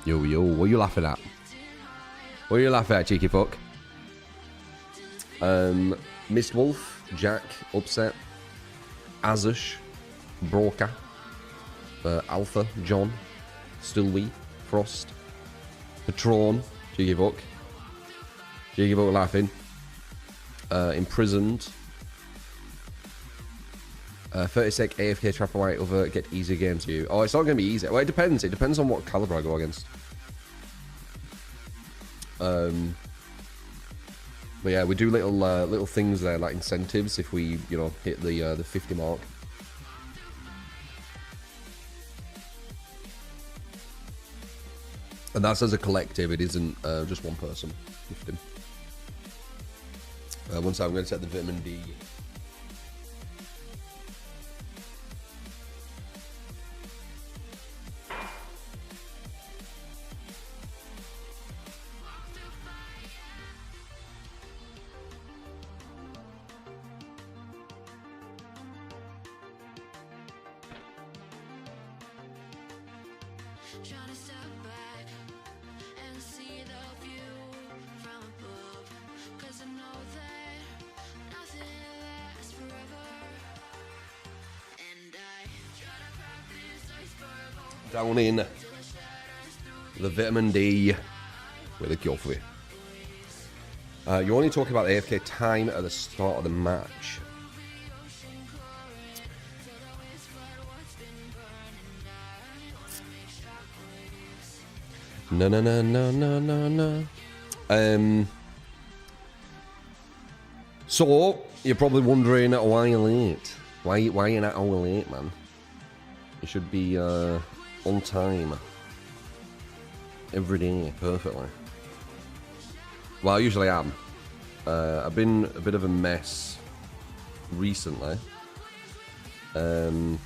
Yo, yo, what are you laughing at? What are you laughing at, cheeky fuck? Mist Wolf, Jack, Upset, Azush, Broca, Alpha, John, Stillwee, Frost, Patron, cheeky fuck. Cheeky fuck laughing. Imprisoned. 30 sec AFK Trapper White over get easy games for you. Oh, it's not going to be easy. Well, it depends. It depends on what caliber I go against. But yeah, we do little things there, like incentives if we, you know, hit the 50 mark. And that's as a collective. It isn't just one person gifting. One second, I'm going to set the vitamin D. Down in the vitamin D with a cure for you. You're only talking about AFK time at the start of the match. No. So you're probably wondering why you're late. Why you're not hour late, man? You should be on time every day perfectly. Well, I usually am. I've been a bit of a mess recently, because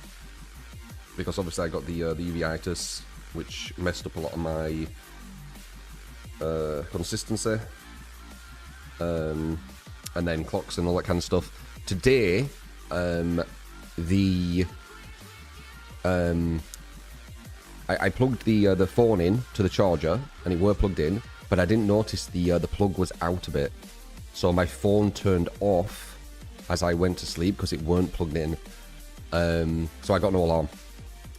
obviously I got the uveitis, which messed up a lot of my consistency, and then clocks and all that kind of stuff. Today, I plugged the phone in to the charger, and it were plugged in, but I didn't notice the plug was out a bit. So my phone turned off as I went to sleep because it weren't plugged in. So I got no alarm.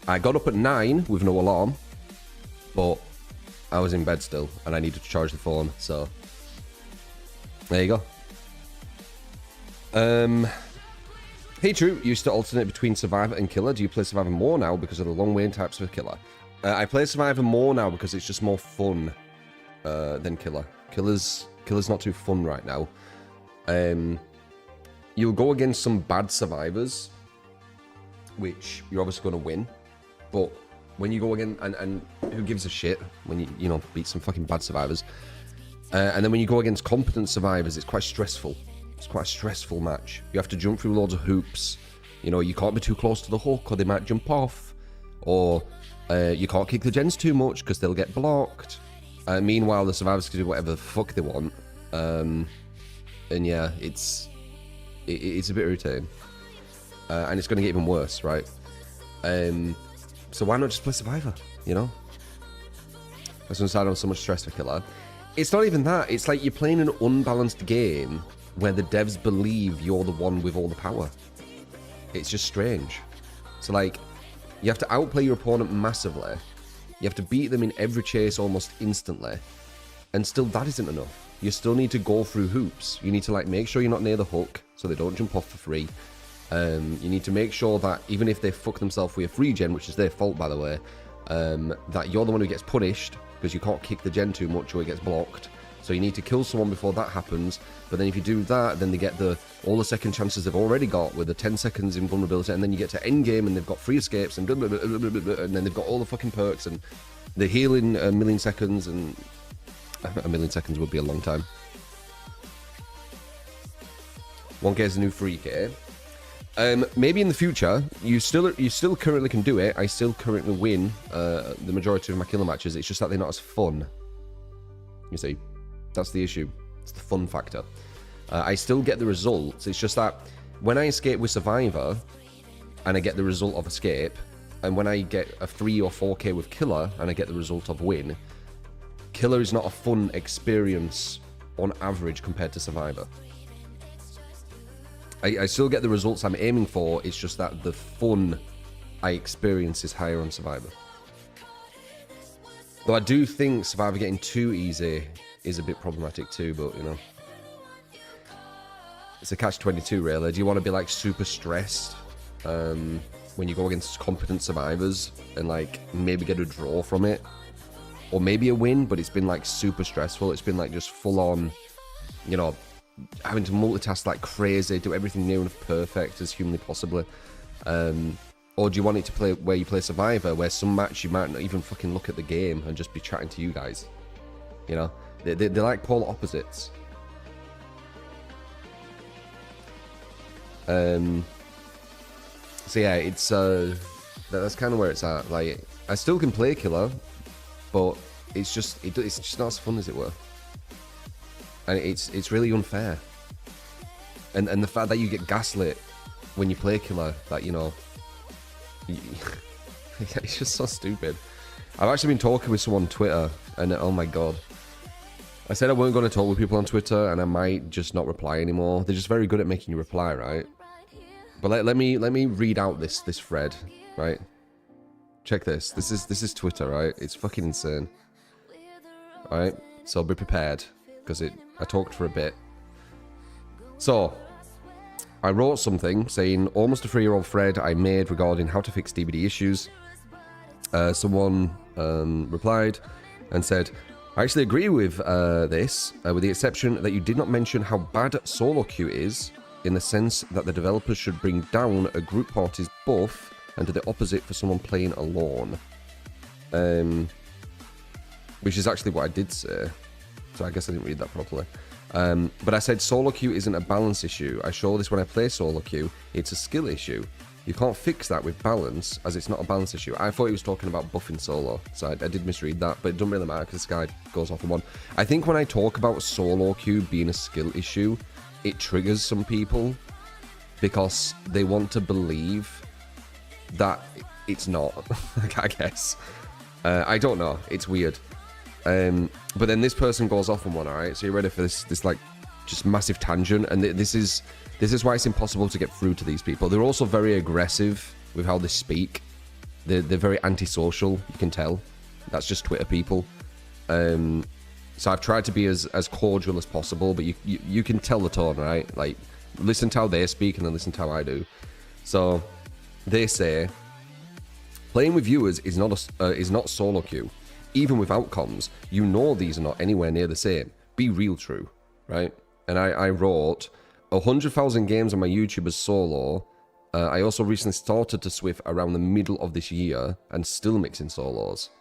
I got up at 9 with no alarm, but I was in bed still, and I needed to charge the phone, so there you go. Hey True, you used to alternate between Survivor and Killer. Do you play Survivor more now because of the long waiting types for Killer? I play Survivor more now because it's just more fun than Killer. Killer's not too fun right now. You'll go against some bad survivors, which you're obviously going to win. But when you go again, and who gives a shit when you know, beat some fucking bad survivors. And then when you go against competent survivors, it's quite stressful. It's quite a stressful match. You have to jump through loads of hoops. You know, you can't be too close to the hook or they might jump off. Or you can't kick the gens too much because they'll get blocked. Meanwhile, the survivors can do whatever the fuck they want. And yeah, it's a bit irritating. And it's going to get even worse, right? So why not just play Survivor, you know? That's when I don't have so much stress for Killer. It's not even that. It's like you're playing an unbalanced game where the devs believe you're the one with all the power. It's just strange. So like, you have to outplay your opponent massively. You have to beat them in every chase almost instantly. And still that isn't enough. You still need to go through hoops. You need to like make sure you're not near the hook so they don't jump off for free. You need to make sure that even if they fuck themselves with a free gen, which is their fault by the way, that you're the one who gets punished because you can't kick the gen too much or it gets blocked. So you need to kill someone before that happens. But then if you do that, then they get all the second chances they've already got with the 10 seconds invulnerability, and then you get to end game and they've got 3 escapes and blah, blah, blah, blah, blah, blah, and then they've got all the fucking perks and they heal in a million seconds, and a million seconds would be a long time. 1k is a new 3k. Maybe in the future, you still currently can do it. I still currently win the majority of my killer matches. It's just that they're not as fun. You see, that's the issue. It's the fun factor. I still get the results. It's just that when I escape with Survivor, and I get the result of escape, and when I get a 3 or 4k with Killer, and I get the result of win, Killer is not a fun experience on average compared to Survivor. I still get the results I'm aiming for, it's just that the fun I experience is higher on Survivor. Though I do think Survivor getting too easy is a bit problematic too, but you know. It's a catch-22 really. Do you want to be like super stressed when you go against competent survivors and like maybe get a draw from it? Or maybe a win, but it's been like super stressful. It's been like just full on, you know, having to multitask like crazy, do everything near enough perfect as humanly possible. Or do you want it to play where you play Survivor, where some match you might not even fucking look at the game and just be chatting to you guys? You know, they're like polar opposites. So yeah, it's that's kind of where it's at. Like, I still can play Killer, but it's just not as fun as it were. And it's really unfair. And the fact that you get gaslit when you play Killer, that, you know, it's just so stupid. I've actually been talking with someone on Twitter, and oh my god, I said I weren't going to talk with people on Twitter, and I might just not reply anymore. They're just very good at making you reply, right? But let me read out this thread, right? Check this. This is Twitter, right? It's fucking insane. All right, so be prepared, because I talked for a bit. So I wrote something saying, almost a 3-year-old thread I made regarding how to fix DBD issues. Someone replied and said, I actually agree with this, with the exception that you did not mention how bad solo queue is, in the sense that the developers should bring down a group party's buff and do the opposite for someone playing alone. Which is actually what I did say, so I guess I didn't read that properly. But I said solo queue isn't a balance issue. I show this when I play solo queue. It's a skill issue. You can't fix that with balance, as it's not a balance issue. I thought he was talking about buffing solo, so I did misread that, but it doesn't really matter because this guy goes off on one. I think when I talk about solo queue being a skill issue, it triggers some people because they want to believe that it's not, I guess. I don't know. It's weird. But then this person goes off on one, alright? So you're ready for this like, just massive tangent, and this is why it's impossible to get through to these people. They're also very aggressive with how they speak. They're very antisocial, you can tell. That's just Twitter people. So I've tried to be as cordial as possible, but you can tell the tone, right? Like, listen to how they speak and then listen to how I do. So they say, playing with viewers is not solo queue. Even without comms, you know these are not anywhere near the same. Be real true, right? And I wrote 100,000 games on my YouTube as solo. I also recently started to Swift around the middle of this year and still mixing solos.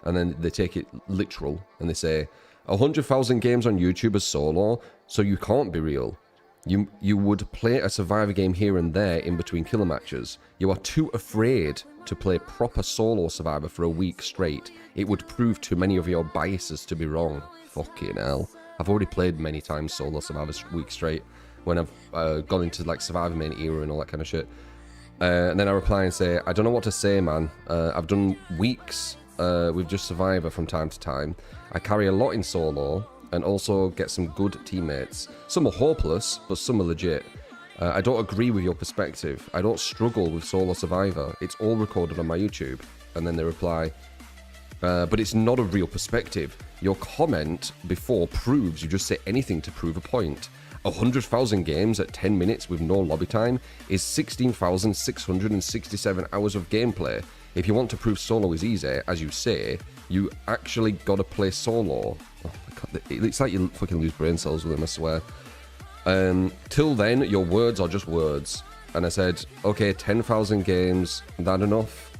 And then they take it literal and they say 100,000 games on YouTube as solo, so you can't be real. You would play a Survivor game here and there in between killer matches. You are too afraid to play proper solo Survivor for a week straight. It would prove too many of your biases to be wrong. Fucking hell. I've already played many times solo Survivor week straight when I've gone into like Survivor main era and all that kind of shit. And then I reply and say, I don't know what to say, man. I've done weeks with just Survivor from time to time. I carry a lot in solo and also get some good teammates. Some are hopeless, but some are legit. I don't agree with your perspective. I don't struggle with solo Survivor. It's all recorded on my YouTube. And then they reply, but it's not a real perspective. Your comment before proves you just say anything to prove a point. 100,000 games at 10 minutes with no lobby time is 16,667 hours of gameplay. If you want to prove solo is easy, as you say, you actually gotta play solo. Oh my god. it's like you fucking lose brain cells with them, I swear. Till then, your words are just words. And I said, okay, 10,000 games, that enough?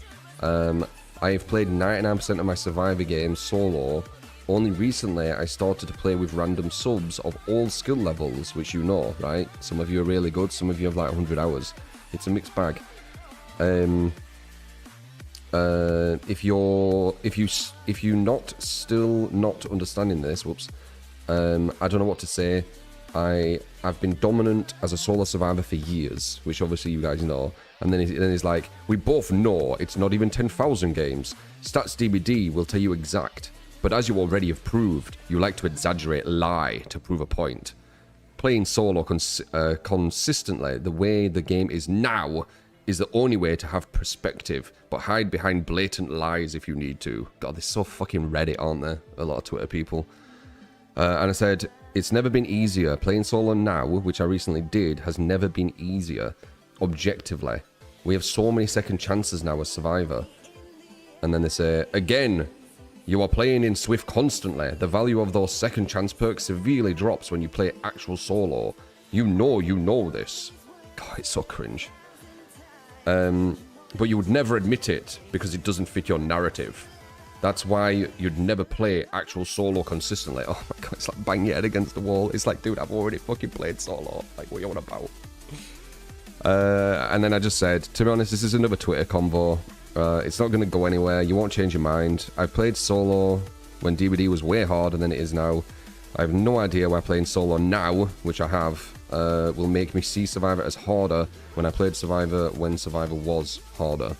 I've played 99% of my Survivor games solo. Only recently, I started to play with random subs of all skill levels, which you know, right? Some of you are really good, some of you have like 100 hours. It's a mixed bag. If you still not understanding this, whoops, I don't know what to say. I've been dominant as a solo survivor for years, which obviously you guys know. And then he's like, we both know it's not even 10,000 games. Stats DBD will tell you exact. But as you already have proved, you like to exaggerate, lie to prove a point. Playing solo consistently the way the game is now is the only way to have perspective, but hide behind blatant lies if you need to. God, they're so fucking Reddit, aren't they? A lot of Twitter people. And I said, it's never been easier. Playing solo now, which I recently did, has never been easier. Objectively. We have so many second chances now as Survivor. And then they say, again, you are playing in Swift constantly. The value of those second chance perks severely drops when you play actual solo. You know this. God, it's so cringe. But you would never admit it because it doesn't fit your narrative. That's why you'd never play actual solo consistently. Oh my god, it's like bang your head against the wall. It's like, dude, I've already fucking played solo. Like, what are you on about? And then I just said, to be honest, this is another Twitter convo. It's not going to go anywhere. You won't change your mind. I've played solo when DBD was way harder than it is now. I have no idea why playing solo now, which I have, will make me see Survivor as harder when I played Survivor when Survivor was harder.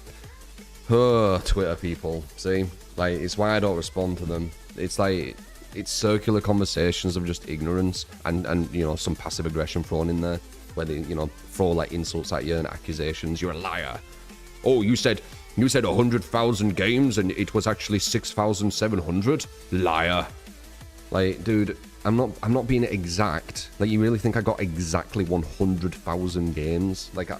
Twitter people, see? Like, it's why I don't respond to them. It's like, it's circular conversations of just ignorance and you know, some passive aggression thrown in there, where they, you know, throw like insults at you and accusations. You're a liar. Oh, you said 100,000 games and it was actually 6,700. Liar. Like, dude, I'm not being exact. Like, you really think I got exactly 100,000 games? Like,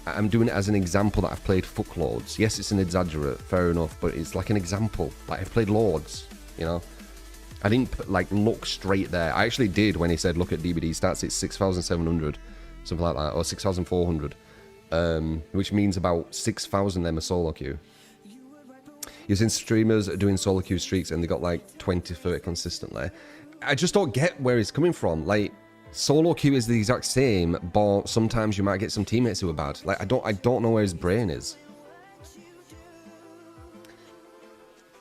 I'm doing it as an example that I've played fuckloads. Yes, it's an exaggerate, fair enough, but it's like an example. Like, I've played loads, you know? I didn't, like, look straight there. I actually did when he said, look at DBD stats, it's 6,700, something like that, or 6,400, which means about 6,000 them are solo queue. You've seen streamers doing solo queue streaks and they got, like, 20, 30 consistently. I just don't get where he's coming from. Like, solo queue is the exact same, but sometimes you might get some teammates who are bad. Like, I don't know where his brain is.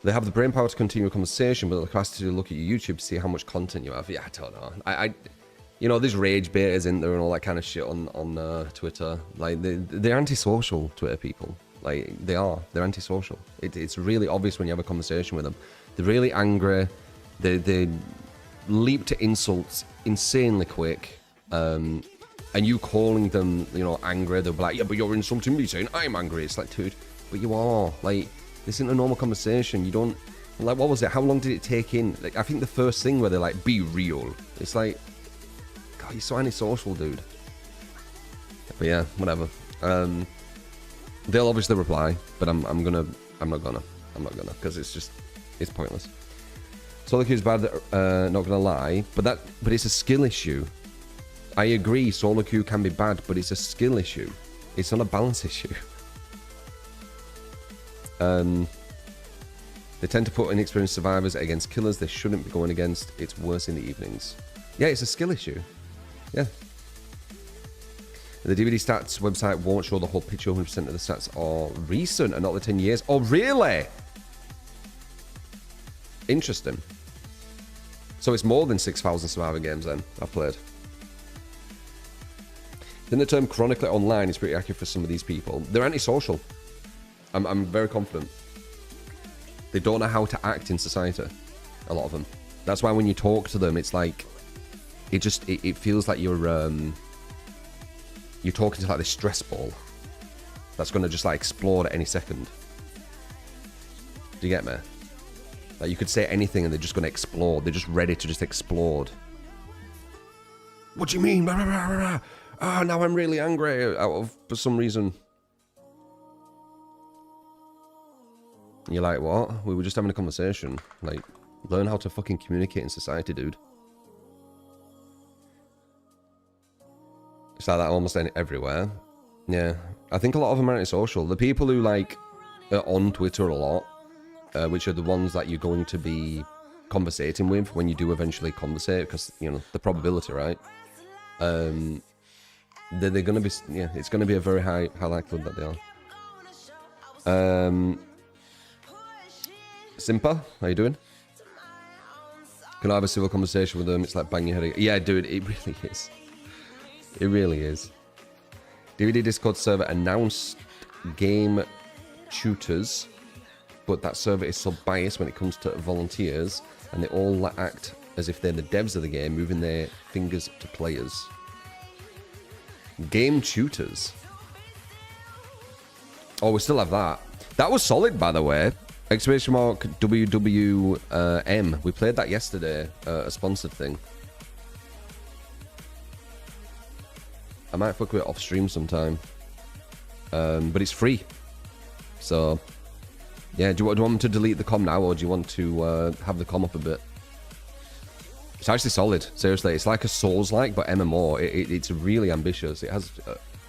They have the brain power to continue a conversation, but the capacity to look at your YouTube to see how much content you have. Yeah, I don't know. You know, there's rage betas in there and all that kind of shit on Twitter. Like, they're antisocial, Twitter people. Like, they are. They're antisocial. It's really obvious when you have a conversation with them. They're really angry. They leap to insults insanely quick. And you calling them, you know, angry, they'll be like, yeah, but you're insulting me saying I'm angry. It's like, dude, but you are. Like, this isn't a normal conversation. You don't, like, what was it? How long did it take in? Like, I think the first thing where they're like, be real. It's like, God, you're so antisocial, dude. But yeah, whatever. They'll obviously reply, but I'm not gonna, because it's pointless. Solo queue is bad, not gonna lie, but it's a skill issue. I agree, solo queue can be bad, but it's a skill issue. It's not a balance issue. They tend to put inexperienced survivors against killers they shouldn't be going against. It's worse in the evenings. Yeah, it's a skill issue. Yeah. The DVD stats website won't show the whole picture. 100% of the stats are recent and not the 10 years. Oh, really? Interesting. So it's more than 6,000 Survivor games then I've played. Then the term chronically online is pretty accurate for some of these people. They're antisocial. I'm very confident. They don't know how to act in society. A lot of them. That's why when you talk to them, it's like it feels like you're talking to like this stress ball that's going to just like explode at any second. Do you get me? Like, you could say anything and they're just going to explode. They're just ready to just explode. What do you mean? Now I'm really angry for some reason. And you're like, what? We were just having a conversation. Like, Learn how to fucking communicate in society, dude. It's like that almost everywhere. Yeah. I think a lot of them are antisocial. The people who, like, are on Twitter a lot, which are the ones that you're going to be conversating with when you do eventually conversate, because, you know, the probability, right? They're going to be, yeah, it's going to be a very high likelihood that they are. Simpa, how you doing? Can I have a civil conversation with them? It's like bang your head. Yeah, dude, it really is. It really is. DVD Discord server announced game tutors, but that server is so biased when it comes to volunteers, and they all act as if they're the devs of the game, moving their fingers to players. Game tutors. Oh, we still have that. That was solid, by the way. Exclamation mark WWM. We played that yesterday, a sponsored thing. I might fuck with it off stream sometime. But it's free. So, yeah, do you want me to delete the com now, or do you want to have the com up a bit? It's actually solid, seriously. It's like a Souls-like, but MMO. It's really ambitious. It has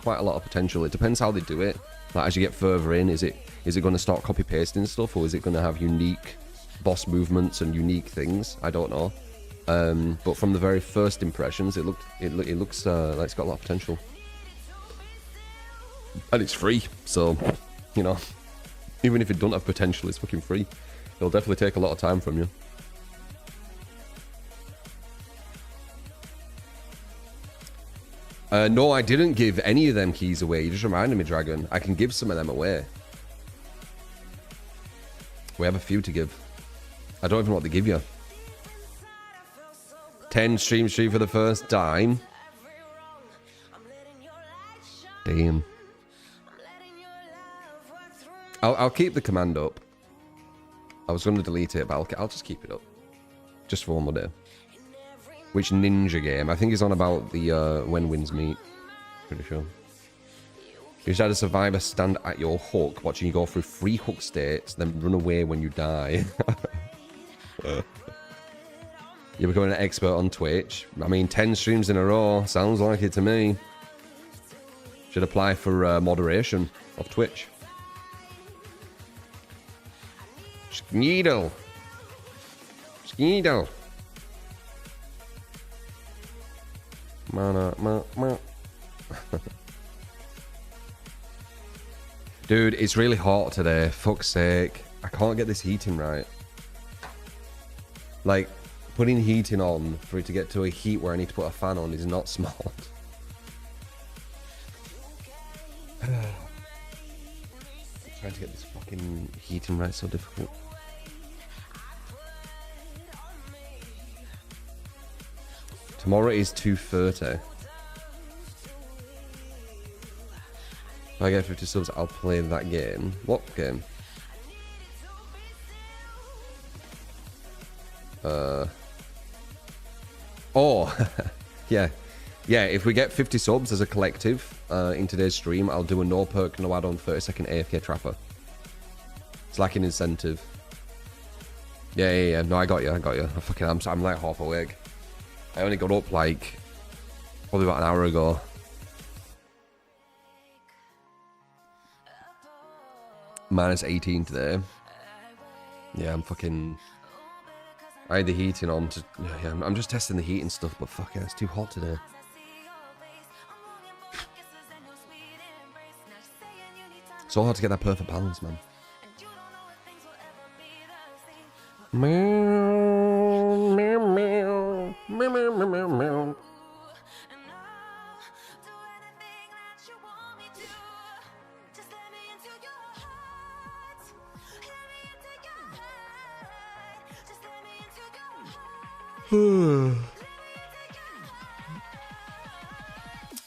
quite a lot of potential. It depends how they do it. Like, as you get further in, is it going to start copy-pasting stuff, or is it going to have unique boss movements and unique things? I don't know. But from the very first impressions, it looks like it's got a lot of potential. And it's free, so, you know, even if it don't have potential, it's fucking free. It'll definitely take a lot of time from you. No, I didn't give any of them keys away. You just reminded me, Dragon. I can give some of them away. We have a few to give. I don't even know what they give you. 10 stream for the first time. Damn. I'll keep the command up. I was going to delete it, but I'll just keep it up. Just for one more day. Which ninja game? I think he's on about the When Winds Meet. Pretty sure. You just had a survivor stand at your hook, watching you go through 3 hook states, then run away when you die. You're becoming an expert on Twitch. I mean, 10 streams in a row. Sounds like it to me. Should apply for moderation of Twitch. Skeedle. Skeedle. Dude, it's really hot today. Fuck's sake. I can't get this heating right. Like, putting heating on for it to get to a heat where I need to put a fan on is not smart. Trying to get this fucking heating right is so difficult. Tomorrow is 2:30. If I get 50 subs, I'll play that game. What game? Oh, yeah. Yeah, if we get 50 subs as a collective in today's stream, I'll do a no perk, no add-on 30-second AFK Trapper. It's like an incentive. Yeah. No, I got you. I'm like half awake. I only got up like probably about an hour ago. -18 today. Yeah, I'm fucking... I had the heating on. Yeah, I'm just testing the heating stuff, but fuck yeah, it's too hot today. So hard to get that perfect balance, man.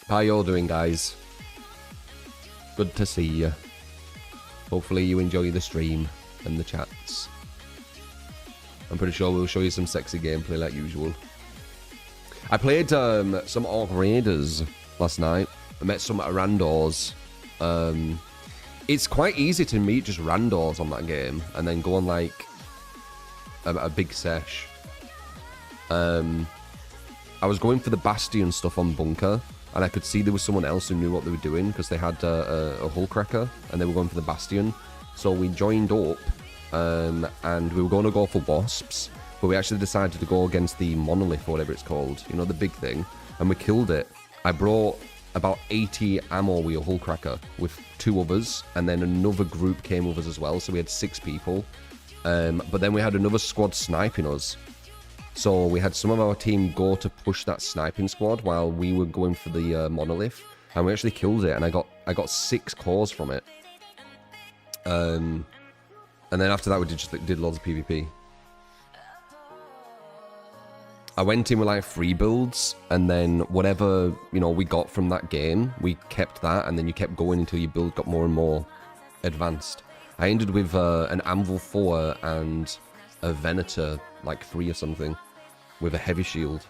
How y'all doing, guys? Good to see you. Hopefully you enjoy the stream and the chats. I'm pretty sure we'll show you some sexy gameplay like usual. I played some Orc Raiders last night. I met some randos. It's quite easy to meet just randos on that game and then go on like a big sesh. I was going for the Bastion stuff on Bunker, and I could see there was someone else who knew what they were doing because they had a hull cracker, and they were going for the Bastion. So we joined up, and we were going to go for Wasps, but we actually decided to go against the Monolith, or whatever it's called, you know, the big thing, and we killed it. I brought about 80 ammo with a hull cracker with 2 others, and then another group came with us as well, so we had 6 people. But then we had another squad sniping us. So we had some of our team go to push that sniping squad while we were going for the Monolith, and we actually killed it, and I got 6 cores from it. And then after that we did loads of PvP. I went in with like 3 builds, and then whatever, you know, we got from that game, we kept that, and then you kept going until your build got more and more advanced. I ended with an Anvil 4 and a Venator, like 3 or something, with a heavy shield.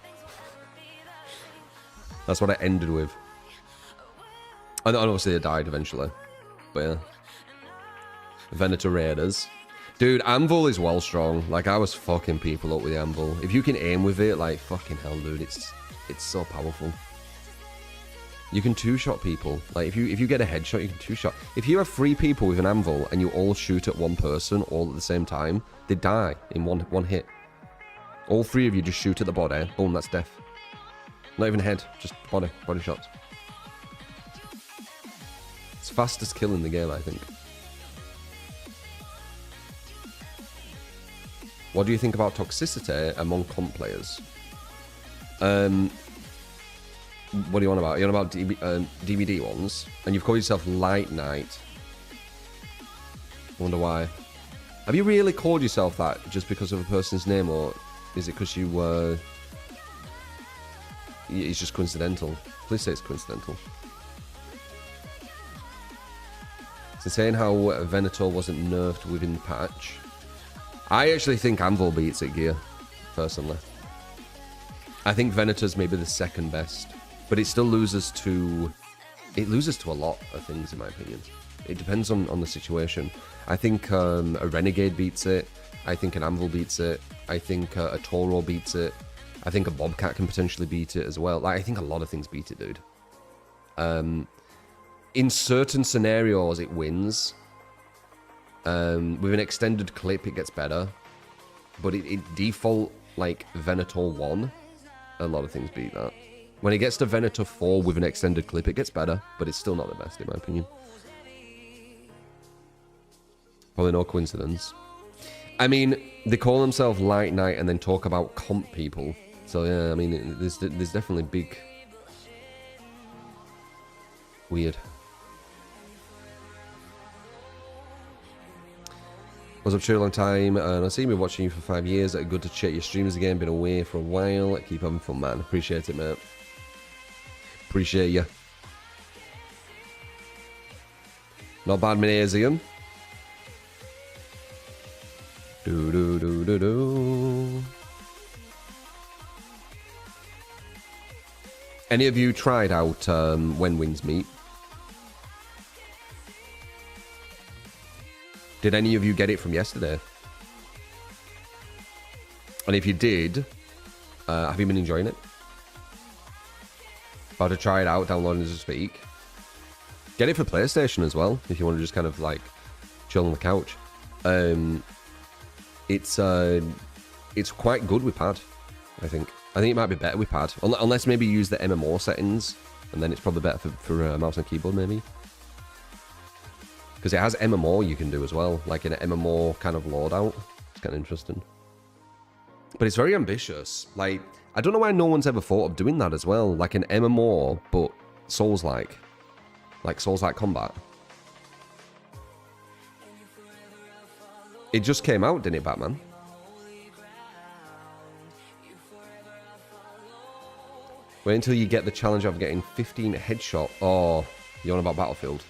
That's what I ended with. And obviously I died eventually, but yeah. Venator Raiders. Dude, Anvil is well strong. Like, I was fucking people up with the Anvil. If you can aim with it, like, fucking hell, dude, it's so powerful. You can 2-shot people. Like, if you get a headshot, you can 2-shot. If you have 3 people with an Anvil and you all shoot at one person all at the same time, they die in one hit. All 3 of you just shoot at the body. Boom, that's death. Not even head, just body shots. It's fastest kill in the game, I think. What do you think about toxicity among comp players? What are you on about? You're on about DVD ones? And you've called yourself Light Knight. I wonder why. Have you really called yourself that just because of a person's name, or is it because you were... It's just coincidental. Please say it's coincidental. It's insane how Venator wasn't nerfed within the patch. I actually think Anvil beats it, Gear, personally. I think Venator's maybe the second best, but it still loses to... It loses to a lot of things, in my opinion. It depends on the situation. I think a Renegade beats it. I think an Anvil beats it. I think a Toro beats it. I think a Bobcat can potentially beat it as well. Like, I think a lot of things beat it, dude. In certain scenarios, it wins. With an extended clip, it gets better. But it default, like, Venator 1, a lot of things beat that. When it gets to Venator 4 with an extended clip, it gets better. But it's still not the best, in my opinion. Probably no coincidence. I mean, they call themselves Light Knight and then talk about comp people. So, yeah, I mean, there's definitely big... Weird. What's up, Cheer? Long time, and I've seen me watching you for 5 years. Good to check your streams again. Been away for a while. Keep having fun, man. Appreciate it, mate. Appreciate you. Not bad, Minasium. Do. Any of you tried out When Wings Meet? Did any of you get it from yesterday? And if you did, have you been enjoying it? About to try it out, downloading as we speak. Get it for PlayStation as well, if you want to just kind of like chill on the couch. It's quite good with pad, I think. I think it might be better with pad, unless maybe you use the MMO settings, and then it's probably better for mouse and keyboard maybe. Because it has MMO you can do as well, like an MMO kind of loadout. It's kind of interesting. But it's very ambitious. Like, I don't know why no one's ever thought of doing that as well. Like an MMO, but Souls-like. Like Souls-like combat. It just came out, didn't it, Batman? Wait until you get the challenge of getting 15 headshot. Oh, you're on about Battlefield.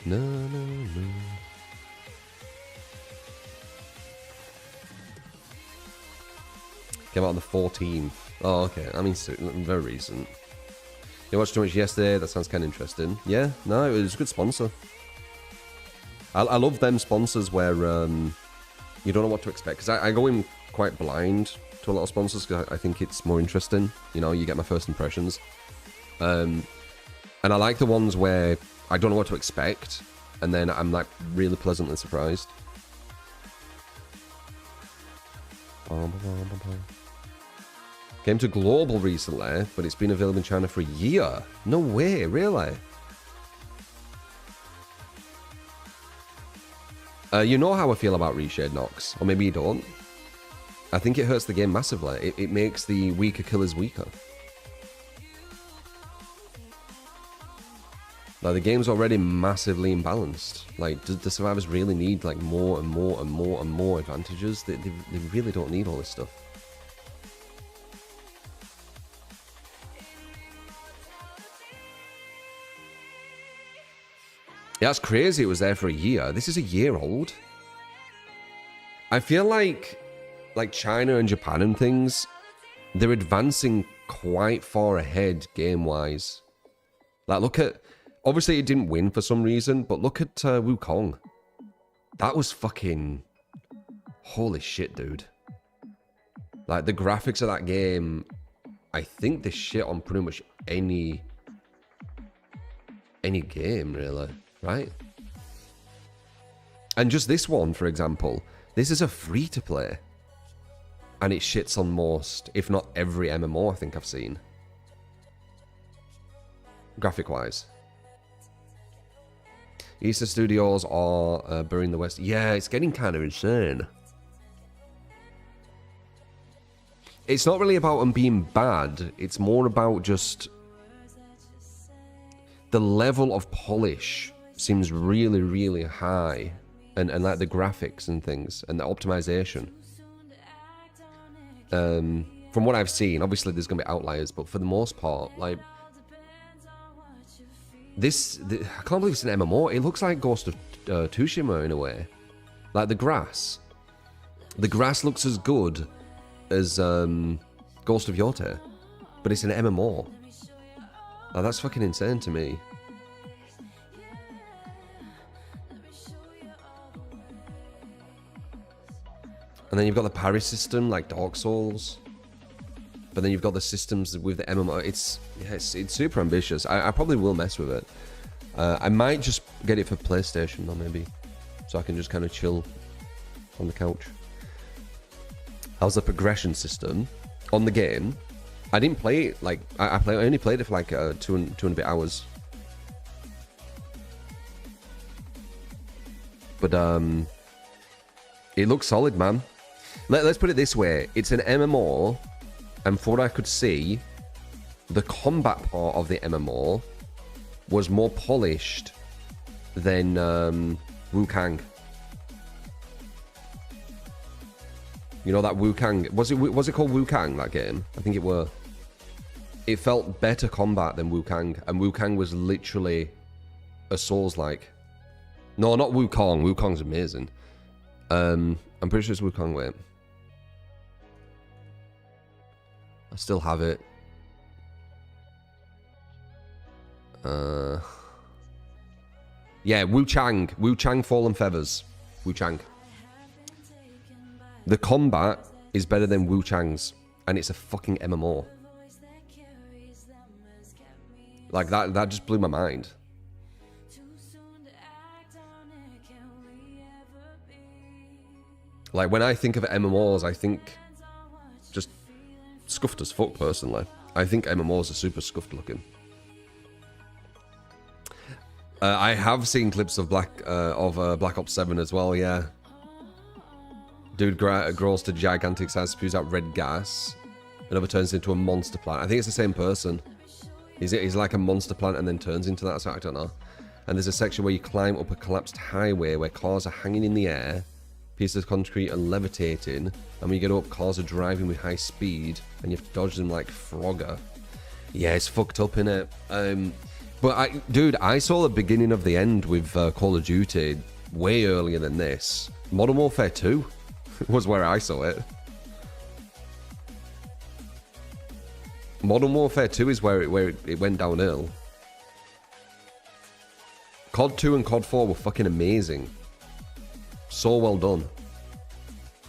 No. Came out on the 14th. Oh, okay. I mean, very recent. You watched too much yesterday. That sounds kind of interesting. Yeah, no, it was a good sponsor. I love them sponsors where you don't know what to expect. Because I go in quite blind to a lot of sponsors because I think it's more interesting. You know, you get my first impressions. And I like the ones where I don't know what to expect. And then I'm like really pleasantly surprised. Came to global recently, but it's been available in China for a year. No way, really? You know how I feel about Reshade Nox, or maybe you don't. I think it hurts the game massively. It makes the weaker killers weaker. Like, the game's already massively imbalanced. Like, do the survivors really need, like, more and more and more and more advantages? They really don't need all this stuff. Yeah, that's crazy it was there for a year. This is a year old. I feel like China and Japan and things, they're advancing quite far ahead game-wise. Like, look at... Obviously, it didn't win for some reason, but look at Wukong. That was fucking... Holy shit, dude. Like, the graphics of that game, I think they shit on pretty much any game, really. Right? And just this one, for example. This is a free-to-play. And it shits on most, if not every MMO I think I've seen. Graphic-wise. Eastern Studios are burying the West. Yeah, it's getting kind of insane. It's not really about them being bad. It's more about just... the level of polish seems really, really high. And like the graphics and things. And the optimization. From what I've seen, obviously there's going to be outliers. But for the most part, like... I can't believe it's an MMO. It looks like Ghost of Tsushima in a way. Like the grass. The grass looks as good as Ghost of Yote. But it's an MMO. Like, that's fucking insane to me. And then you've got the parry system, like Dark Souls. But then you've got the systems with the MMO. It's super ambitious. I probably will mess with it. I might just get it for PlayStation, though, maybe. So I can just kind of chill on the couch. How's the progression system on the game? I didn't play it, like... I only played it for, like, 2 and a bit hours. But, it looks solid, man. Let's put it this way. It's an MMO... And from what I could see, the combat part of the MMO was more polished than Wukong. You know that Wukong? Was it called Wukong, that game? I think it were. It felt better combat than Wukong, and Wukong was literally a Souls-like. No, not Wukong. Wukong's amazing. I'm pretty sure it's Wukong. Wait. I still have it. Yeah, Wuchang. Wuchang Fallen Feathers. Wuchang. The combat is better than Wuchang's, and it's a fucking MMO. Like, that just blew my mind. Like, when I think of MMOs, I think just scuffed as fuck, personally. I think MMOs are super scuffed looking. I have seen clips of Black Ops 7 as well, yeah. Dude grows to gigantic size, spews out red gas, and over turns into a monster plant. I think it's the same person. He's like a monster plant and then turns into that, so I don't know. And there's a section where you climb up a collapsed highway where cars are hanging in the air, pieces of concrete are levitating, and when you get up, cars are driving with high speed, and you have to dodge them like Frogger. Yeah, it's fucked up, innit? But dude, I saw the beginning of the end with Call of Duty way earlier than this. Modern Warfare 2 was where I saw it. Modern Warfare 2 is where it went downhill. COD 2 and COD 4 were fucking amazing. So well done.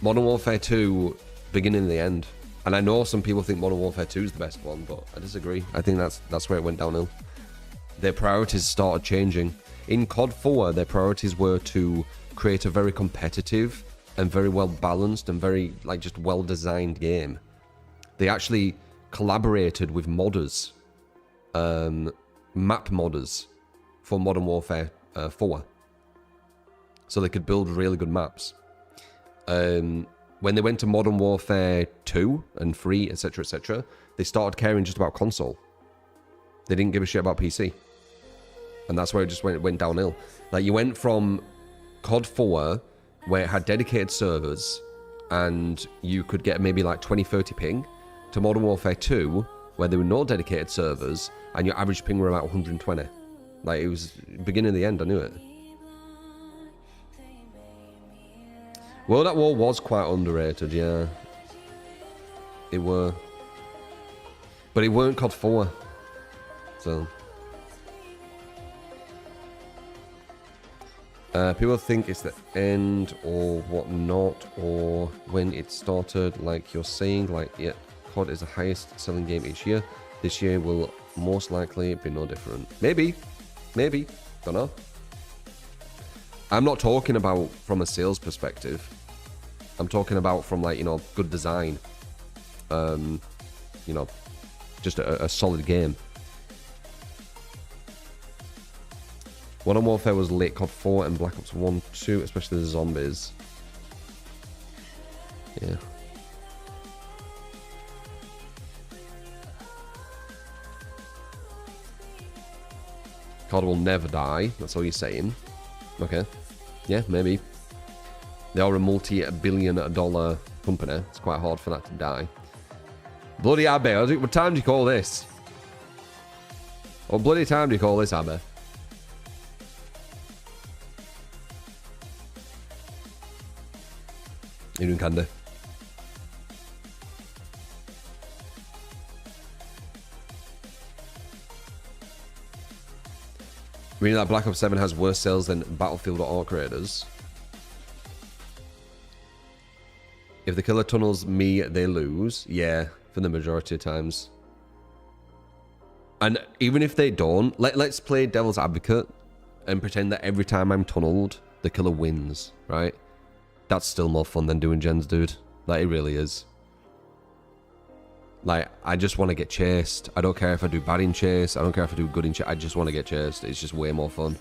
Modern Warfare 2, beginning and the end. And I know some people think Modern Warfare 2 is the best one, but I disagree. I think that's where it went downhill. Their priorities started changing. In COD 4, their priorities were to create a very competitive and very well balanced and very like just well designed game. They actually collaborated with modders, map modders for Modern Warfare 4, so they could build really good maps. When they went to Modern Warfare 2 and 3, etc., etc., they started caring just about console. They didn't give a shit about PC. And that's where it just went downhill. Like, you went from COD 4, where it had dedicated servers, and you could get maybe like 20, 30 ping, to Modern Warfare 2, where there were no dedicated servers, and your average ping were about 120. Like, it was beginning and the end, I knew it. World at War was quite underrated, yeah. It were. But it weren't COD 4. So. People think it's the end or whatnot, or when it started, like you're saying, like, yeah, COD is the highest selling game each year. This year will most likely be no different. Maybe. Don't know. I'm not talking about from a sales perspective. I'm talking about from, like, you know, good design. You know, just a solid game. Modern Warfare was late COD 4 and Black Ops 1, 2, especially the zombies. Yeah. COD will never die. That's all you're saying. Okay. Yeah, maybe. They are a multi-billion-dollar company. It's quite hard for that to die. Bloody Abbey. What time do you call this? What bloody time do you call this, Abbey? You doing candy? Meaning that Black Ops 7 has worse sales than Battlefield or Arc Raiders. If the killer tunnels me, they lose. Yeah, for the majority of times. And even if they don't, let's play devil's advocate and pretend that every time I'm tunneled, the killer wins, right? That's still more fun than doing gens, dude. Like, it really is. Like, I just want to get chased. I don't care if I do bad in chase. I don't care if I do good in chase. I just want to get chased. It's just way more fun.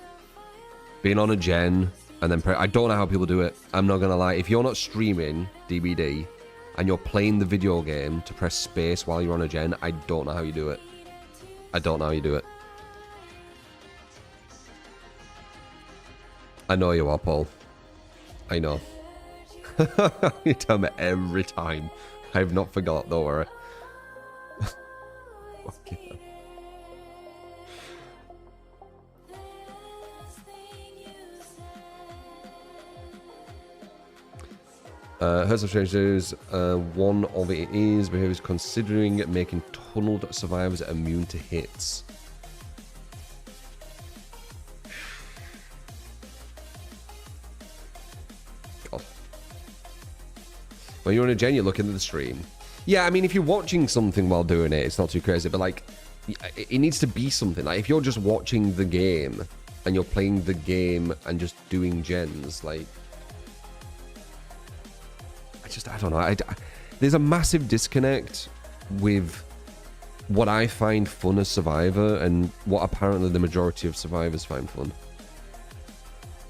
Being on a gen and then... I don't know how people do it. I'm not going to lie. If you're not streaming DBD and you're playing the video game to press space while you're on a gen, I don't know how you do it. I don't know how you do it. I know you are, Paul. I know. You tell me every time. I have not forgot, don't worry. Heard some strange news. One of it is behaviors considering making tunneled survivors immune to hits. God. When you're on a gen, you're looking at the stream. Yeah, I mean, if you're watching something while doing it, it's not too crazy, but, like, it needs to be something. Like, if you're just watching the game and you're playing the game and just doing gens, like, I don't know. There's a massive disconnect with what I find fun as Survivor and what apparently the majority of Survivors find fun.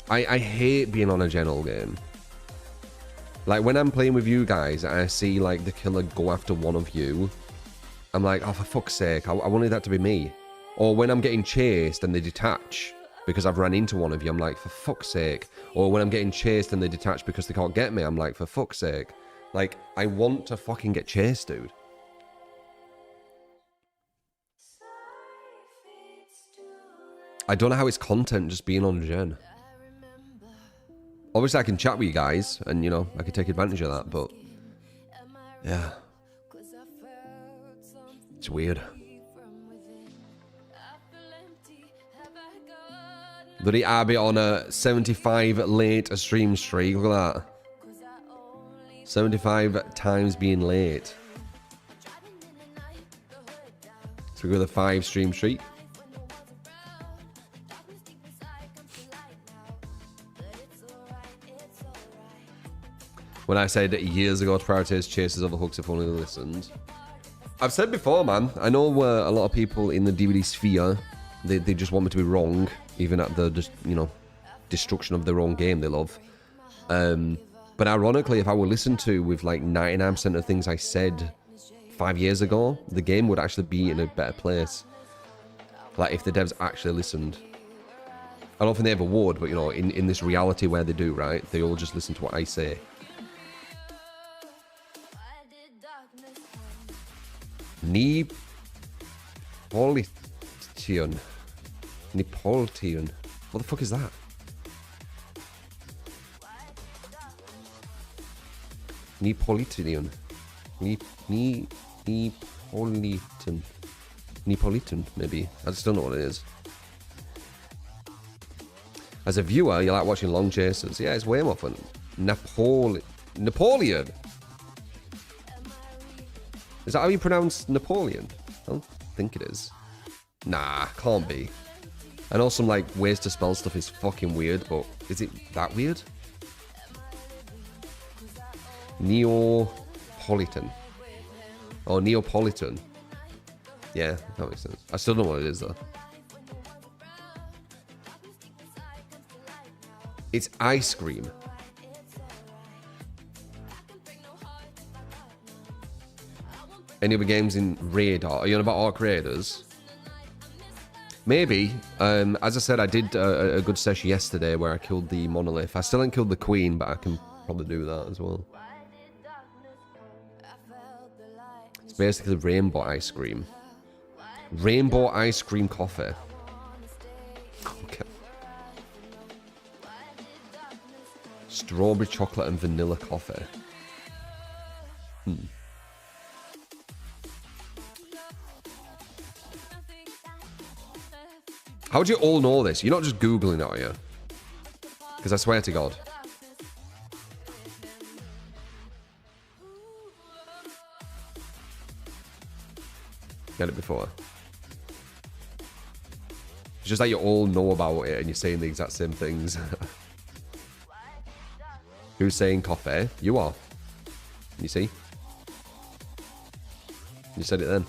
I hate being on a gen all game. Like, when I'm playing with you guys and I see, like, the killer go after one of you, I'm like, oh, for fuck's sake, I wanted that to be me. Or when I'm getting chased and they detach because I've ran into one of you, I'm like, for fuck's sake. Or when I'm getting chased and they detach because they can't get me, I'm like, for fuck's sake. Like, I want to fucking get chased, dude. I don't know how it's content just being on gen. Obviously, I can chat with you guys, and, you know, I can take advantage of that, but... yeah. It's weird. Bloody Abby on a 75 late stream streak. Look at that. 75 times being late. So we go with a 5 stream streak. When I said years ago to prioritize chases over hooks if only they listened. I've said before, man. I know a lot of people in the DVD sphere, they just want me to be wrong, even at the just, you know, destruction of their own game they love. But ironically, if I were listened to with like 99% of things I said 5 years ago, the game would actually be in a better place. Like if the devs actually listened. I don't think they ever would, but you know, in this reality where they do, right? They all just listen to what I say. Neapolitan. Neapolitan. What the fuck is that? Neapolitan. Neapolitan. Neapolitan, maybe. I just don't know what it is. As a viewer, you like watching long chases. Yeah, it's way more fun. Napoleon. Is that how you pronounce Napoleon? I don't think it is. Nah, can't be. I know some like ways to spell stuff is fucking weird, but is it that weird? Neapolitan. Oh, Neapolitan. Yeah, that makes sense. I still don't know what it is though. It's ice cream. Any other games in Radar? Are you on about Arc Raiders? Maybe. As I said, I did a good session yesterday where I killed the monolith. I still haven't killed the queen, but I can probably do that as well. It's basically rainbow ice cream. Rainbow ice cream coffee. Okay. Strawberry chocolate and vanilla coffee. How do you all know this? You're not just Googling it, are you? Because I swear to God. Get it before. It's just that you all know about it and you're saying the exact same things. Who's saying coffee? You are. You see? You said it then.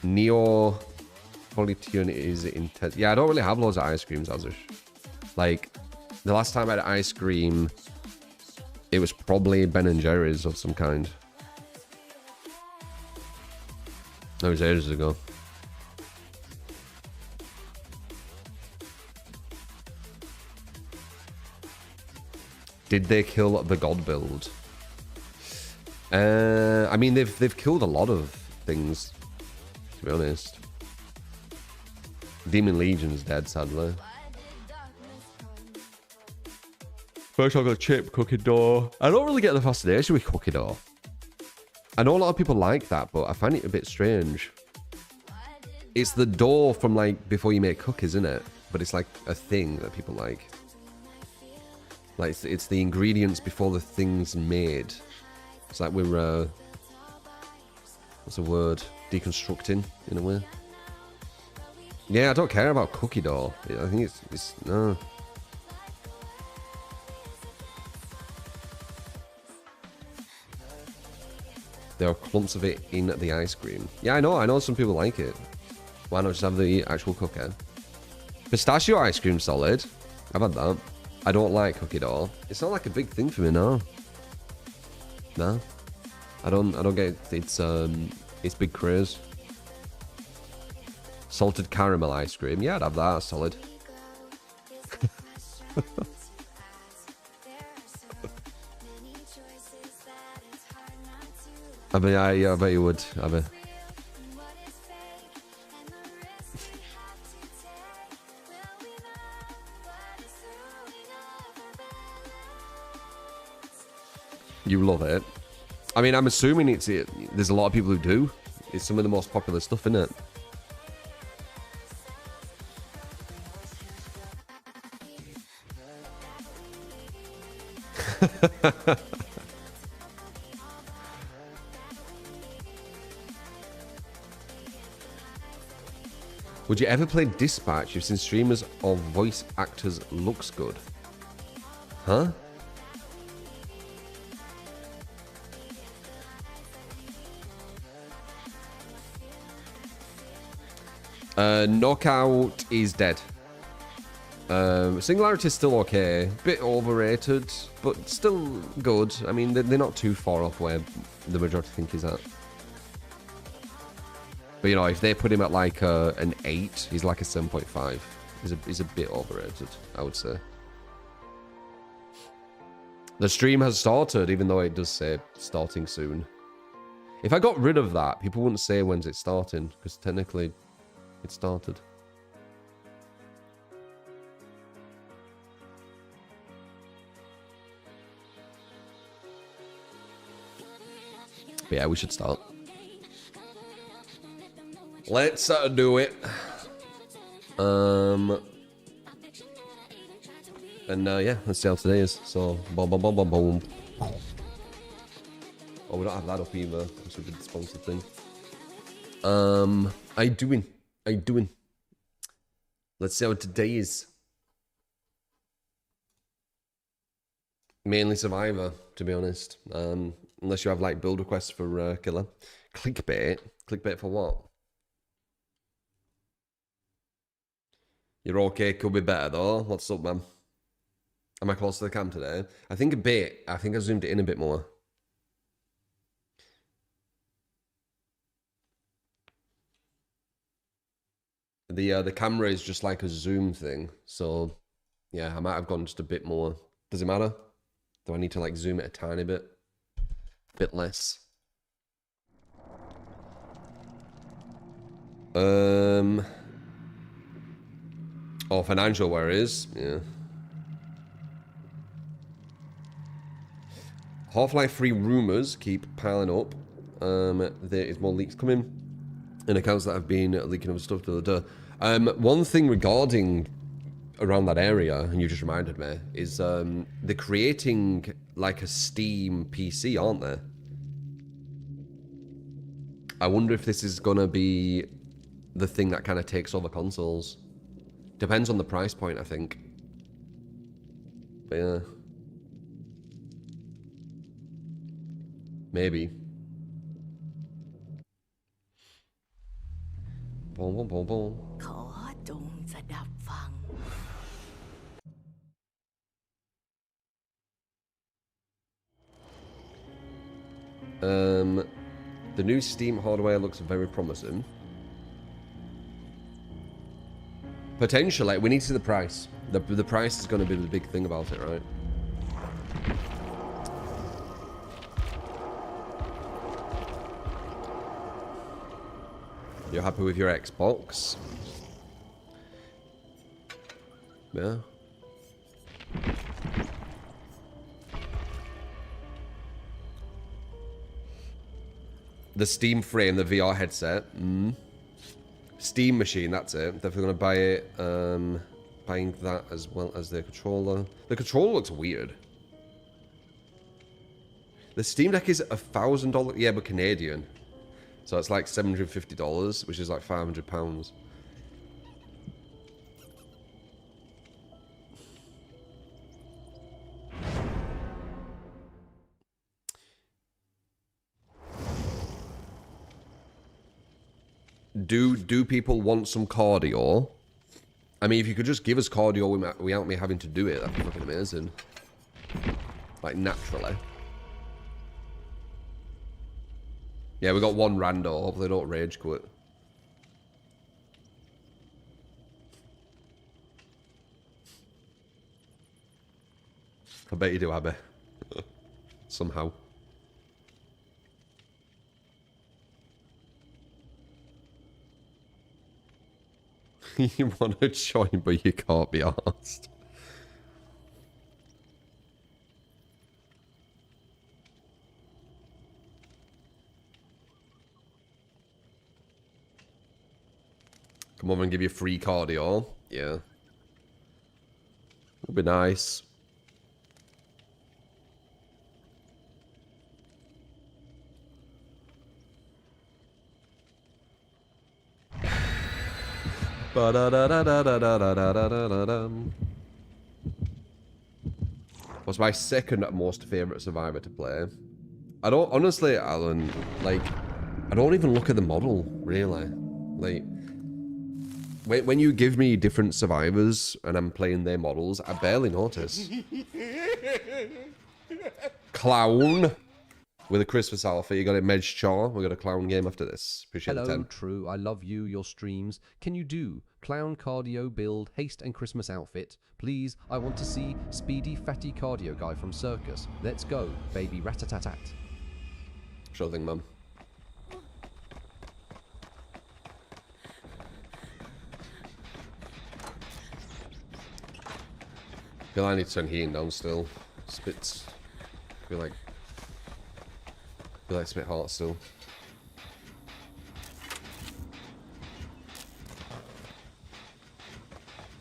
Neapolitan is intense. Yeah, I don't really have loads of ice creams, Azush. Like, the last time I had ice cream, it was probably Ben & Jerry's of some kind. That was ages ago. Did they kill the God build? I mean, they've killed a lot of things, to be honest. Demon Legion's dead, sadly. First chocolate chip, cookie dough. I don't really get the fascination with cookie dough. I know a lot of people like that, but I find it a bit strange. It's the dough from like before you make cookies, isn't it? But it's like a thing that people like. Like it's the ingredients before the thing's made. It's like we're what's the word? Deconstructing in a way. Yeah, I don't care about cookie dough. I think it's no. There are clumps of it in the ice cream. Yeah, I know some people like it. Why not just have the actual cookie? Pistachio ice cream solid. I've had that. I don't like cookie dough. It's not like a big thing for me now. No. I don't get it. It's big craze. Salted caramel ice cream. Yeah, I'd have that. Solid. I mean, yeah, I bet you would. I bet. You love it. I mean, I'm assuming there's a lot of people who do. It's some of the most popular stuff, isn't it? Would you ever play Dispatch? You've seen streamers or voice actors looks good. Huh? Knockout is dead. Singularity is still okay. Bit overrated, but still good. I mean, they're not too far off where the majority think he's at. But, you know, if they put him at like an 8, he's like a 7.5. He's a bit overrated, I would say. The stream has started, even though it does say starting soon. If I got rid of that, people wouldn't say when's it starting, because technically it started. But yeah, we should start. Let's do it. And yeah, let's see how today is. So, boom, boom, boom, boom, boom. Oh, we don't have that up either. This would be the sponsored thing. How you doing? How you doing? Let's see how today is. Mainly Survivor, to be honest. Unless you have like build requests for Killer. Clickbait? Clickbait for what? You're okay, could be better though. What's up, man? Am I close to the cam today? I think a bit. I think I zoomed it in a bit more. The camera is just like a zoom thing. So yeah, I might have gone just a bit more. Does it matter? Do I need to like zoom it a tiny bit? A bit less. Oh, financial where it is? Yeah. Half-Life 3 rumors keep piling up. There is more leaks coming. And accounts that have been leaking over stuff. One thing regarding around that area, and you just reminded me, is they're creating like a Steam PC, aren't they? I wonder if this is gonna be the thing that kind of takes over consoles. Depends on the price point, I think. But yeah. Maybe. Boom, boom, boom, boom. The new Steam hardware looks very promising. Potentially, we need to see the price. The price is going to be the big thing about it, right? You're happy with your Xbox? Yeah. The Steam frame, the VR headset. Steam machine, that's it. Definitely gonna buy it. Buying that as well as the controller. The controller looks weird. The Steam Deck is $1,000. Yeah, but Canadian. So it's like $750, which is like £500. Do people want some cardio? I mean, if you could just give us cardio without me having to do it, that'd be fucking amazing. Like, naturally. Yeah, we got one rando. Hopefully they don't rage quit. I bet you do, Abby. Somehow. You want to join, but you can't be asked. Come over and give you free cardio. Yeah. Would be nice. What's my second most favorite survivor to play? I don't honestly, Alan. Like, I don't even look at the model really. Like, when you give me different survivors and I'm playing their models, I barely notice. Clown with a Christmas alpha. You got it, Medj Chaw. We got a clown game after this. Appreciate the 10. Hello, True. I love you, your streams. Can you do clown cardio build, haste and Christmas outfit? Please, I want to see speedy fatty cardio guy from circus. Let's go, baby rat-a-tat-tat. Sure thing, mum. I feel like I need to turn heating down still. Spits. I feel like it's a bit hot still.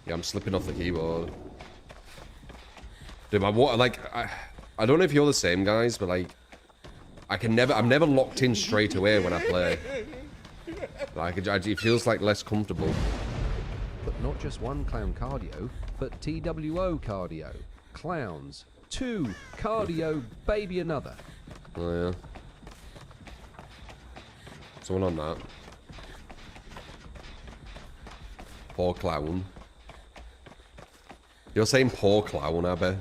Yeah, I'm slipping off the keyboard. Dude, I don't know if you're the same, guys, but like, I'm never locked in straight away when I play. Like, it feels like less comfortable. But not just one clown cardio, but TWO cardio. Clowns. 2 cardio, baby another. Oh yeah. Someone on that. Poor clown. You're saying poor clown, Abby?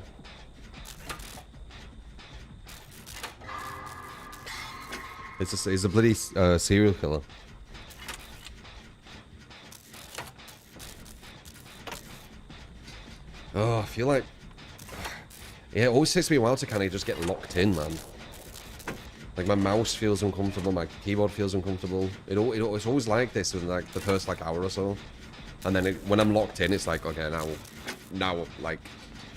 He's a bloody serial killer. Oh, I feel like... Yeah, it always takes me a while to kind of just get locked in, man. Like, my mouse feels uncomfortable, my keyboard feels uncomfortable. It's always like this in, like, the first, like, hour or so. And then when I'm locked in, it's like, okay, now, like,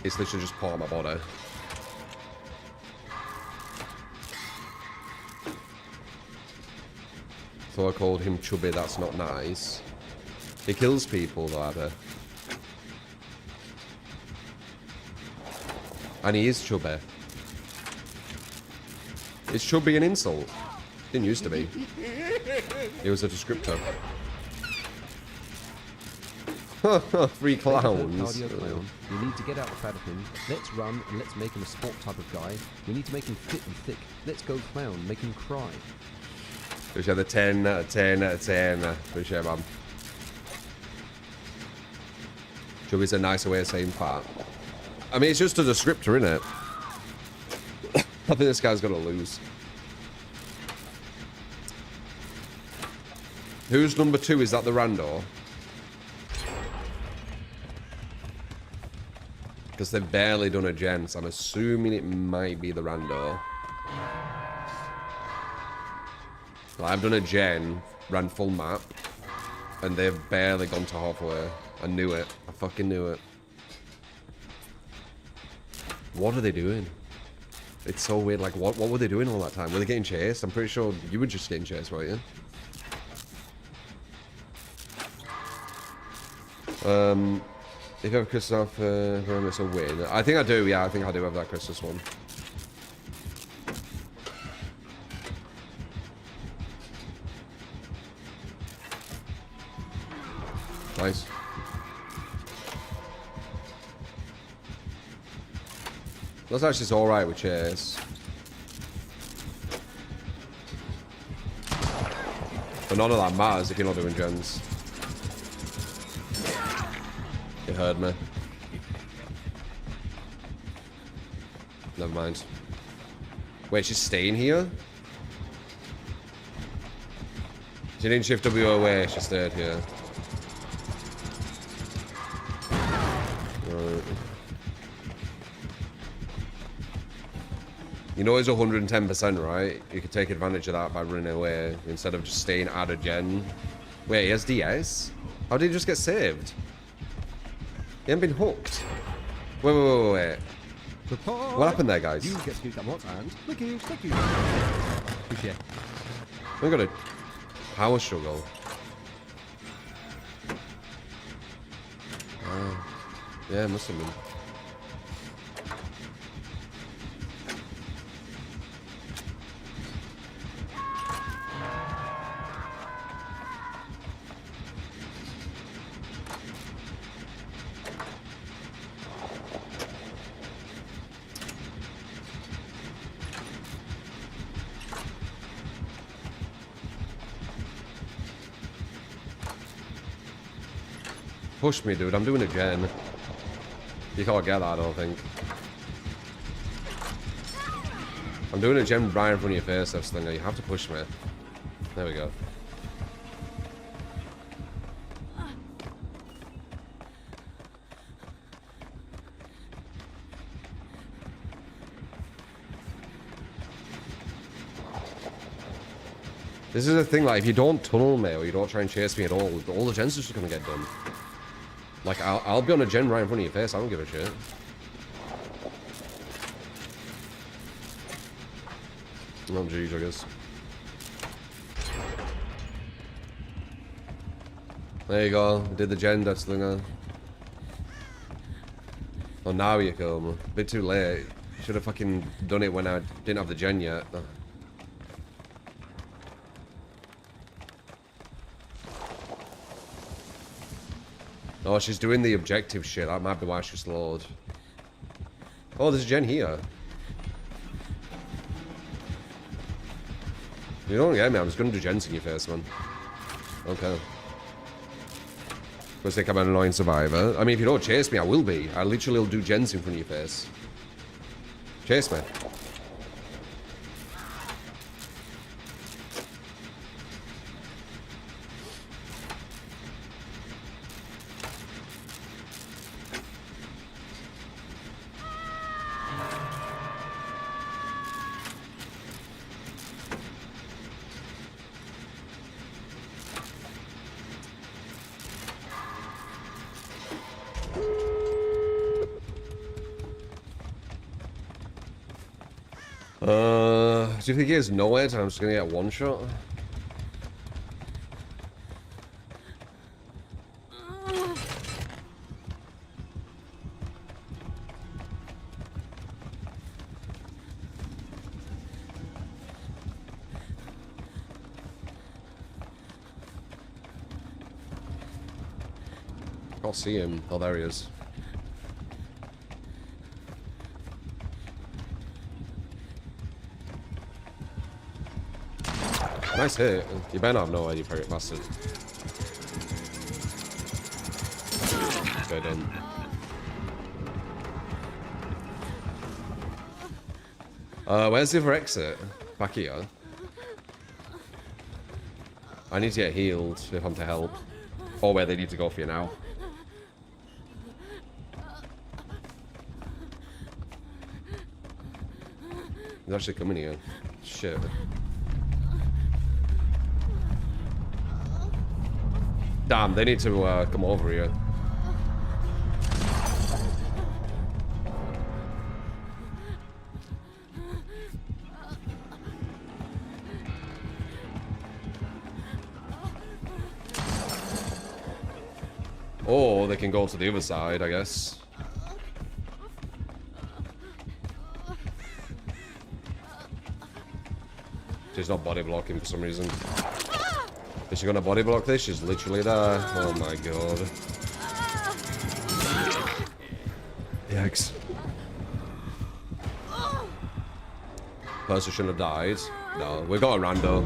it's literally just part of my body. So I called him chubby, that's not nice. He kills people, though, Abby. And he is chubby. Is chubby an insult? Didn't used to be. It was a descriptor. Free clowns. Cardio clown. We need to get out the fat of him. Let's run and let's make him a sport type of guy. We need to make him fit and thick. Let's go clown, make him cry. Appreciate the 10 out of 10 out of 10. Appreciate it, man. Chubby's a nicer way of saying fat. I mean, it's just a descriptor, isn't it? I think this guy's gonna lose. Who's number 2? Is that the rando? Because they've barely done a gen, so I'm assuming it might be the rando. Well, I've done a gen, ran full map, and they've barely gone to halfway. I knew it. I fucking knew it. What are they doing? It's so weird. Like, what were they doing all that time? Were they getting chased? I'm pretty sure you were just getting chased, weren't you? If you have a Christmas for it's a win. I think I do, yeah. I think I do have that Christmas one. Nice. That's actually alright with chase. But none of that matters if you're not doing gens. You heard me. Never mind. Wait, she's staying here? She didn't shift W away, she stayed here. Right. You know it's 110%, right? You could take advantage of that by running away instead of just staying at a gen. Wait, he has DS? How did he just get saved? He hasn't been hooked. Wait. What happened there, guys? You get scooped up what? And thank you. Appreciate. We got a power struggle. Yeah, must have been. push me, dude. I'm doing a gen. You can't get that, I don't think. I'm doing a gen right in front of your face, that's the thing. You have to push me. There we go. This is the thing, like, if you don't tunnel me or you don't try and chase me at all the gens are just gonna get done. Like, I'll be on a gen right in front of your face, I don't give a shit. Oh, G triggers. There you go, did the gen, that's the thing. Oh, now you come. A bit too late. Should have fucking done it when I didn't have the gen yet. Oh, she's doing the objective shit. That might be why she's slowed. Oh, there's a gen here. You don't get me. I'm just gonna do gens in your face, man. Okay. Because think I'm an annoying survivor. I mean, if you don't chase me, I will be. I literally will do gens in front of your face. Chase me. Do you think he has no edge and I'm just gonna get one shot? Can't see him. Oh, there he is. Nice hit. You better not have no idea, you bastard. Okay, done. Where's the other exit? Back here. I need to get healed if I'm to help. Or where they need to go for you now. He's actually coming here. Shit. Damn, they need to come over here. Or they can go to the other side, I guess. She's not body blocking for some reason. Is she gonna body block this? She's literally there. Oh my god. Yikes. Person shouldn't have died. No, we got a rando.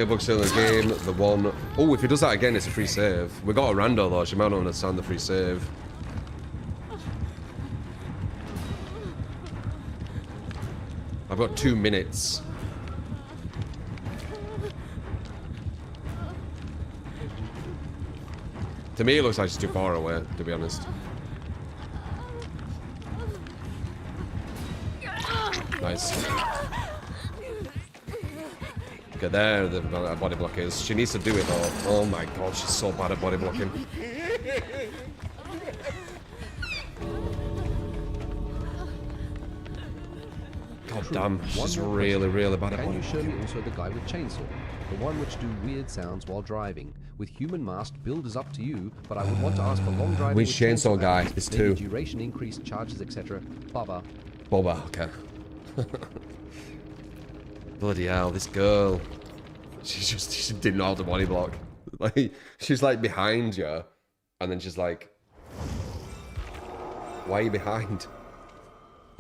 Book's still in the game. The one. Oh, if he does that again, it's a free save. We got a rando though. She might not understand the free save. I've got 2 minutes. To me, it looks like she's too far away, to be honest. Nice. Okay, there the body block is. She needs to do it though. Oh my god, she's so bad at body blocking. God damn, she's really, really bad at body blocking. Can you show me also the guy with chainsaw? The one which do weird sounds while driving. With human masked, build is up to you, but I would want to ask for long driving Which chainsaw guy? It's two. Duration increase, charges, etc. Baba. Boba, okay. Bloody hell, this girl. She didn't know how to body block. Like, she's like behind you, and then she's like, why are you behind?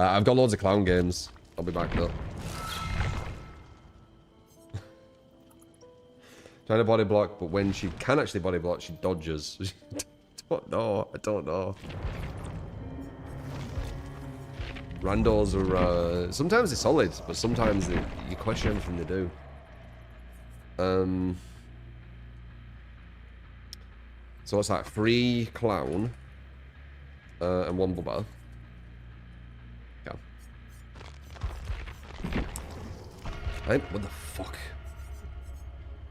I've got loads of clown games. I'll be back though. Trying to body block, but when she can actually body block, she dodges. I don't know. Randos are, sometimes they're solid, but sometimes you question everything they do. So what's that? 3 clown and 1 bubba. Yeah. What the fuck?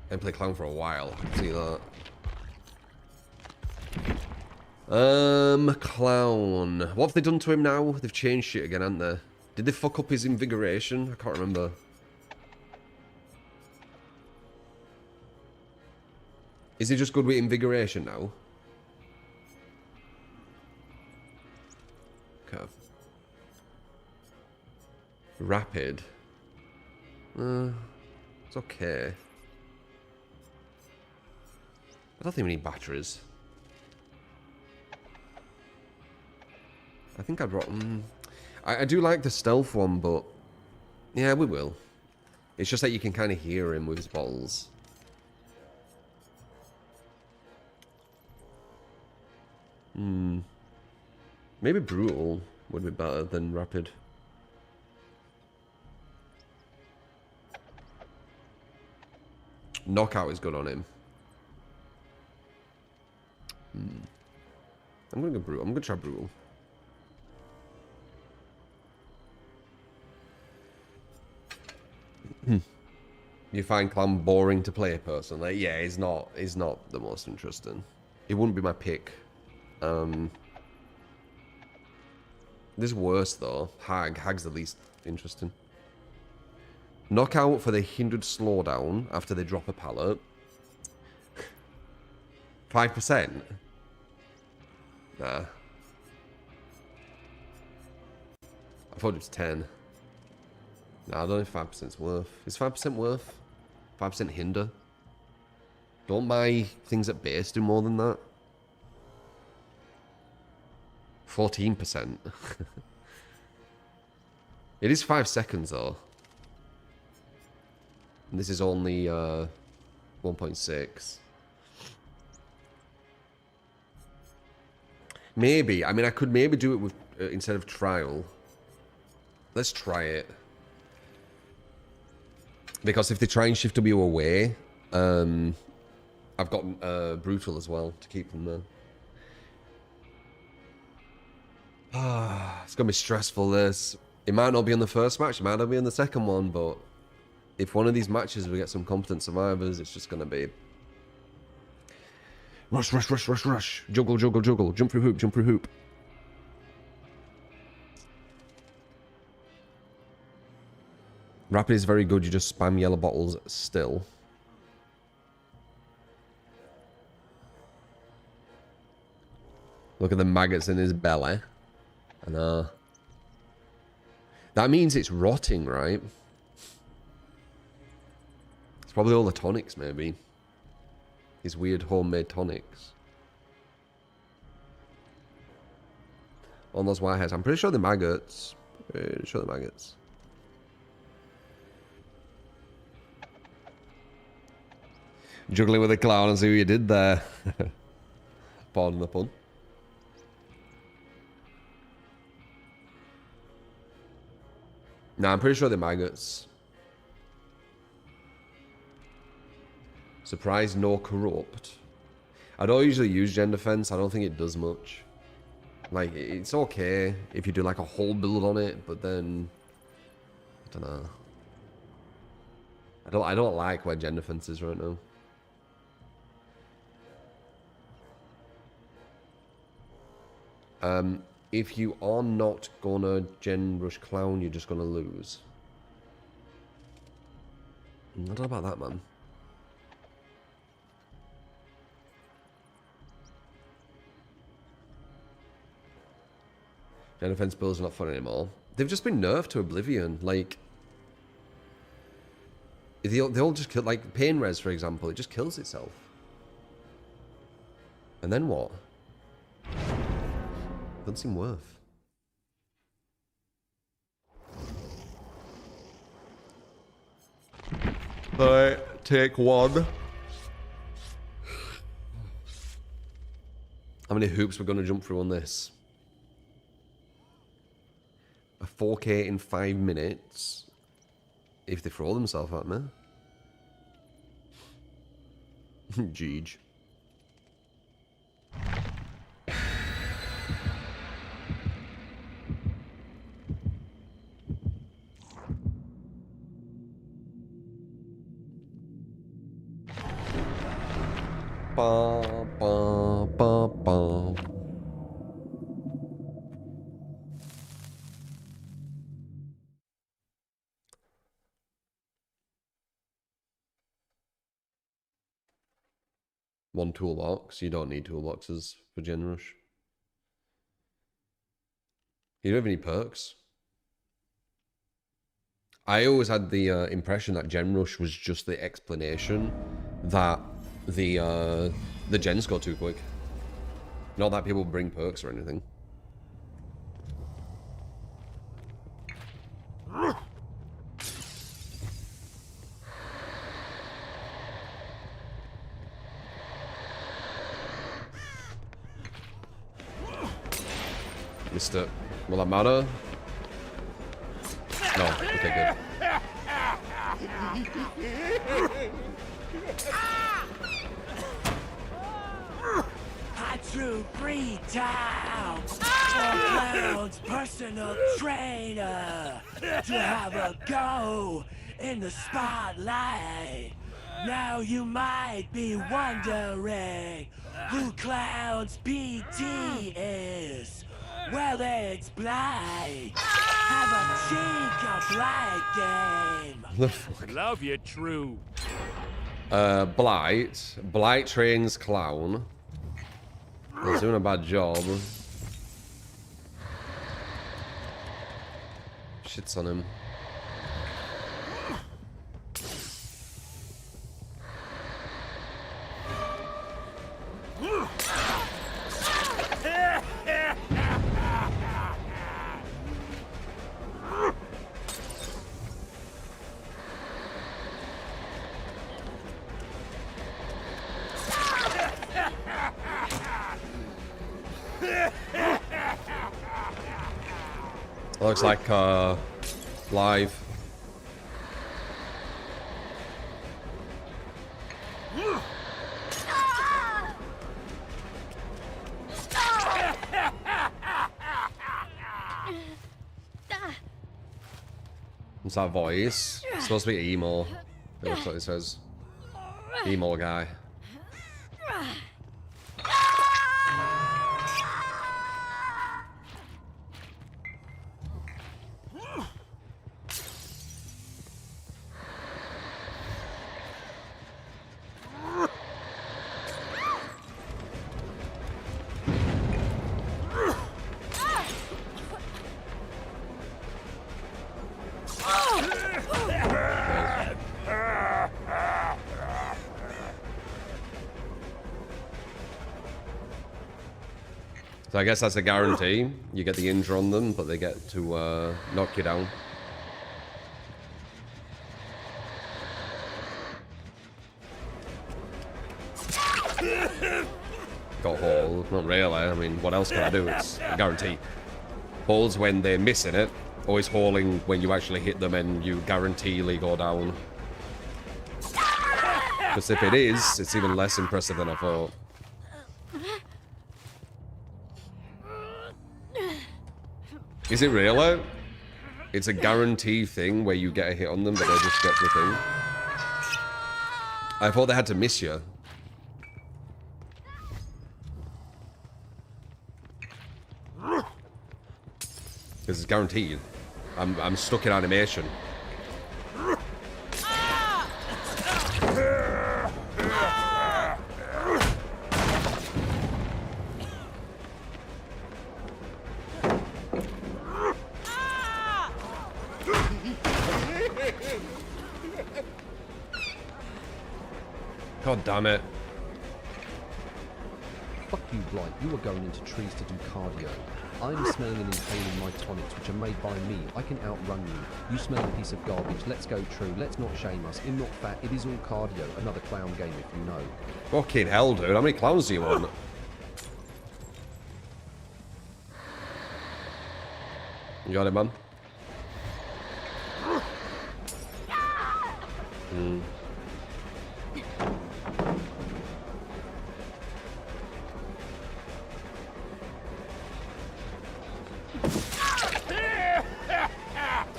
I haven't played clown for a while. I can see that. Clown. What have they done to him now? They've changed shit again, haven't they? Did they fuck up his invigoration? I can't remember. Is he just good with invigoration now? Okay. Rapid. It's okay. I don't think we need batteries. I think I'd rotten. I do like the stealth one, but yeah, we will. It's just that you can kind of hear him with his bottles. Maybe brutal would be better than rapid. Knockout is good on him. I'm gonna go brutal. I'm gonna try brutal. You find clown boring to play personally? Yeah, he's not the most interesting. It wouldn't be my pick. There's worse though. Hag's the least interesting. Knockout for the hindered slowdown after they drop a pallet. 5%? Nah. I thought it was 10. Nah, I don't know if 5%'s worth. Is 5% worth? 5% hinder? Don't my things at base do more than that? 14%. It is 5 seconds though. And this is only 1.6. Maybe. I mean, I could maybe do it with instead of trial. Let's try it. Because if they try and shift W away, I've got brutal as well to keep them there. It's gonna be stressful. This. It might not be on the first match. It might not be on the second one. But if one of these matches we get some competent survivors, it's just gonna be rush, rush, rush, rush, rush, juggle, juggle, juggle, jump through hoop, jump through hoop. Rapid is very good. You just spam yellow bottles still. Look at the maggots in his belly. I know. That means it's rotting, right? It's probably all the tonics, maybe. His weird homemade tonics. On those whiteheads. I'm pretty sure the maggots. Pretty sure the maggots. Juggling with a clown and see what you did there. Pardon the pun. Nah, I'm pretty sure they're maggots. Surprise, no corrupt. I don't usually use gen defense. I don't think it does much. Like, it's okay if you do like a whole build on it, but then I don't know. I don't like where gen defense is right now. If you are not gonna gen rush clown, you're just gonna lose. I don't know about that, man. Gen defense builds are not fun anymore. They've just been nerfed to oblivion. Like, they all just kill. Like pain res, for example, it just kills itself. And then what? Doesn't seem worth. Alright, take one. How many hoops we're gonna jump through on this? A 4K in 5 minutes. If they throw themselves at me. Jeej. Ba, ba, ba, ba. One toolbox. You don't need toolboxes for Gen Rush. You don't have any perks. I always had the impression that Gen Rush was just the explanation that the gens go too quick. Not that people bring perks or anything. Missed it. Will that matter? No. Okay, good. I drew 3 times for Cloud's personal trainer to have a go in the spotlight. Now you might be wondering who Cloud's PT is. Well, it's Blight. Have a cheek of Blight game. The fuck? Love you, true. Blight. Blight trains Clown. He's doing a bad job. Shits on him. Looks like live. What's that voice? It's supposed to be emo. It looks like it says. Emo guy. So I guess that's a guarantee. You get the injure on them, but they get to knock you down. Got haul. Not really. I mean, what else can I do? It's a guarantee. Hauls when they're missing it. Always hauling when you actually hit them and you guaranteely go down. Because if it is, it's even less impressive than I thought. Is it really? It's a guarantee thing where you get a hit on them, but they just get the thing. I thought they had to miss you. Because it's guaranteed. I'm stuck in animation. God damn it. Fuck you, Blight. You were going into trees to do cardio. I'm smelling and inhaling my tonics, which are made by me. I can outrun you. You smell a piece of garbage. Let's go true. Let's not shame us. I'm not fat. It is all cardio. Another clown game, if you know. Fucking hell, dude. How many clowns do you want? You got it, man.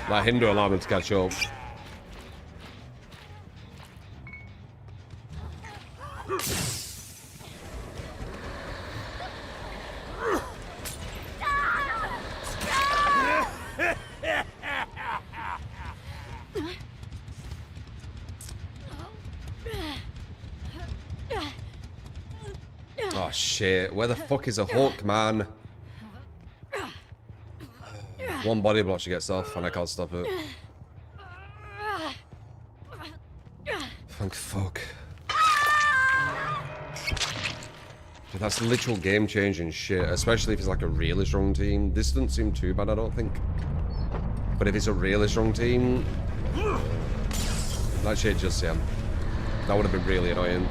That Hindu alarm to catch up. Oh shit, where the fuck is a hook, man? One body block she gets off and I can't stop it. Thank fuck. Dude, that's literal game changing shit, especially if it's like a really strong team. This doesn't seem too bad, I don't think. But if it's a really strong team, that shit just, yeah. That would have been really annoying.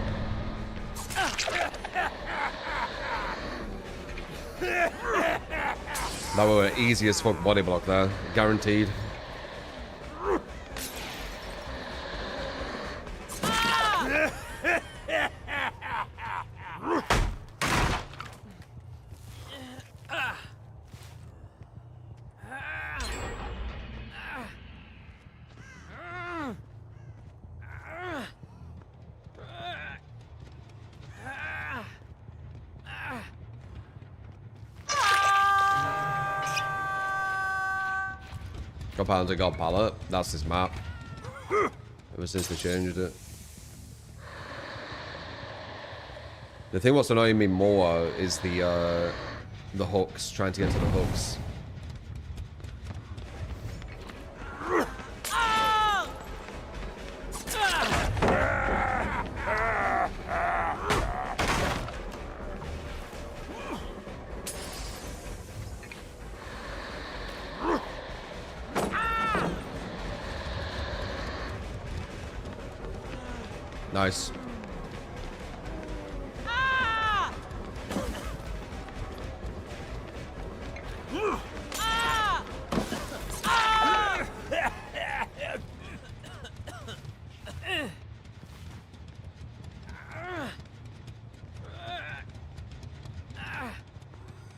That were an easy as fuck body block there. Guaranteed. God pallet to God pallet. That's his map. Ever since they changed it. The thing what's annoying me more is the hooks, trying to get to the hooks. Nice.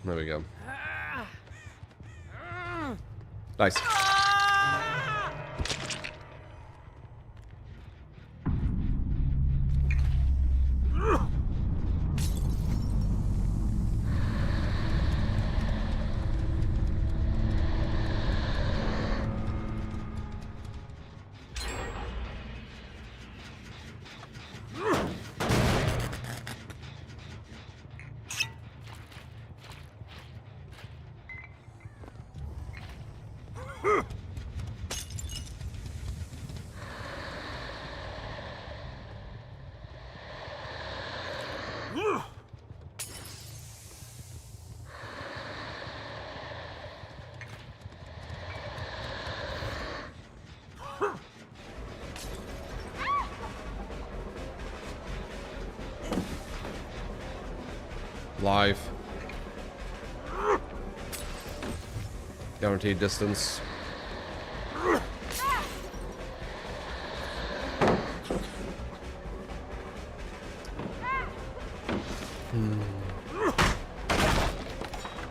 There we go. Nice. Live. Guaranteed distance.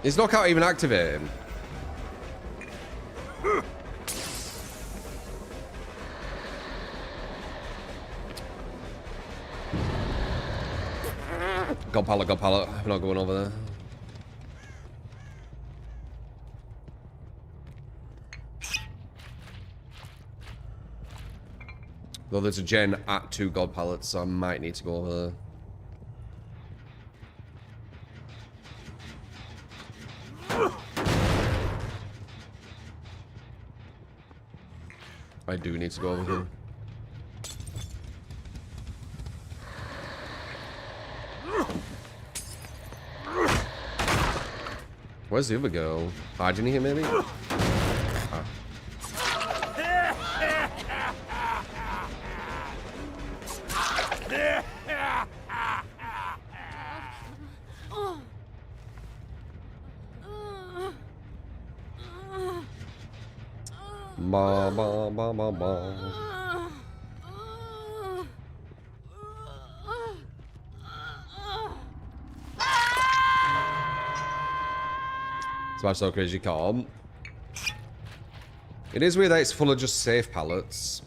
Is knockout even activating? God pallet, God pallet. I'm not going over there. Though there's a gen at 2 God pallets, so I might need to go over there. I do need to go over here. Where's the other girl? Hiding here, maybe? Ah. Ba ba ba ba ba. Smash so crazy you can't. It is weird that it's full of just safe pallets.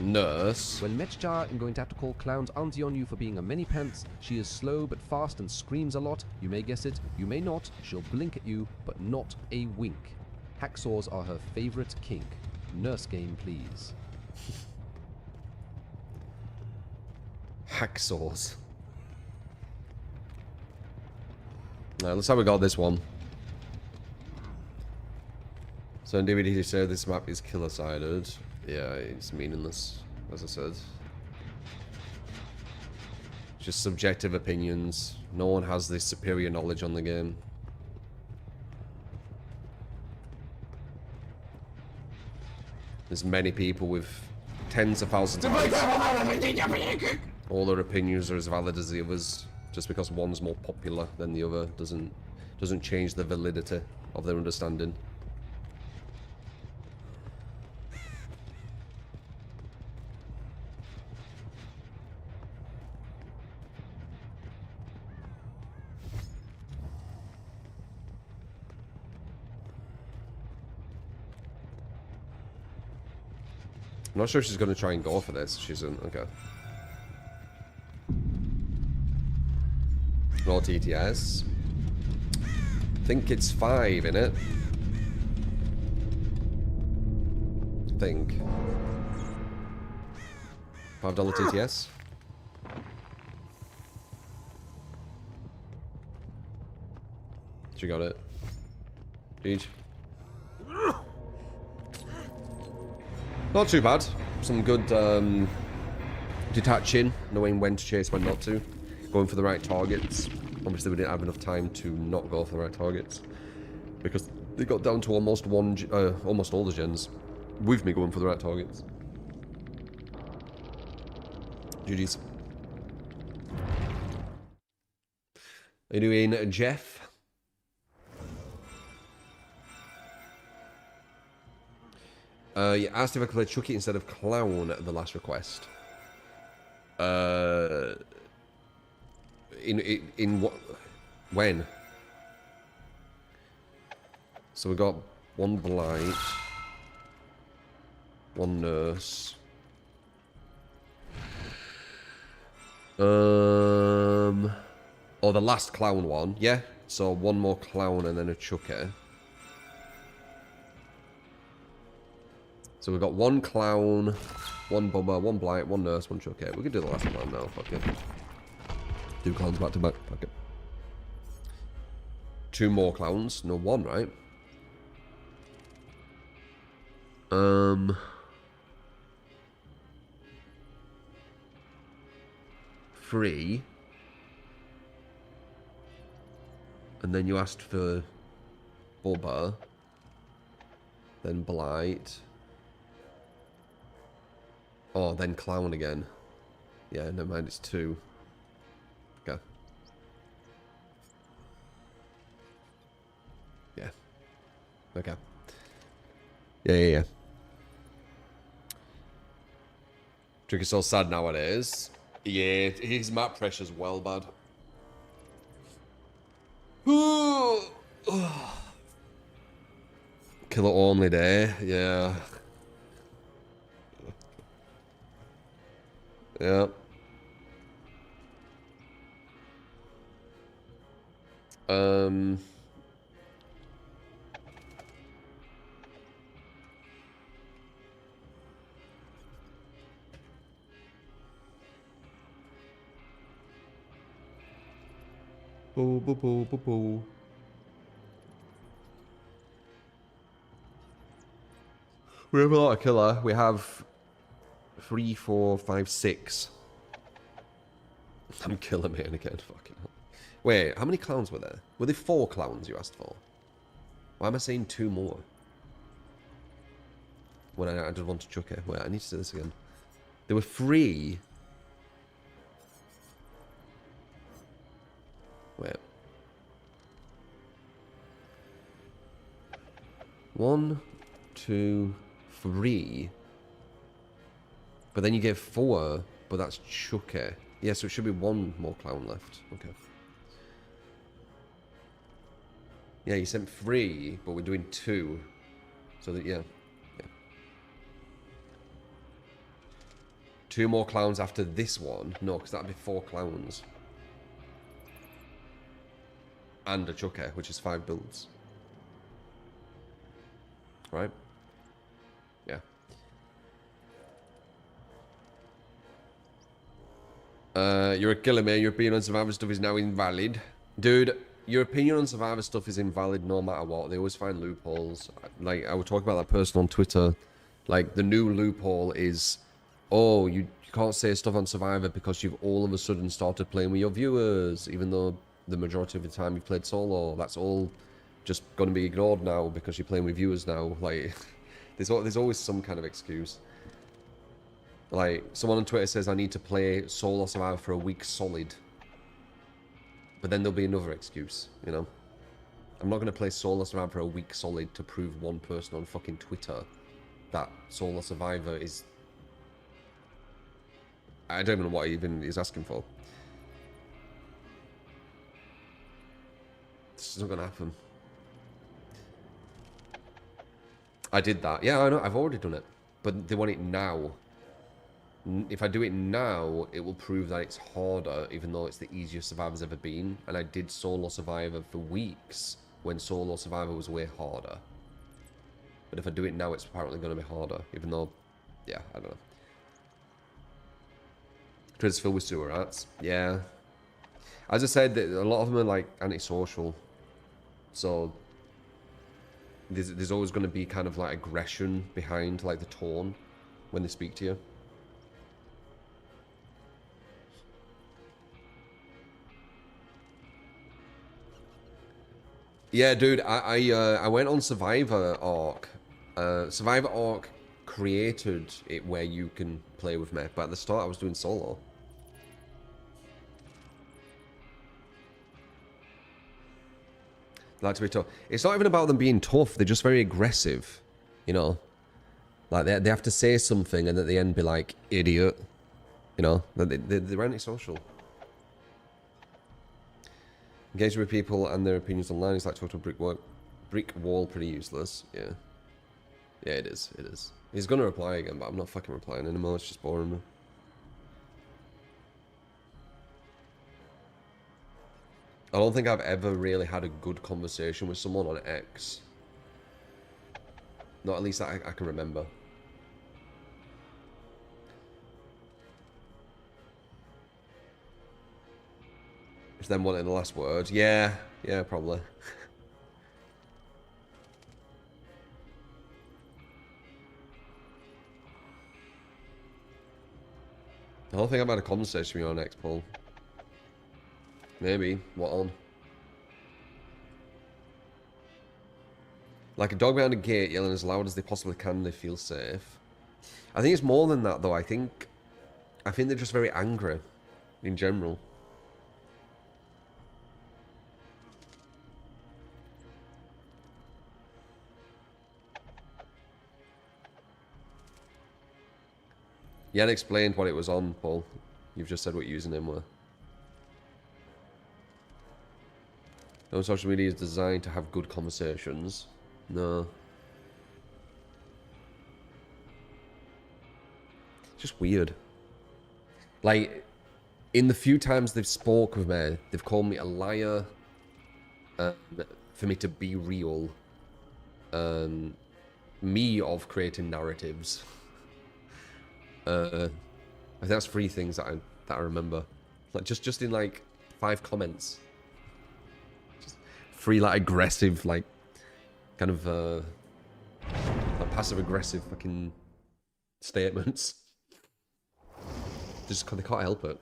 Nurse. Well, Metchjar, I'm going to have to call Clown's auntie on you for being a many pants. She is slow but fast and screams a lot. You may guess it, you may not. She'll blink at you, but not a wink. Hacksaws are her favorite kink. Nurse game, please. Hacksaws. Alright, let's have a go at this one. So in DVD said this map is killer-sided. Yeah, it's meaningless, as I said. Just subjective opinions. No one has this superior knowledge on the game. There's many people with tens of thousands of hours. All their opinions are as valid as the others. Just because one's more popular than the other doesn't change the validity of their understanding. I'm not sure if she's going to try and go for this. She's in. Okay. No TTS. I think it's 5 in it. I think. $5 TTS. She got it. Huge. Not too bad. Some good detaching, knowing when to chase, when not to. Going for the right targets. Obviously we didn't have enough time to not go for the right targets. Because they got down to almost all the gens. With me going for the right targets. GG's. How you doing, Jeff? You asked if I could play Chucky instead of Clown at the last request. In what? When? So we got one Blight, one Nurse. Oh, the last Clown one, yeah. So one more Clown and then a Chucky. So we've got one Clown, one Bummer, one Blight, one Nurse, one Chucky. We can do the last one now, fuck it. 2 Clowns back to back, fuck it. 2 more Clowns, no 1, right? 3. And then you asked for Bubba. Then Blight. Oh, then Clown again. Yeah, never mind, it's 2. Okay. Yeah. Okay. Yeah. Tricky's so sad nowadays. Yeah, his map pressure's well bad. Killer only day, yeah. Yeah. Boo. We have a lot of killer. We have 3, 4, 5, 6. I'm killing me again. Fucking hell. Wait, how many clowns were there? Were there 4 clowns you asked for? Why am I saying 2 more? When I just want to chuck it. Wait, I need to say this again. There were 3. Wait. 1, 2, 3. But then you gave 4, but that's Chucky. Yeah, so it should be 1 more clown left. Okay. Yeah, you sent 3, but we're doing 2. So that, yeah. 2 more clowns after this one. No, because that'd be 4 clowns. And a Chucky, which is 5 builds. Right? Yeah. You're a killer, man. Your opinion on Survivor stuff is now invalid. Dude, your opinion on Survivor stuff is invalid no matter what. They always find loopholes. Like, I would talk about that person on Twitter. Like, the new loophole is, oh, you can't say stuff on Survivor because you've all of a sudden started playing with your viewers, even though the majority of the time you've played solo. That's all just going to be ignored now because you're playing with viewers now. Like, there's always some kind of excuse. Like, someone on Twitter says I need to play solo Survivor for a week solid. But then there'll be another excuse, you know? I'm not going to play solo Survivor for a week solid to prove one person on fucking Twitter that solo Survivor is... I don't even know what he even is asking for. This isn't going to happen. I did that. Yeah, I know. I've already done it. But they want it now. If I do it now, it will prove that it's harder, even though it's the easiest Survivor's ever been. And I did solo Survivor for weeks when solo Survivor was way harder. But if I do it now, it's apparently going to be harder, even though, yeah, I don't know. Twitter's filled with sewer rats. Yeah. As I said, a lot of them are like antisocial. So there's always going to be kind of like aggression behind like the tone when they speak to you. Yeah, dude, I went on Survivor Arc. Survivor Arc created it where you can play with me, but at the start I was doing solo. Like to be tough. It's not even about them being tough, they're just very aggressive, you know? Like, they have to say something and at the end be like, idiot. You know? They're antisocial. Engaging with people and their opinions online is like total brick wall, pretty useless. Yeah. Yeah, it is. It is. He's gonna reply again, but I'm not fucking replying anymore. It's just boring me. I don't think I've ever really had a good conversation with someone on X. Not at least that I can remember. It's them wanting the last word. Yeah, probably. I don't think I've had a conversation with you on X, Paul. Maybe. What on? Like a dog behind a gate yelling as loud as they possibly can, they feel safe. I think it's more than that, though. I think they're just very angry in general. You hadn't explained what it was on, Paul. You've just said what username were. No, social media is designed to have good conversations. No. It's just weird. Like, in the few times they've spoke with me, they've called me a liar. For me to be real. Me of creating narratives. I think that's 3 things that I remember. Like just in like 5 comments. Just 3 like aggressive, like kind of like passive aggressive fucking statements. Just 'cause they can't help it.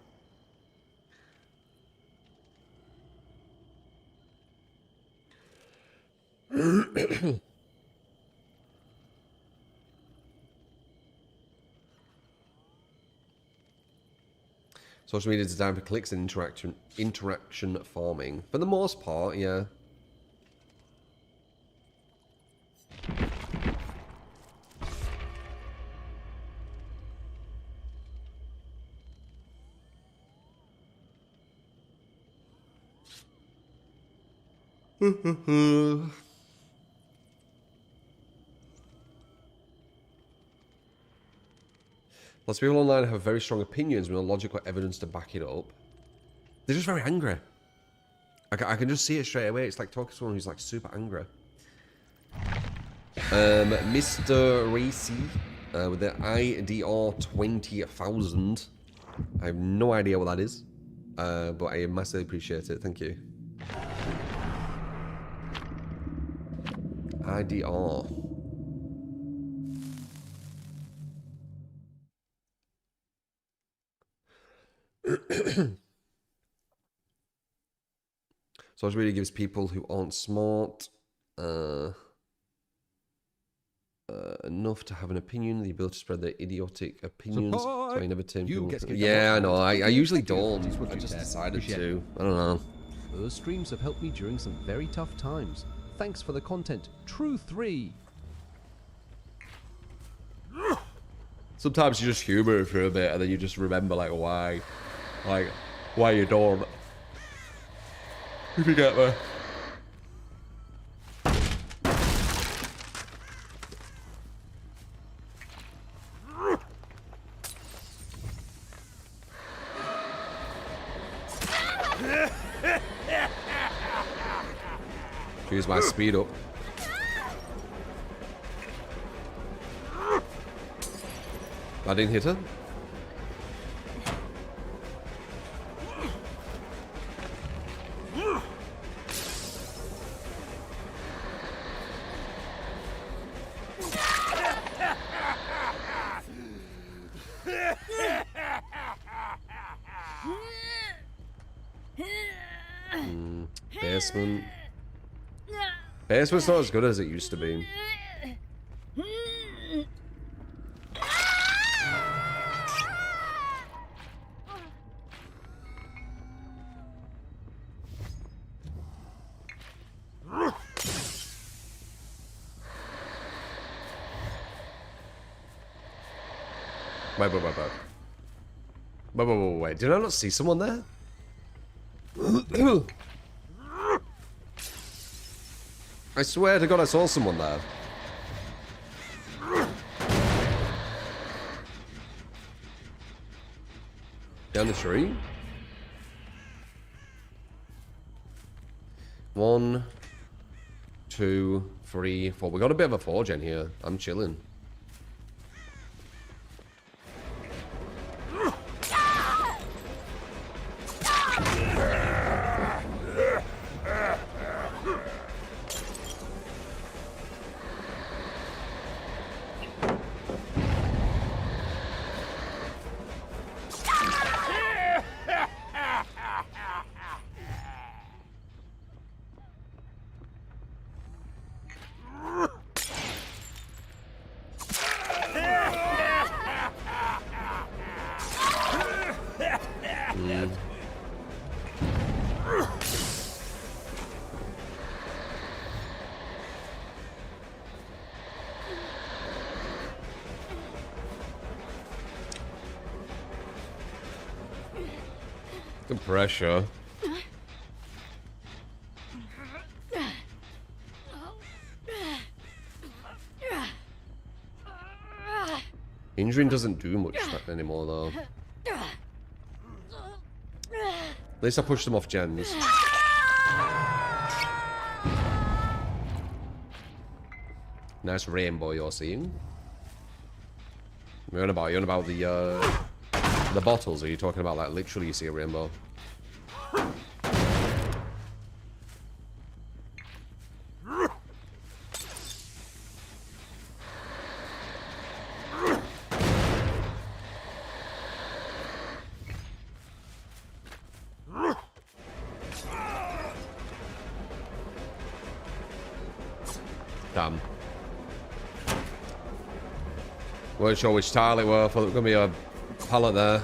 Social media is designed for clicks and interaction farming. For the most part, yeah. Lots of people online have very strong opinions with no logical evidence to back it up. They're just very angry. I can just see it straight away. It's like talking to someone who's like super angry. Mr. Racy with the IDR 20,000. I have no idea what that is, but I massively appreciate it. Thank you. IDR. Social media gives people who aren't smart enough to have an opinion the ability to spread their idiotic opinions. So I never turn people. Yeah, I know. I usually don't. I just decided to. I don't know. Those streams have helped me during some very tough times. Thanks for the content. True 3. Sometimes you just humor it for a bit and then you just remember like why you don't. If you get me. Use my speed up. I didn't hit her. Basement. Basement's not as good as it used to be. Wait. Did I not see someone there? I swear to God I saw someone there. Down the tree? 1, 2, 3, 4. We got a bit of a 4-gen here. I'm chilling. Good pressure. Injuring doesn't do much anymore though. At least I pushed them off gens. Nice rainbow you're seeing. You're on about the bottles, or are you talking about like literally you see a rainbow? Damn. Weren't sure which tile it were. I thought there was going to be a pallet there.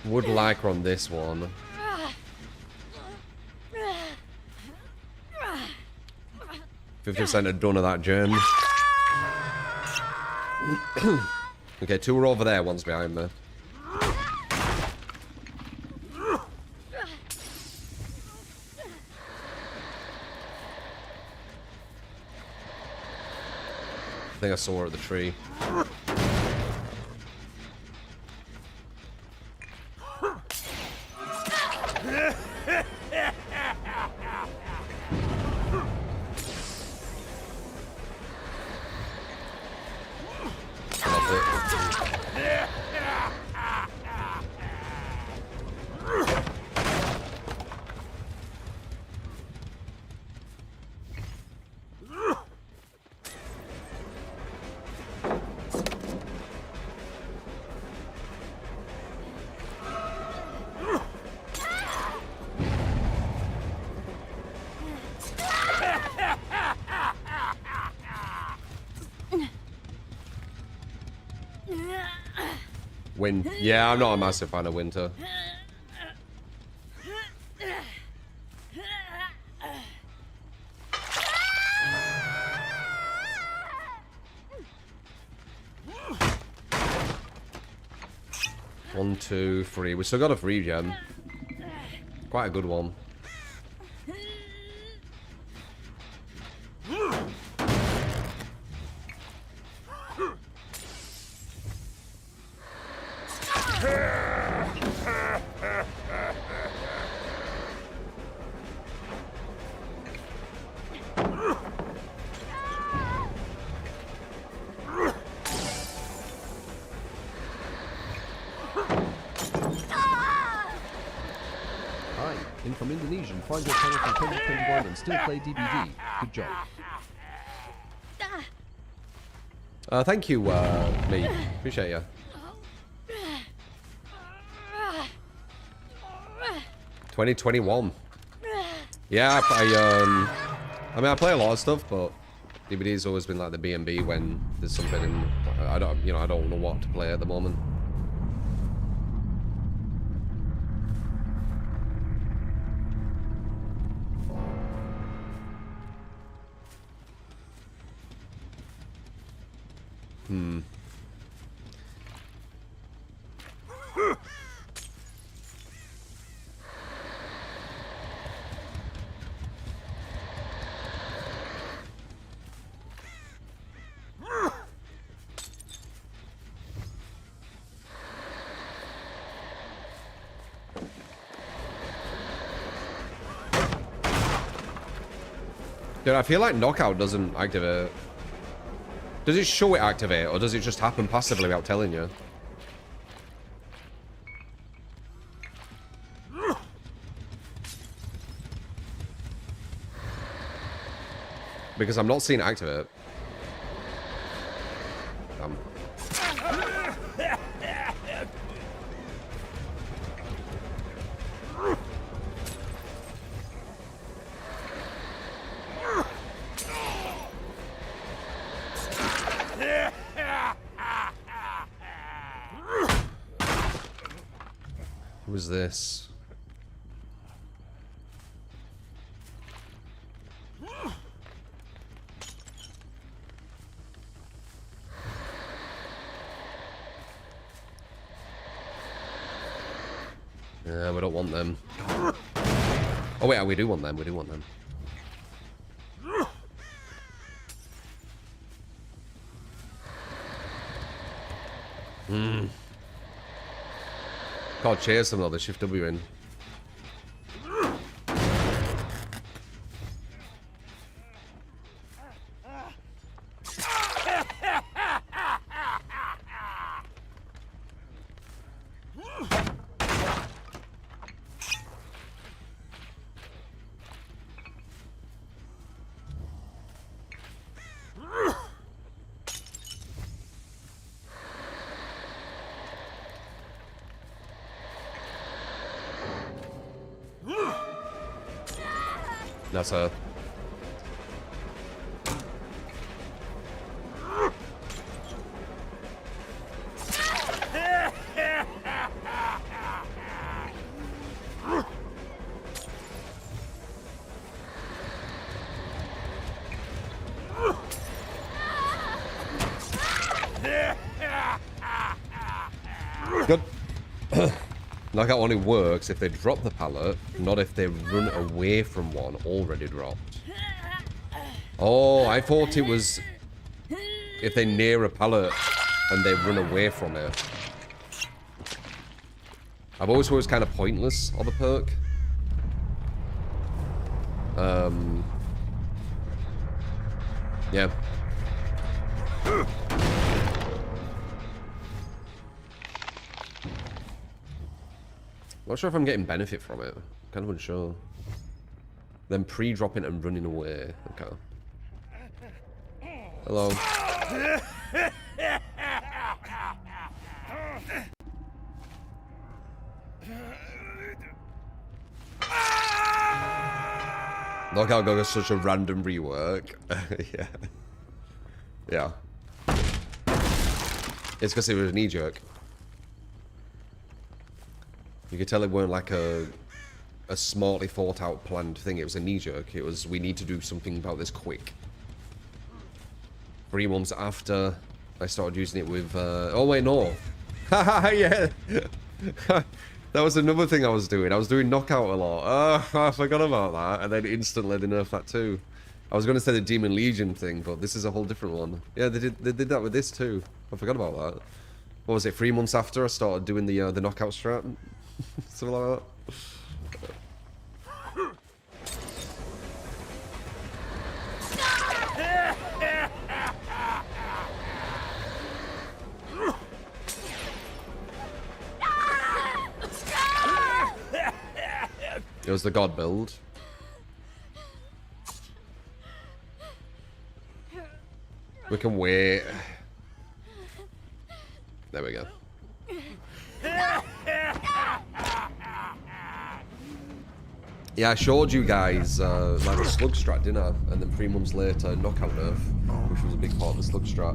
Would like on this one. 50% are done of that gem. Okay, 2 are over there, one's behind me. I think I saw her at the tree. Wind. Yeah, I'm not a massive fan of winter. One, two, three. We still got a free gem. Quite a good one. From Indonesian, find your channel from 2021 and still play DBD. Good job. Thank you, Lee. Appreciate you. 2021. Yeah, I mean, I play a lot of stuff, but DBD's always been like the B&B when there's something in, I don't know what to play at the moment. Dude, I feel like knockout doesn't activate. Does it show it activate, or does it just happen passively without telling you? Because I'm not seeing it activate. Who was this? Yeah, we don't want them. Oh wait, we do want them. We do want them. Can't chase them though, they shift W in. That's her. Good. Knockout only works if they drop the pallet, not if they run away from one already dropped. Oh, I thought it was if they near a pallet and they run away from it. I've always thought it was kind of pointless of a perk. Yeah. Not sure if I'm getting benefit from it. Kind of unsure. Then pre-dropping and running away. Okay. Hello. Knockout got such a random rework. Yeah. Yeah. It's because it was a knee jerk. You could tell it weren't like a smartly thought out planned thing. It was a knee jerk. It was, we need to do something about this quick. 3 months after I started using it with, oh wait, no. Haha, yeah. That was another thing I was doing. I was doing knockout a lot. Oh, I forgot about that. And then instantly they nerfed that too. I was going to say the Demon Legion thing, but this is a whole different one. Yeah, they did that with this too. I forgot about that. What was it, 3 months after I started doing the knockout strat? Something like that. It was the god build. We can wait. There we go. Yeah, I showed you guys like a slug strat, didn't I? And then 3 months later, knockout nerf, which was a big part of the slug strat.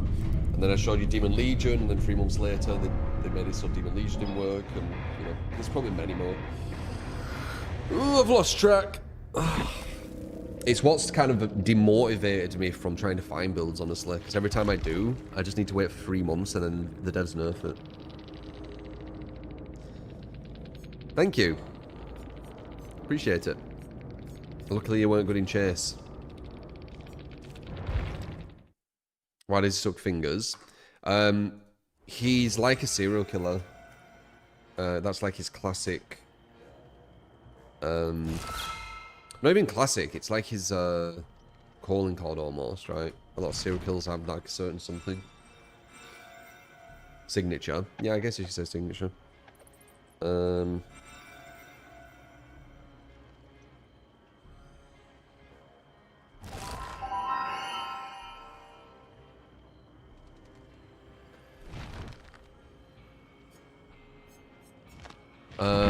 And then I showed you Demon Legion, and then 3 months later, they made it so Demon Legion didn't work, and you know, there's probably many more. Ooh, I've lost track. It's what's kind of demotivated me from trying to find builds, honestly. Because every time I do, I just need to wait 3 months, and then the devs nerf it. Thank you. Appreciate it. Luckily you weren't good in chase. Why does he suck fingers? He's like a serial killer. That's like his classic... not even classic, it's like his calling card almost, right? A lot of serial killers have like a certain something. Signature. Yeah, I guess you could say signature.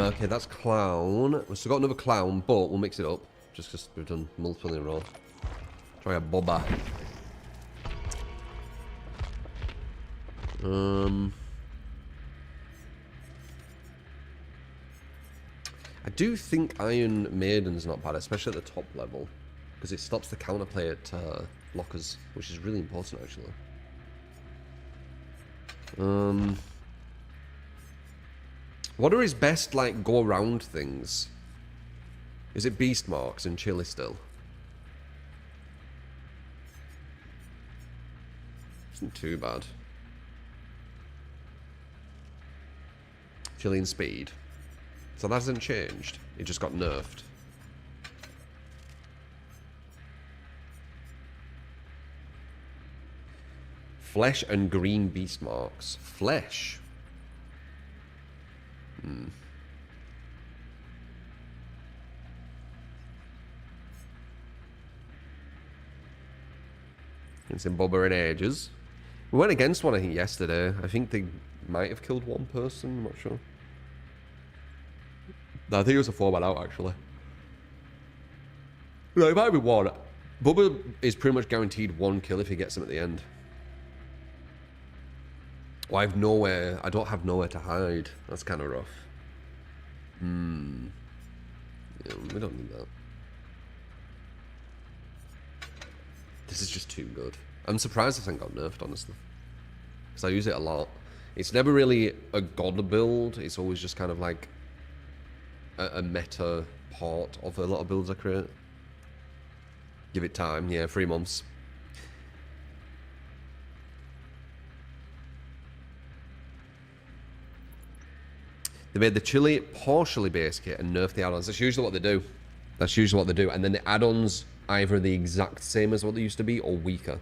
Okay, that's clown. We've still got another clown, but we'll mix it up. Just because we've done multiple in a row. Try a boba. I do think Iron Maiden's not bad, especially at the top level. Because it stops the counterplay at lockers, which is really important, actually. What are his best, like, go-around things? Is it Beast Marks and Chili still? Isn't too bad. Chilean speed. So that hasn't changed. It just got nerfed. Flesh and green beast marks. Flesh. It's in Bubba in ages. We went against one, I think, yesterday. I think they might have killed one person. I'm not sure. No, I think it was a 4-man out, actually. No, it might be one. Bubba is pretty much guaranteed 1 kill if he gets him at the end. Well, I have nowhere. I don't have nowhere to hide. That's kind of rough. Yeah, we don't need that. This is just too good. I'm surprised this ain't got nerfed, honestly. Because I use it a lot. It's never really a god build. It's always just kind of like a meta part of a lot of builds I create. Give it time. Yeah, 3 months. They made the Chile partially base kit and nerfed the add-ons. That's usually what they do. That's usually what they do. And then the add-ons either the exact same as what they used to be or weaker.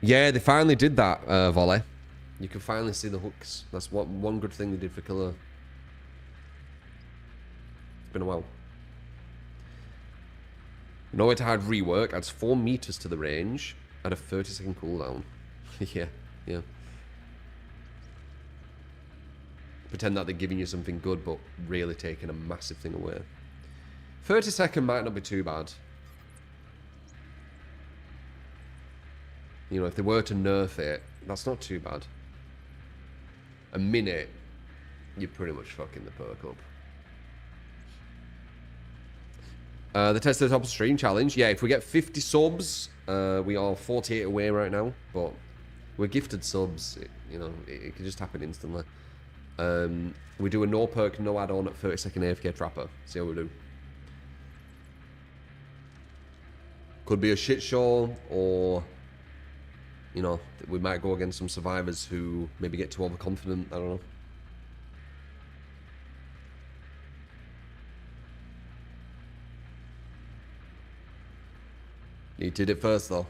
Yeah, they finally did that, Volley. You can finally see the hooks. That's one good thing they did for Killer. It's been a while. Nowhere to hide rework adds 4 meters to the range at a 30-second cooldown. yeah. Pretend that they're giving you something good, but really taking a massive thing away. 30-second might not be too bad. You know, if they were to nerf it, that's not too bad. A minute, you're pretty much fucking the perk up. The Test of the Top Stream Challenge. Yeah, if we get 50 subs, we are 48 away right now, but we're gifted subs. It can just happen instantly. We do a no perk, no add-on at 30-second AFK Trapper. See how we do. Could be a shit show, or... You know, we might go against some survivors who maybe get too overconfident. I don't know. You did it first, though.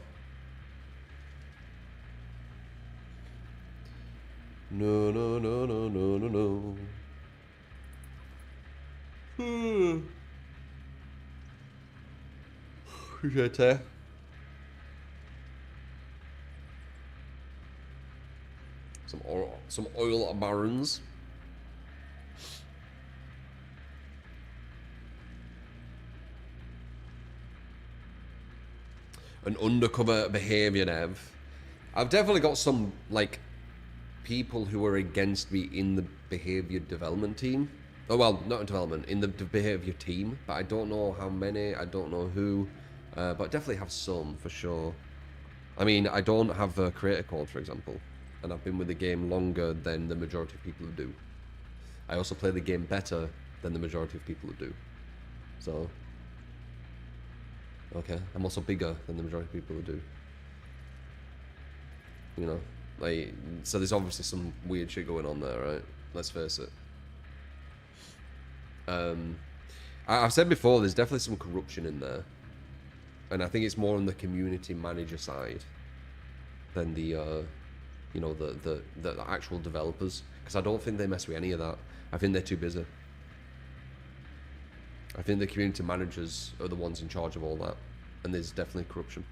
No. J'étais. Some oil barons. An undercover behavior, Nev. I've definitely got some, like, people who are against me in the behavior development team. Oh, well, not in development, in the behavior team. But I don't know how many, I don't know who. But I definitely have some, for sure. I mean, I don't have a creator code, for example. And I've been with the game longer than the majority of people who do. I also play the game better than the majority of people who do. So, okay. I'm also bigger than the majority of people who do. You know, like, so there's obviously some weird shit going on there, right? Let's face it. I've said before, there's definitely some corruption in there. And I think it's more on the community manager side than the, you know, the actual developers, because I don't think they mess with any of that. I think they're too busy. I think the community managers are the ones in charge of all that, and there's definitely corruption.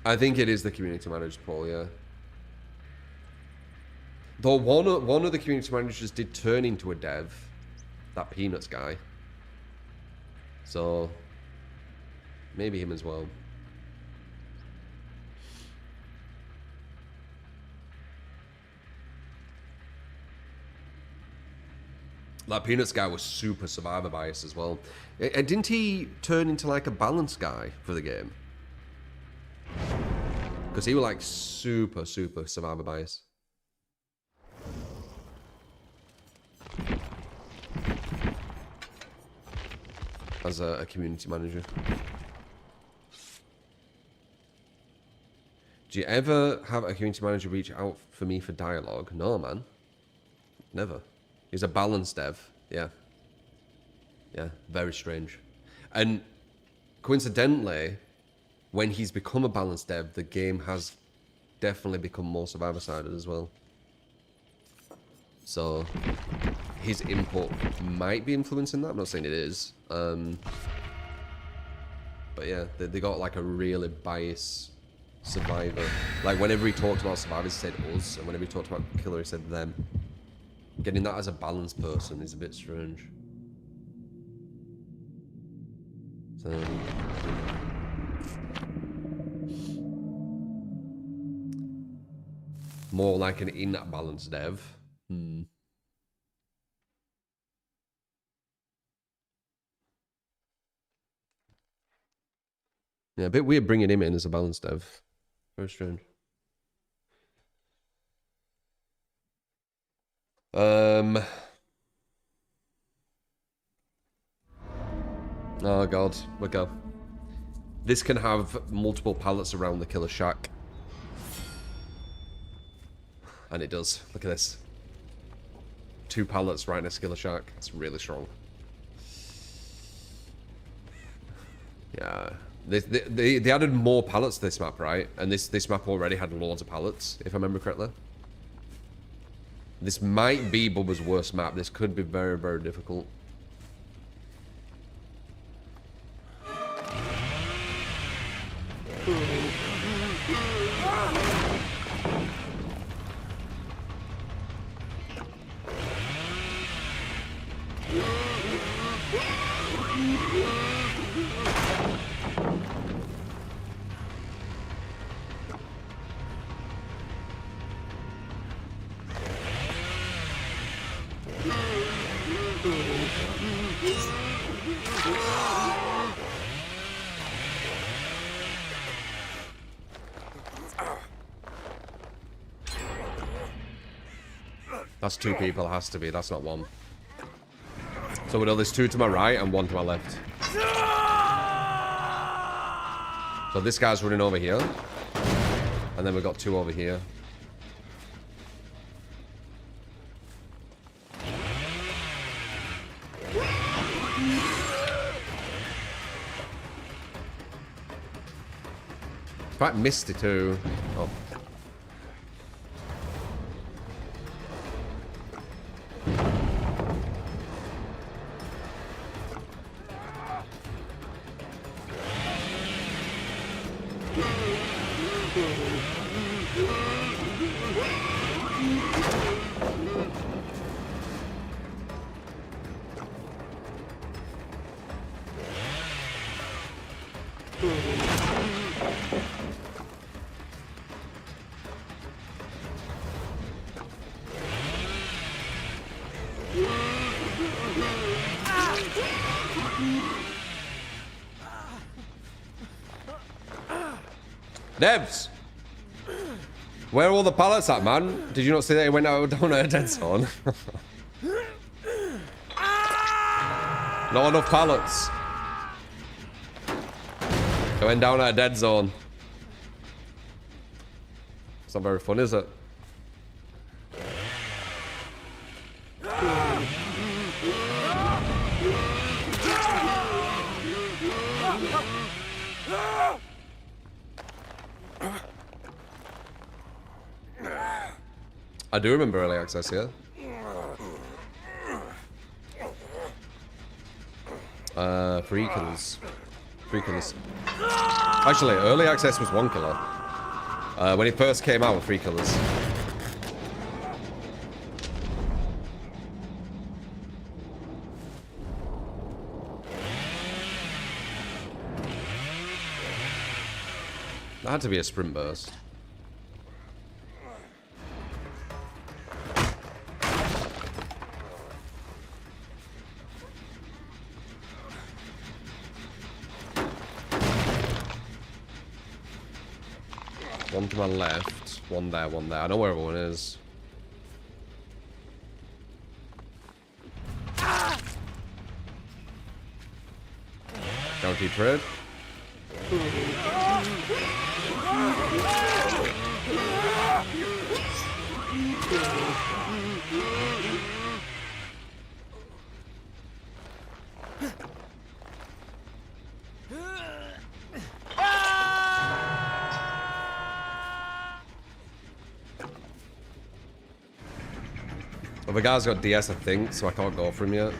I think it is the community manager, Paul, yeah. Though one of the community managers did turn into a dev, that Peanuts guy. So, maybe him as well. That Peanuts guy was super survivor bias as well. Didn't he turn into like a balanced guy for the game? Because he was like super survivor bias. As a community manager. Do you ever have a community manager reach out for me for dialogue? No, man. Never. He's a balanced dev. Yeah. Yeah, very strange. And coincidentally, when he's become a balanced dev, the game has definitely become more survivor-sided as well. So his input might be influencing that. I'm not saying it is. But yeah, they got like a really biased survivor. Like whenever he talked about survivors, he said us, and whenever he talked about killer, he said them. Getting that as a balanced person is a bit strange. So, more like an in-balance dev. Yeah, a bit weird bringing him in as a balanced dev. Very strange. Oh god, we go. This can have multiple pallets around the killer shack. And it does. Look at this. 2 pallets right next to killer shack. That's really strong. Yeah. They added more pallets to this map, right? And this map already had loads of pallets, if I remember correctly. This might be Bubba's worst map. This could be very, very difficult. That's 2 people, it has to be. That's not 1. So we know there's 2 to my right and 1 to my left. So this guy's running over here. And then we've got 2 over here. Quite misty too. Oh. Devs! Where are all the pallets at, man? Did you not see that he went down a dead zone? Not enough pallets. He went down at a dead zone. It's not very fun, is it? I do remember early access, yeah. Free kills. Free kills. Actually, early access was 1 killer. When it first came out, 3 killers. That had to be a sprint burst. One to my left. One there, one there. I know where everyone is. Guaranteed trade. Well, the guy's got DS, I think, so I can't go for him yet.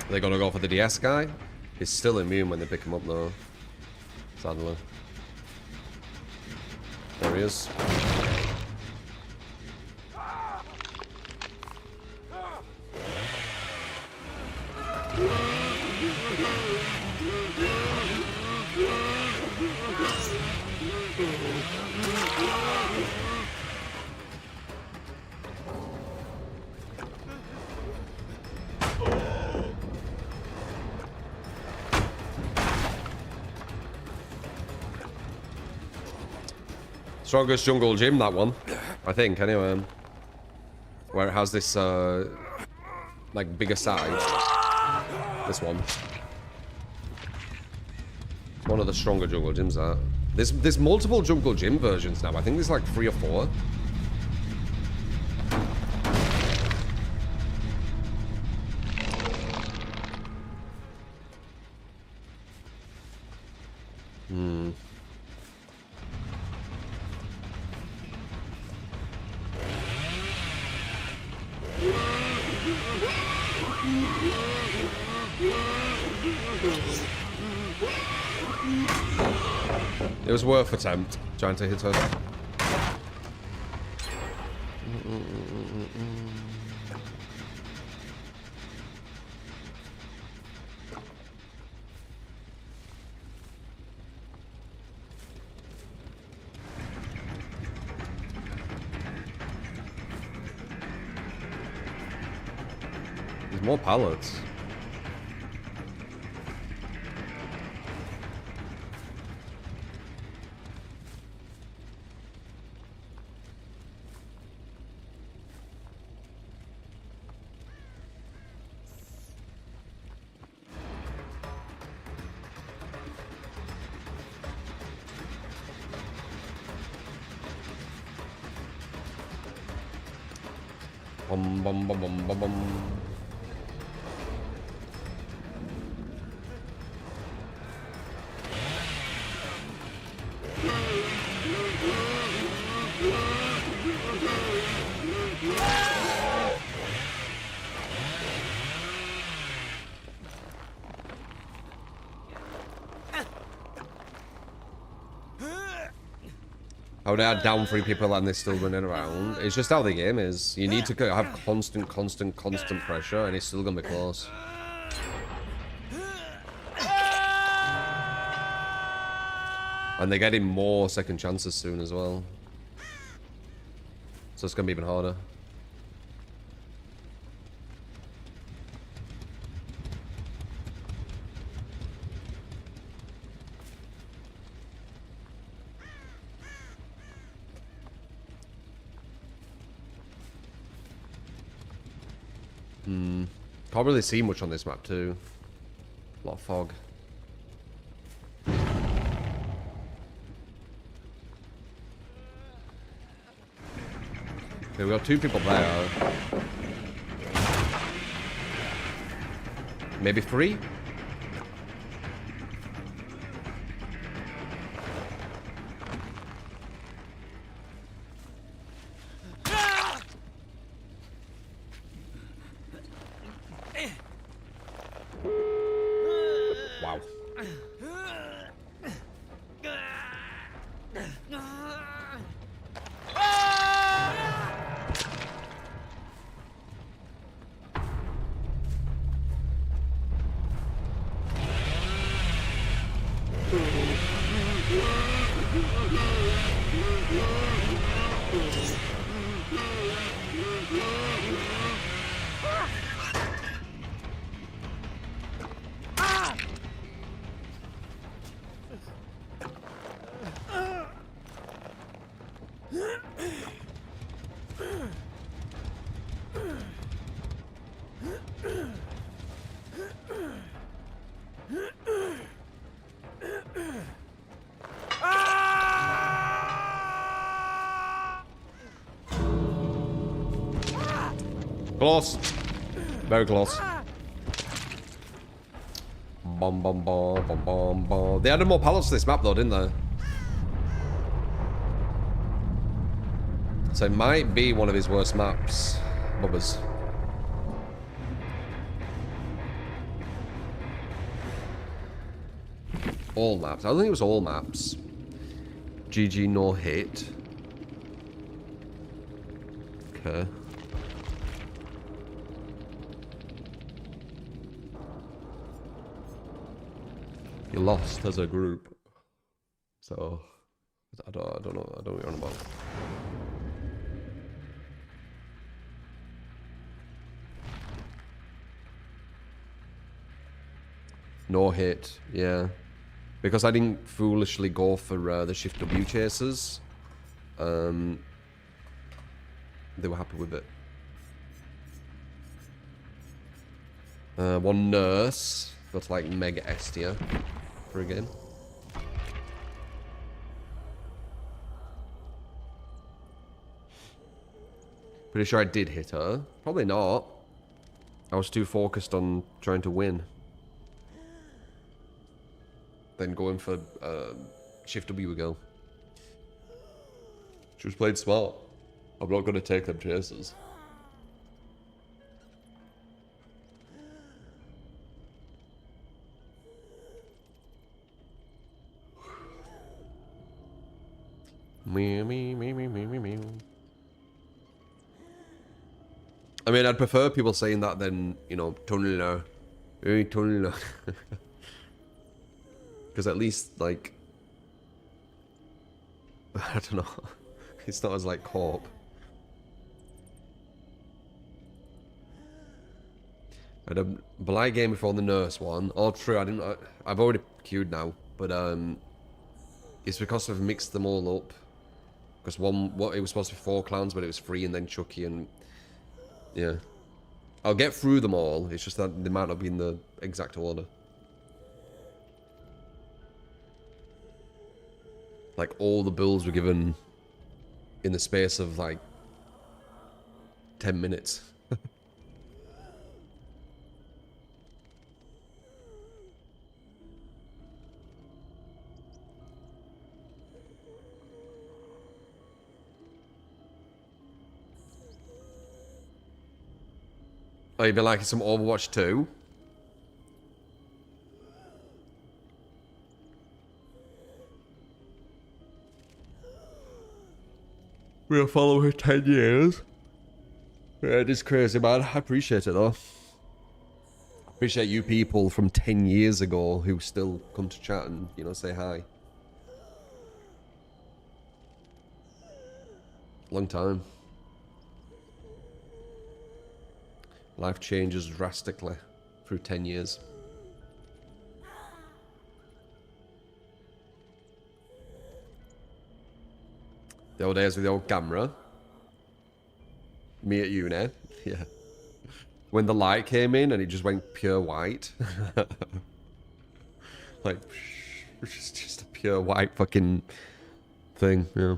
They're gonna go for the DS guy. He's still immune when they pick him up, though. Sadly. There he is. Strongest jungle gym, that one. I think, anyway. Where it has this, like, bigger side. This one. It's one of the stronger jungle gyms, that. There's multiple jungle gym versions now. I think there's like 3 or 4. It was worth attempt, trying to hit her. There's more pallets. Bum bum bum bum bum bum. How they are down 3 people and they're still running around. It's just how the game is. You need to have constant pressure and it's still gonna be close. And they're getting more second chances soon as well. So it's gonna be even harder. Can't really see much on this map too. A lot of fog. Okay, we got 2 people there. Maybe 3? Wow. Close. Very close. Bum bum bum bum bum bum. They added more pallets to this map though, didn't they? So it might be one of his worst maps. Bubbers. All maps. I don't think it was all maps. GG no hit. Okay. You lost as a group. So I don't know. I don't know what you're on about. No hit, yeah. Because I didn't foolishly go for the Shift W chasers. They were happy with it. One nurse got like mega S tier for a game. Pretty sure I did hit her. Probably not. I was too focused on trying to win. Then going for Shift W ago. She was played smart. I'm not going to take them chases. Me. I mean, I'd prefer people saying that than, you know, tunnel. Tunnel. Because at least, like, I don't know, it's not as, like, corp. I had a blight game before the nurse one. Oh, true, I've already queued now, but, it's because I've mixed them all up. Because it was supposed to be 4 clowns, but it was 3 and then Chucky and, yeah. I'll get through them all, it's just that they might not be in the exact order. Like, all the bills were given in the space of, like, 10 minutes. Oh, you've been liking some Overwatch 2? We'll follow her 10 years. Yeah, it is crazy, man. I appreciate it, though. Appreciate you people from 10 years ago who still come to chat and, you know, say hi. Long time. Life changes drastically through 10 years. The old days with the old camera. Me at uni. Yeah. When the light came in and it just went pure white. Like, just a pure white fucking thing, yeah.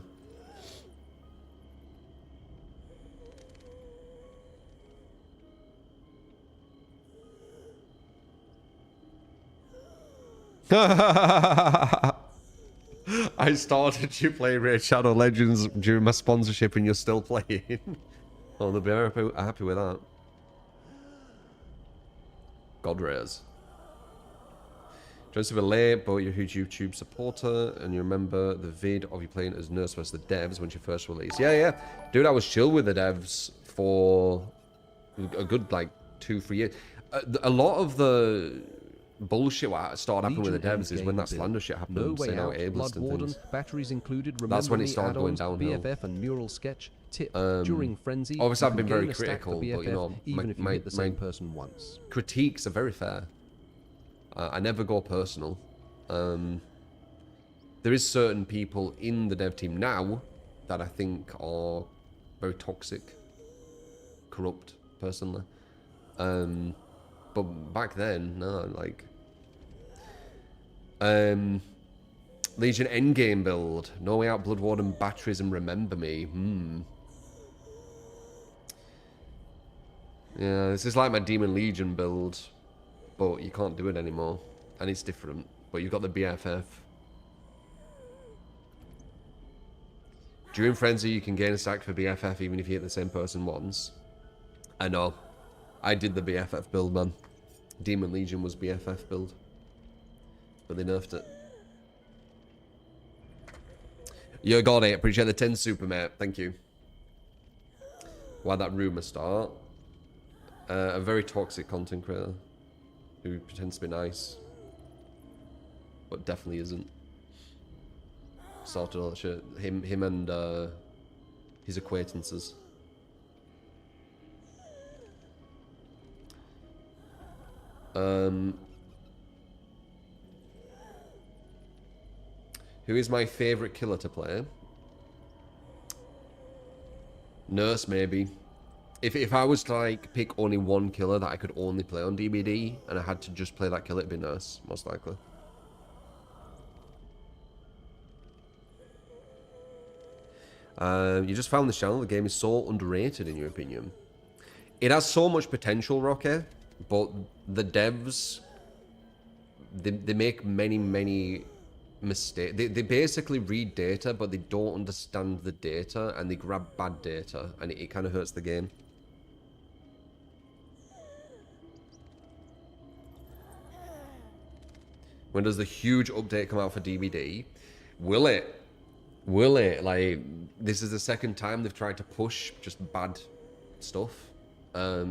I started you playing Raid Shadow Legends during my sponsorship and you're still playing. Oh, they'll be happy with that. God rares. Just a bit late, but you're a huge YouTube supporter and you remember the vid of you playing as Nurse vs the devs when she first released. Yeah. Dude, I was chill with the devs for a good, like, 2-3 years. A lot of the bullshit what started happening with the Legion devs is when that endgame slander build. shit happened, No Way saying how Out, ableist Blood and Warden, things. batteries included, That's when it Remember Me started going add-ons, downhill. BFF and Mural Sketch. Tip, during Frenzy, Obviously, you I've can been very gain a stack for critical, but, you BFF know, even if you hit the same person once. Critiques are very fair. I never go personal. There is certain people in the dev team now that I think are very toxic, corrupt, personally. But back then, no, like... Legion endgame build. No Way Out, Blood Warden, batteries, and Remember Me. Yeah, this is like my Demon Legion build, but you can't do it anymore, and it's different. But you've got the BFF. During Frenzy, you can gain a stack for BFF even if you hit the same person once. I know. I did the BFF build, man. Demon Legion was BFF build, but they nerfed it. You got it. Appreciate the 10 super, mate. Thank you. Why'd that rumour start? A very toxic content creator who pretends to be nice, but definitely isn't. Started all that shit. Him and his acquaintances. Who is my favourite killer to play? Nurse, maybe. If I was to like pick only one killer that I could only play on DBD and I had to just play that killer, it'd be Nurse, most likely. You just found this channel. The game is so underrated, in your opinion. It has so much potential, Rocky, but the devs, they make many mistakes. They basically read data, but they don't understand the data, and they grab bad data, and it kind of hurts the game. When does the huge update come out for DBD? Will it? Will it? Like, this is the second time they've tried to push just bad stuff. Are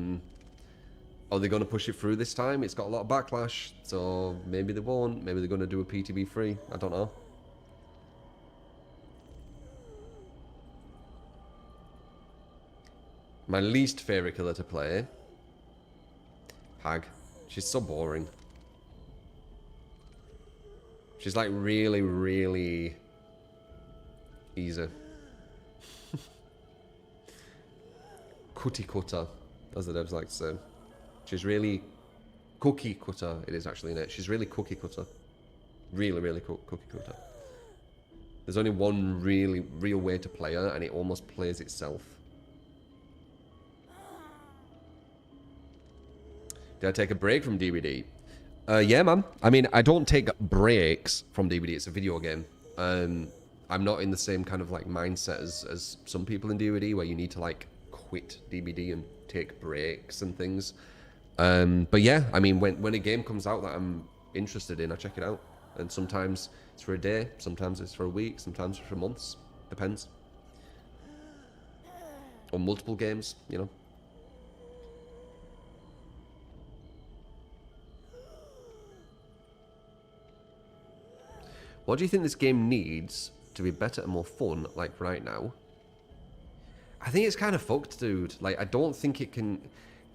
they going to push it through this time? It's got a lot of backlash, so maybe they won't. Maybe they're going to do a PTB free. I don't know. My least favorite killer to play, Hag. She's so boring. She's like really easy. Cookie cutter, as the devs like to say. She's really cookie cutter. It is actually in it. She's really cookie cutter. Really cookie cutter. There's only one real way to play her, and it almost plays itself. Did I take a break from DBD? Yeah, man. I mean, I don't take breaks from DBD. It's a video game. I'm not in the same kind of like mindset as some people in DBD where you need to like quit DBD and take breaks and things. But yeah, I mean, when a game comes out that I'm interested in, I check it out. And sometimes it's for a day, sometimes it's for a week, sometimes it's for months. Depends. Or multiple games, you know. What do you think this game needs to be better and more fun, like right now? I think it's kind of fucked, dude. Like, I don't think it can...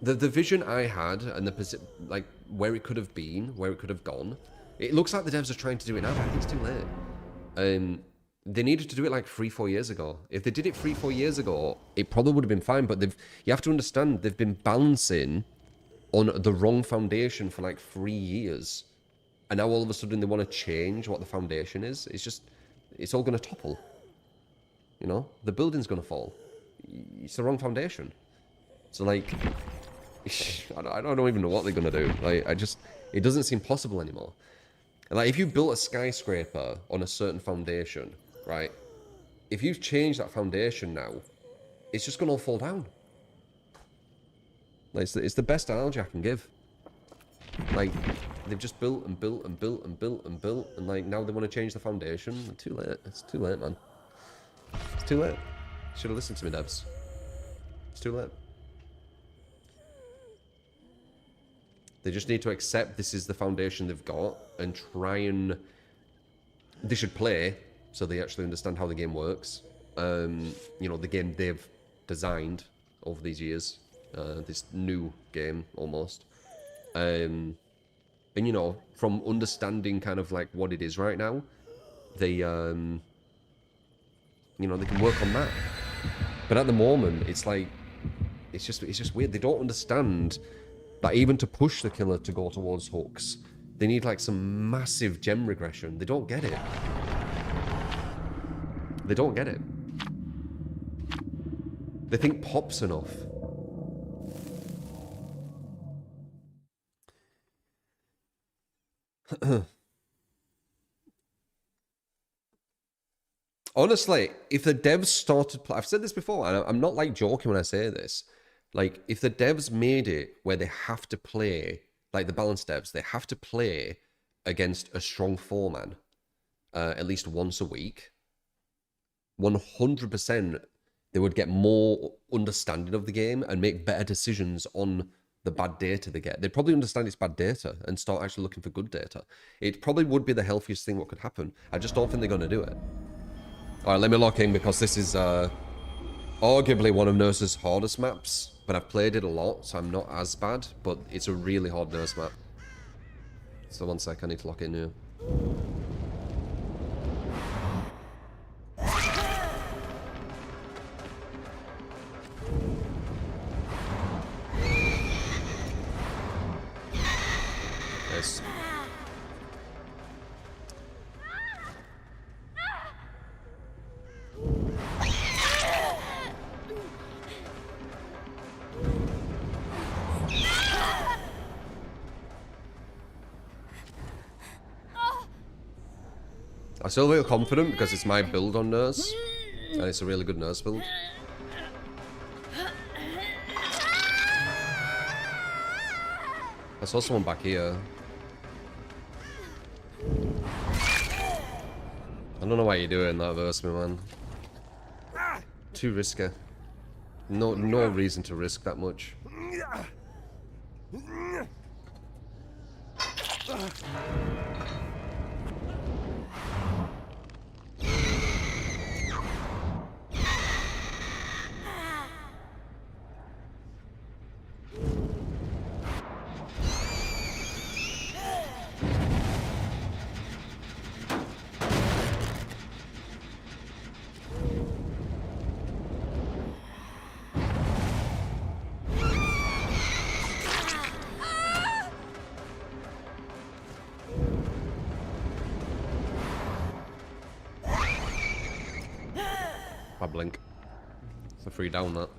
The vision I had and the like where it could have been, where it could have gone, it looks like the devs are trying to do it now, but I think it's too late. They needed to do it like 3-4 years ago. If they did it 3-4 years ago, it probably would have been fine, but you have to understand, they've been bouncing on the wrong foundation for like 3 years. And now all of a sudden they want to change what the foundation is. It's all going to topple. You know? The building's going to fall. It's the wrong foundation. So like, I don't even know what they're going to do. Like, it doesn't seem possible anymore. And like, if you built a skyscraper on a certain foundation, right? If you've changed that foundation now, it's just going to all fall down. Like, it's the best analogy I can give. Like, they've just built and built and built and built and built, and like now they want to change the foundation. Too late. It's too late, man. It's too late. Should have listened to me, devs. It's too late. They just need to accept this is the foundation they've got and try and... They should play so they actually understand how the game works. You know, the game they've designed over these years. This new game, almost. And, you know, from understanding kind of like what it is right now, they, you know, they can work on that. But at the moment, it's like, it's just weird. They don't understand that even to push the killer to go towards hooks, they need like some massive gem regression. They don't get it. They don't get it. They think pop's enough. Honestly, if the devs started... I've said this before, and I'm not like joking when I say this. Like, if the devs made it where they have to play, like the balance devs, they have to play against a strong foreman at least once a week, 100% they would get more understanding of the game and make better decisions on the bad data they get. They'd probably understand it's bad data and start actually looking for good data. It probably would be the healthiest thing what could happen. I just don't think they're going to do it. All right, let me lock in because this is arguably one of Nurse's hardest maps, but I've played it a lot, so I'm not as bad, but it's a really hard Nurse map. So 1 sec, I need to lock in here. Nice. I still feel confident because it's my build on Nurse, and it's a really good Nurse build. I saw someone back here. I don't know why you're doing that verse, me, man. Too risky. No reason to risk that much. I blink. It's a free down, that.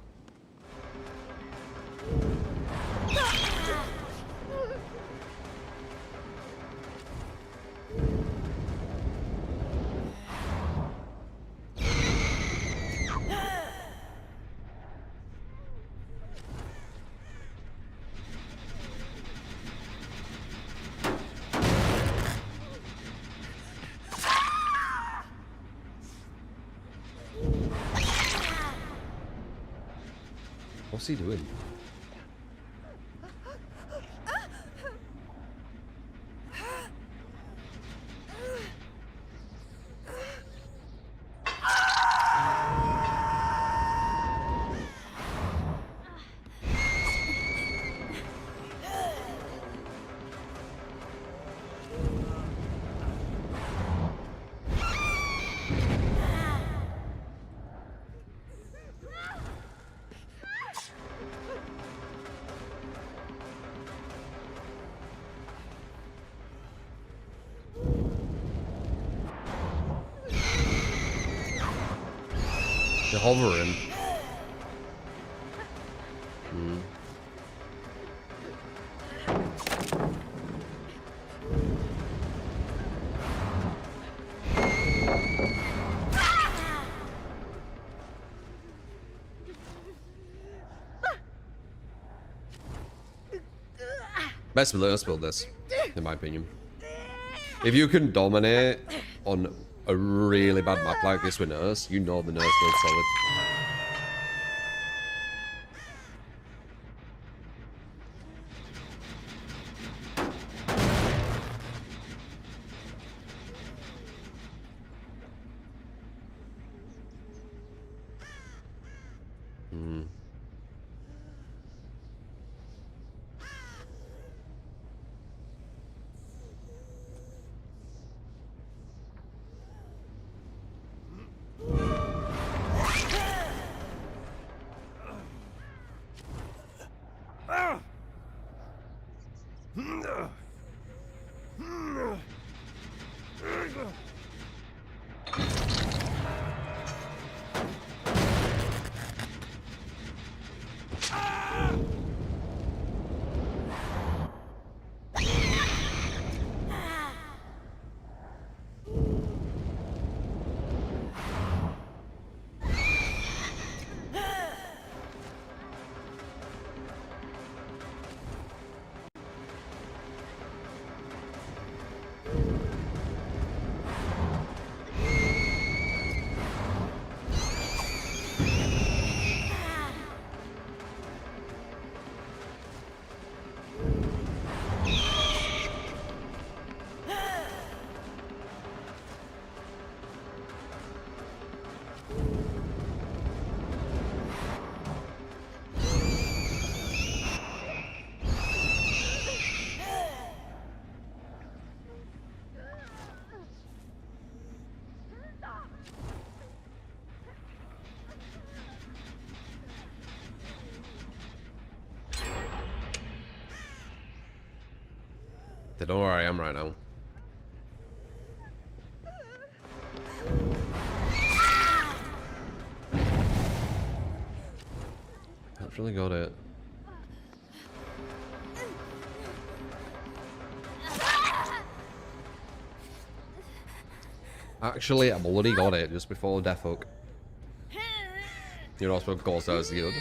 What's he doing? They're hovering. Let's build this, in my opinion. If you can dominate on a really bad map like this with Nurse, you know the Nurse build's solid. Hmm. They don't know where I am right now. I've really got it. Actually, I've already got it just before Death Hook. You're not supposed to call so good.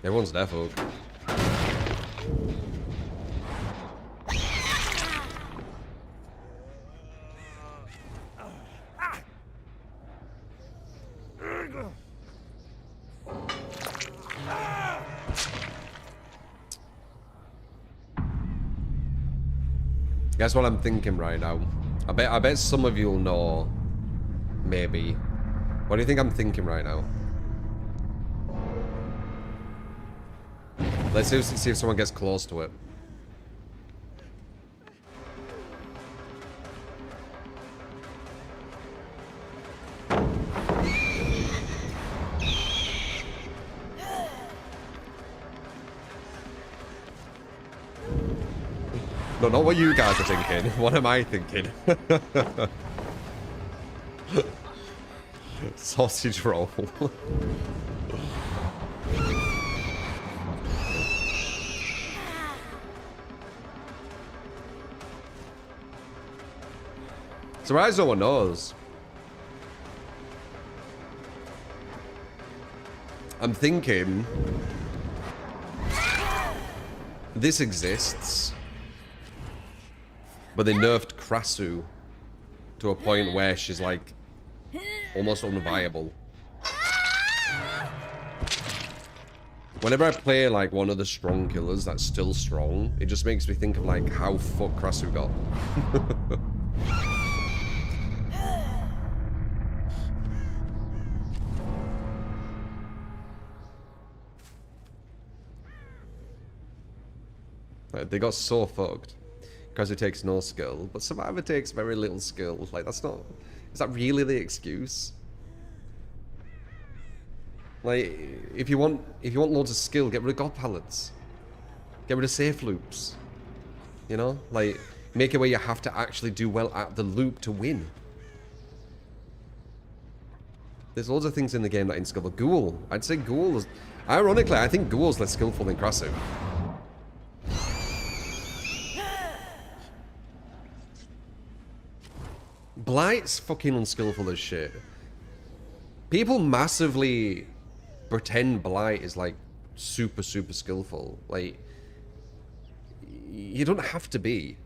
Everyone's Death Hook. Guess what I'm thinking right now? I bet some of you'll know. Maybe. What do you think I'm thinking right now? Let's see if someone gets close to it. No, not what you guys are thinking. What am I thinking? Sausage roll. Surprised no one knows. I'm thinking this exists, but they nerfed Krasu to a point where she's like almost unviable. Whenever I play like one of the strong killers that's still strong, it just makes me think of like how fucked Krasu got. Like, they got so fucked. Because it takes no skill, but Survivor takes very little skill. Like, that's not... Is that really the excuse? Like, if you want loads of skill, get rid of God palettes. Get rid of safe loops. You know? Like, make it where you have to actually do well at the loop to win. There's loads of things in the game that ain't skillful. Ghoul. I'd say Ghoul is... Ironically, I think Ghoul's less skillful than Krasu. Blight's fucking unskillful as shit. People massively pretend Blight is like super, super skillful. Like, you don't have to be.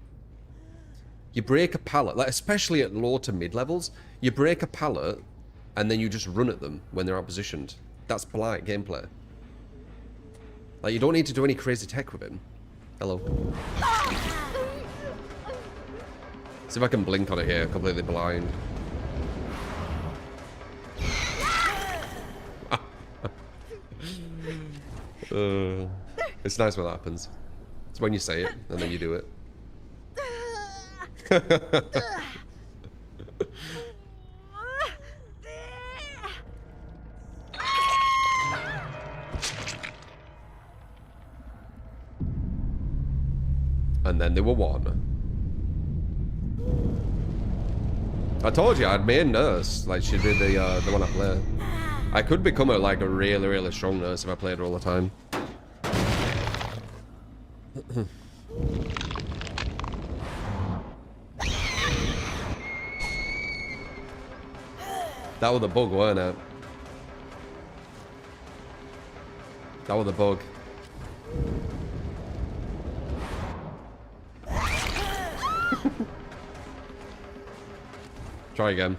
You break a pallet, like especially at low to mid levels, you break a pallet and then you just run at them when they're outpositioned. That's polite gameplay. Like, you don't need to do any crazy tech with him. Hello. See if I can blink on it here, completely blind. It's nice when that happens. It's when you say it and then you do it. And then they were one. I told you I'd main nurse, like she'd be the one I play. I could become a really, really strong nurse if I played her all the time. That was the bug, weren't it? That was the bug. Try again.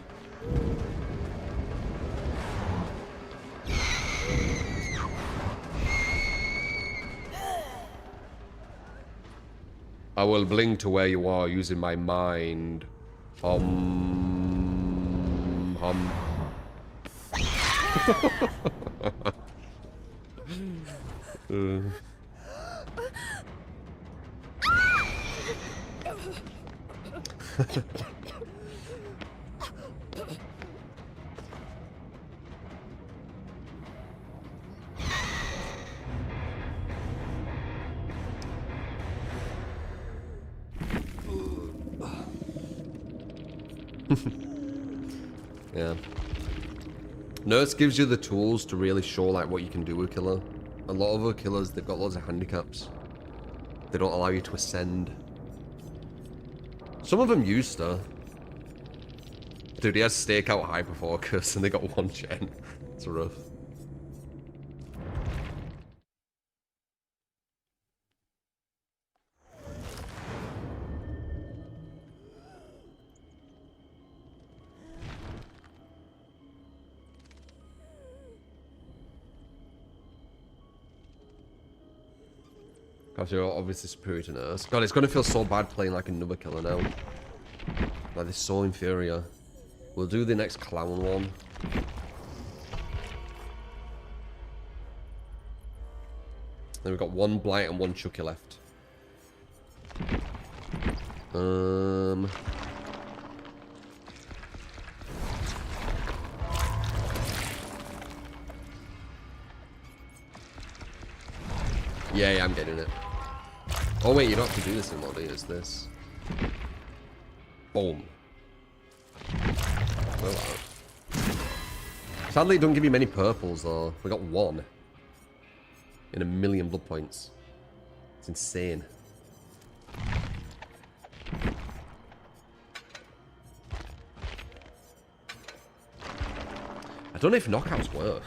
I will blink to where you are using my mind. Hum. Yeah. Nurse gives you the tools to really show like what you can do with killer. A lot of other killers, they've got loads of handicaps. They don't allow you to ascend. Some of them use stuff. Dude, he has stakeout hyper focus and they got one gen. It's rough. Gosh, you're obviously superior to nurse. God, it's gonna feel so bad playing like another killer now. Like, they're so inferior. We'll do the next clown one. Then we've got one blight and one Chucky left. Yeah, I'm getting it. Oh wait, you don't have to do this anymore, do you? It's this. Boom. Sadly, it don't give you many purples though. We got one. In a million blood points. It's insane. I don't know if knockout's worth.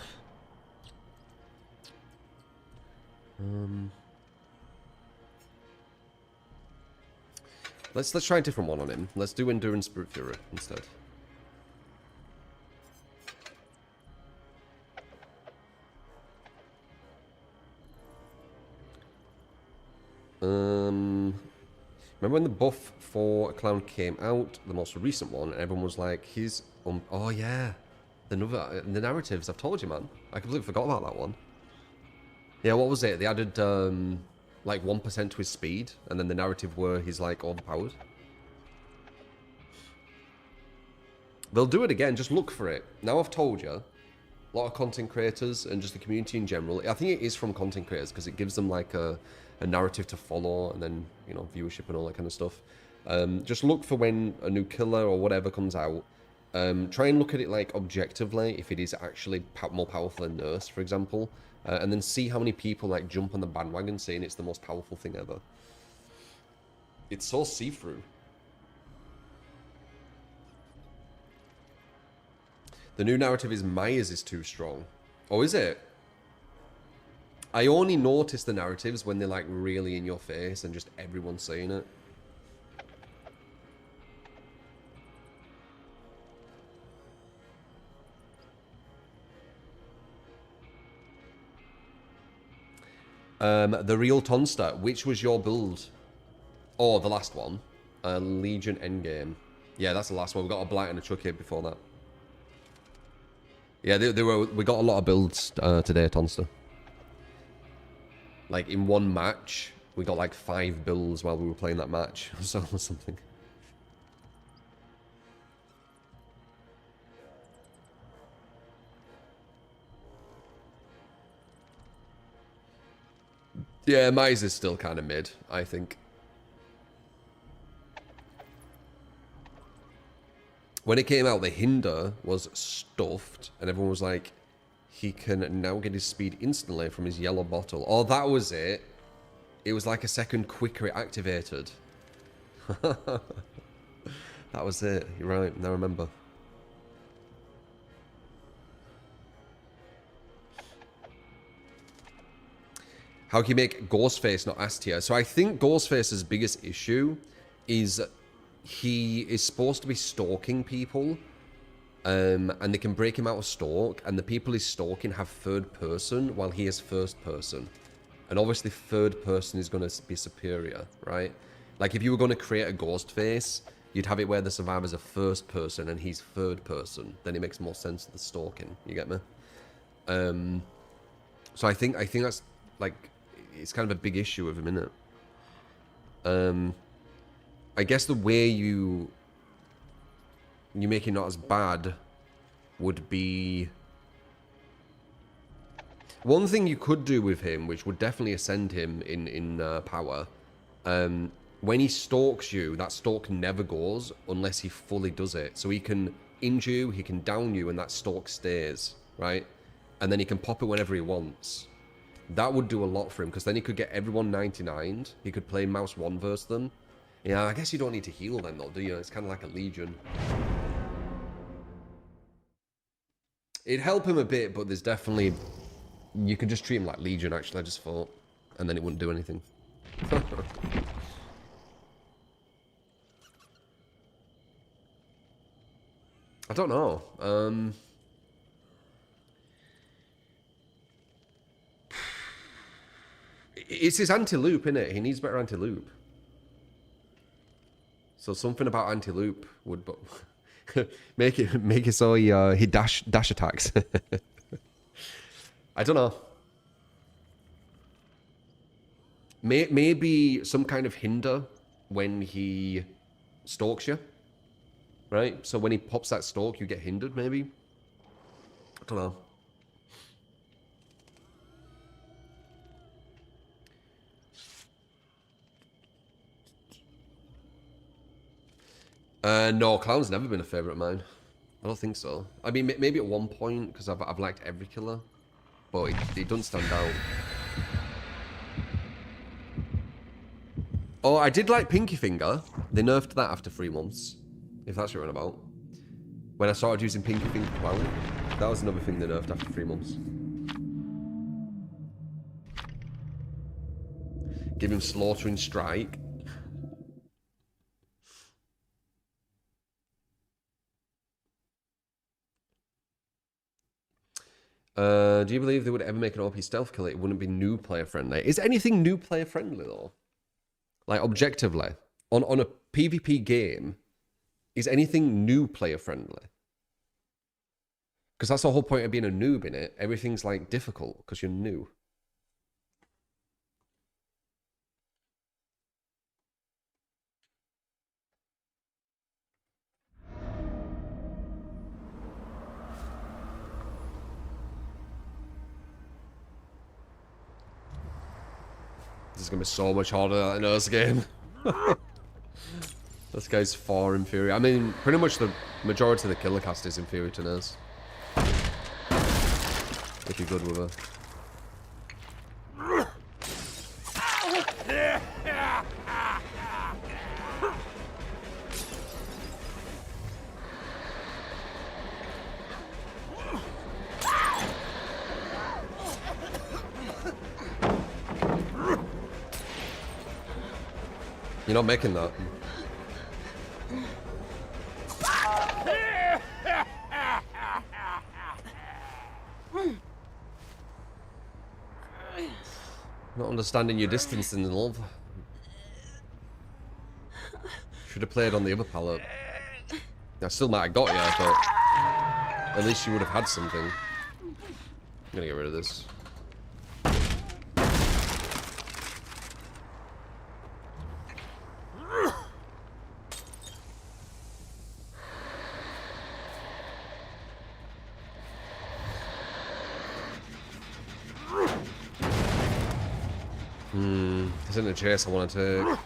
Let's try a different one on him. Let's do Endurance Spirit Fury instead. Remember when the buff for a clown came out, the most recent one, and everyone was like, he's oh yeah, the narratives. I've told you, man. I completely forgot about that one. Yeah, what was it? They added like 1% to his speed, and then the narrative where he's like overpowered. They'll do it again, just look for it. Now I've told you, a lot of content creators and just the community in general, I think it is from content creators because it gives them like a narrative to follow and then, you know, viewership and all that kind of stuff. Just look for when a new killer or whatever comes out. Try and look at it like objectively, if it is actually more powerful than Nurse, for example. And then see how many people like jump on the bandwagon saying it's the most powerful thing ever. It's so see-through. The new narrative is Myers is too strong. Oh, is it? I only notice the narratives when they're like really in your face and just everyone's saying it. The real Tonster, which was your build? Oh, the last one. Legion Endgame. Yeah, that's the last one. We got a Blight and a Chuckhead before that. Yeah, we got a lot of builds today, Tonster. Like, in one match, we got like 5 builds while we were playing that match. So, or something. Yeah, Mize is still kind of mid, I think. When it came out, the Hinder was stuffed, and everyone was like, he can now get his speed instantly from his yellow bottle. Oh, that was it. It was like a second quicker it activated. That was it. You're right. Now I remember. How can you make Ghostface not S tier? So I think Ghostface's biggest issue is he is supposed to be stalking people, and they can break him out of stalk, and the people he's stalking have third person while he is first person. And obviously third person is going to be superior, right? Like if you were going to create a Ghostface, you'd have it where the survivors are first person and he's third person. Then it makes more sense to the stalking. You get me? So I think that's like, it's kind of a big issue with him, isn't it? I guess the way you make it not as bad would be... One thing you could do with him, which would definitely ascend him in power, when he stalks you, that stalk never goes unless he fully does it. So he can injure you, he can down you, and that stalk stays, right? And then he can pop it whenever he wants. That would do a lot for him, because then he could get everyone 99'd. He could play Mouse 1 versus them. Yeah, I guess you don't need to heal them though, do you? It's kind of like a Legion. It'd help him a bit, but there's definitely... You could just treat him like Legion, actually, I just thought. And then it wouldn't do anything. I don't know. It's his anti-loop, innit? He needs better anti-loop. So something about anti-loop would make it so he dash attacks. I don't know. Maybe some kind of hinder when he stalks you, right? So when he pops that stalk, you get hindered. Maybe. I don't know. No, Clown's never been a favourite of mine. I don't think so. I mean, maybe at one point, because I've liked every killer. But it doesn't stand out. Oh, I did like Pinky Finger. They nerfed that after 3 months. If that's what you're on about. When I started using Pinky Finger Clown. That was another thing they nerfed after 3 months. Give him Slaughtering Strike. Do you believe they would ever make an OP stealth killer? It wouldn't be new player friendly. Is anything new player friendly though? Like objectively, on a PvP game, is anything new player friendly? Because that's the whole point of being a noob, innit? Everything's like difficult because you're new. This is going to be so much harder than the Nurse game. This guy's far inferior. I mean, pretty much the majority of the killer cast is inferior to Nurse. If you're good with her. You're not making that. Not understanding your distance in love. Should have played on the other palette. I still might have got you, but at least you would have had something. I'm gonna get rid of this. This isn't a chase I want to take.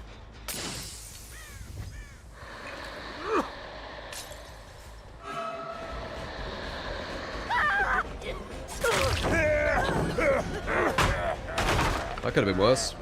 That could have been worse.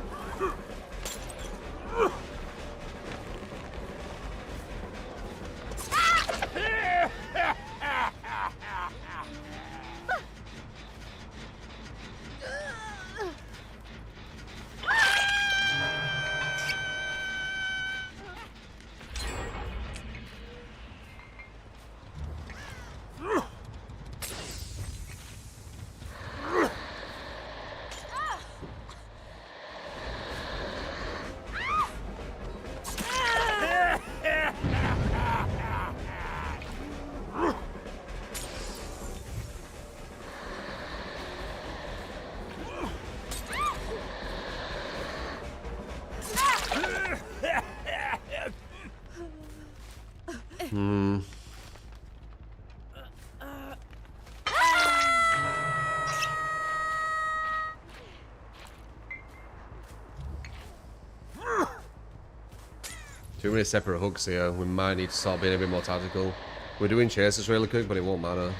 Too many separate hooks here. We might need to start being a bit more tactical. We're doing chases really quick, but it won't matter.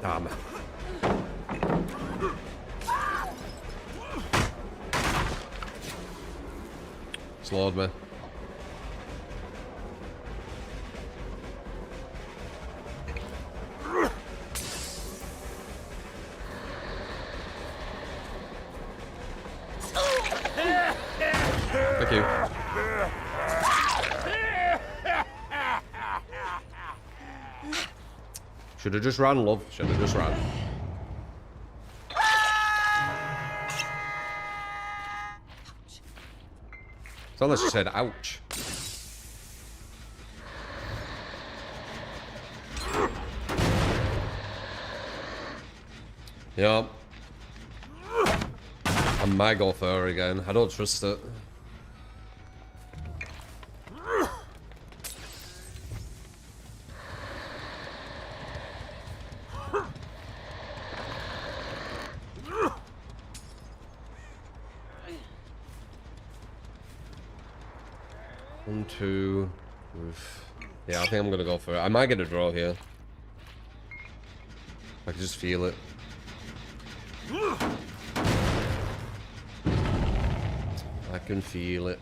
Damn. Slowed me. Thank you. Should have just ran, love. Should have just ran. It's unless you said ouch. Yeah. I might go for her again. I don't trust it. One, two. Oof. Yeah, I think I'm gonna go for it. I might get a draw here. I can just feel it. I can feel it.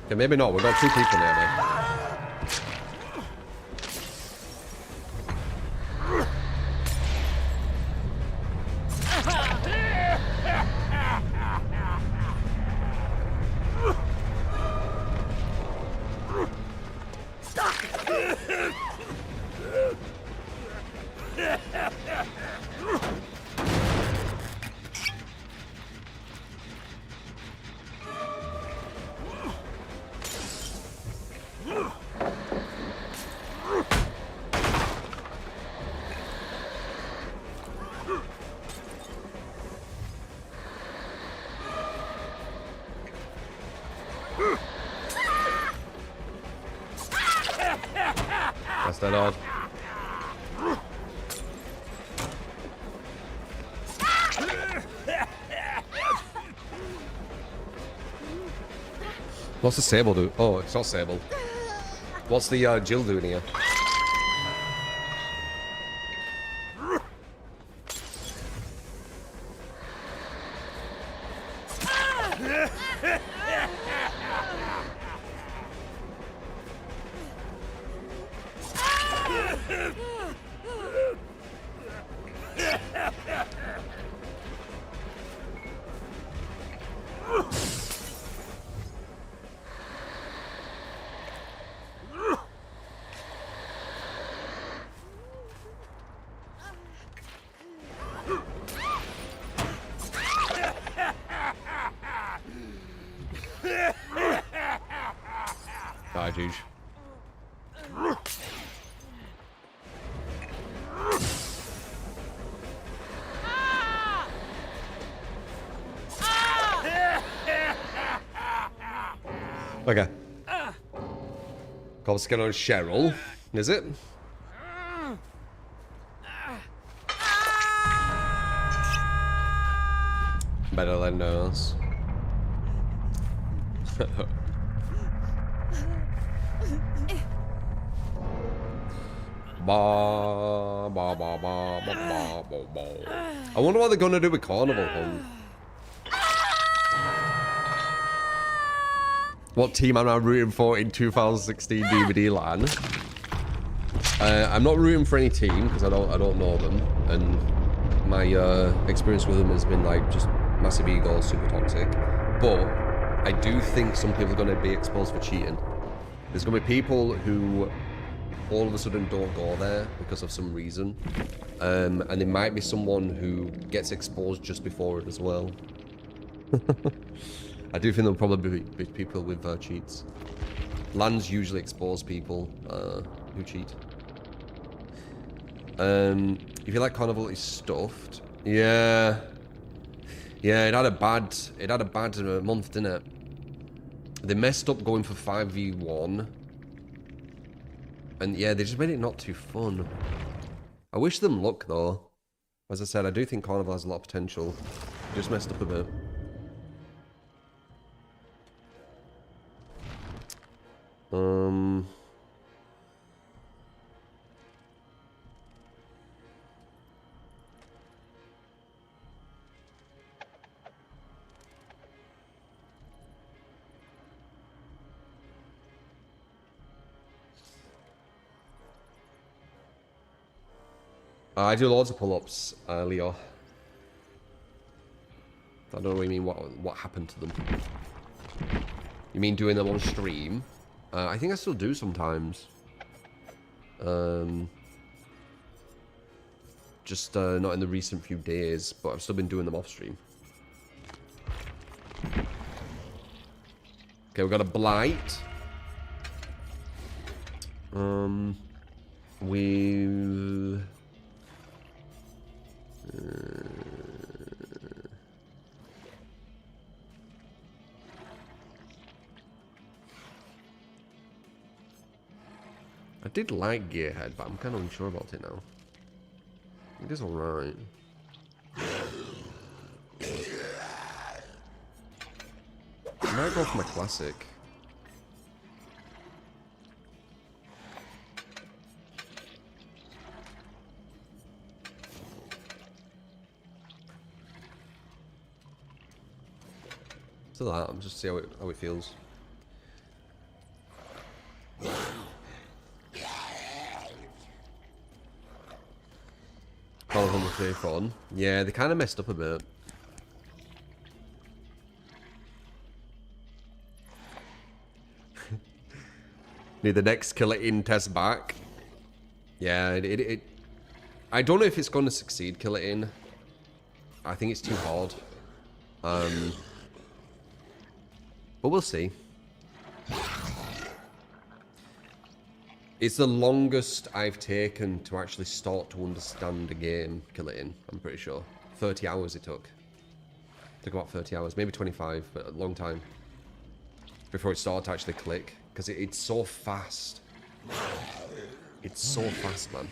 Okay, maybe not. We've got two people near me. That's that odd. What's the sable do? Oh, it's not sable. What's the Jill doing here? Ah, jeez. Okay. Cobb's skin on Cheryl, is it? Better than us. Ba, ba, ba, ba, ba, ba, ba, ba. I wonder what they're gonna do with Carnival Hunt. What team am I rooting for in 2016 DVD land? I'm not rooting for any team because I don't know them, and my experience with them has been like just massive ego, super toxic. But I do think some people are going to be exposed for cheating. There's going to be people who all of a sudden don't go there because of some reason, and there might be someone who gets exposed just before it as well. I do think there'll probably be people with cheats. Lands usually expose people who cheat. If you like Carnival is stuffed, yeah, it had a bad month, didn't it? They messed up going for 5v1, and yeah, they just made it not too fun. I wish them luck though. As I said, I do think Carnival has a lot of potential. Just messed up a bit. I do loads of pull-ups, Leo. I don't know what you mean, what happened to them. You mean doing them on stream? I think I still do sometimes. Just not in the recent few days, but I've still been doing them off stream. Okay, we've got a blight. I did like Gearhead, but I'm kind of unsure about it now. It is alright. I might go for my classic. So that, I'm just see how it feels. Call of Duty fun. Yeah, they kind of messed up a bit. Need the next Kill It In test back. Yeah, I don't know if it's going to succeed, Kill It In. I think it's too hard. But we'll see. It's the longest I've taken to actually start to understand a game, Kill It In, I'm pretty sure. 30 hours it took. It took about 30 hours, maybe 25, but a long time. Before it started to actually click. Because it's so fast. It's so fast, man.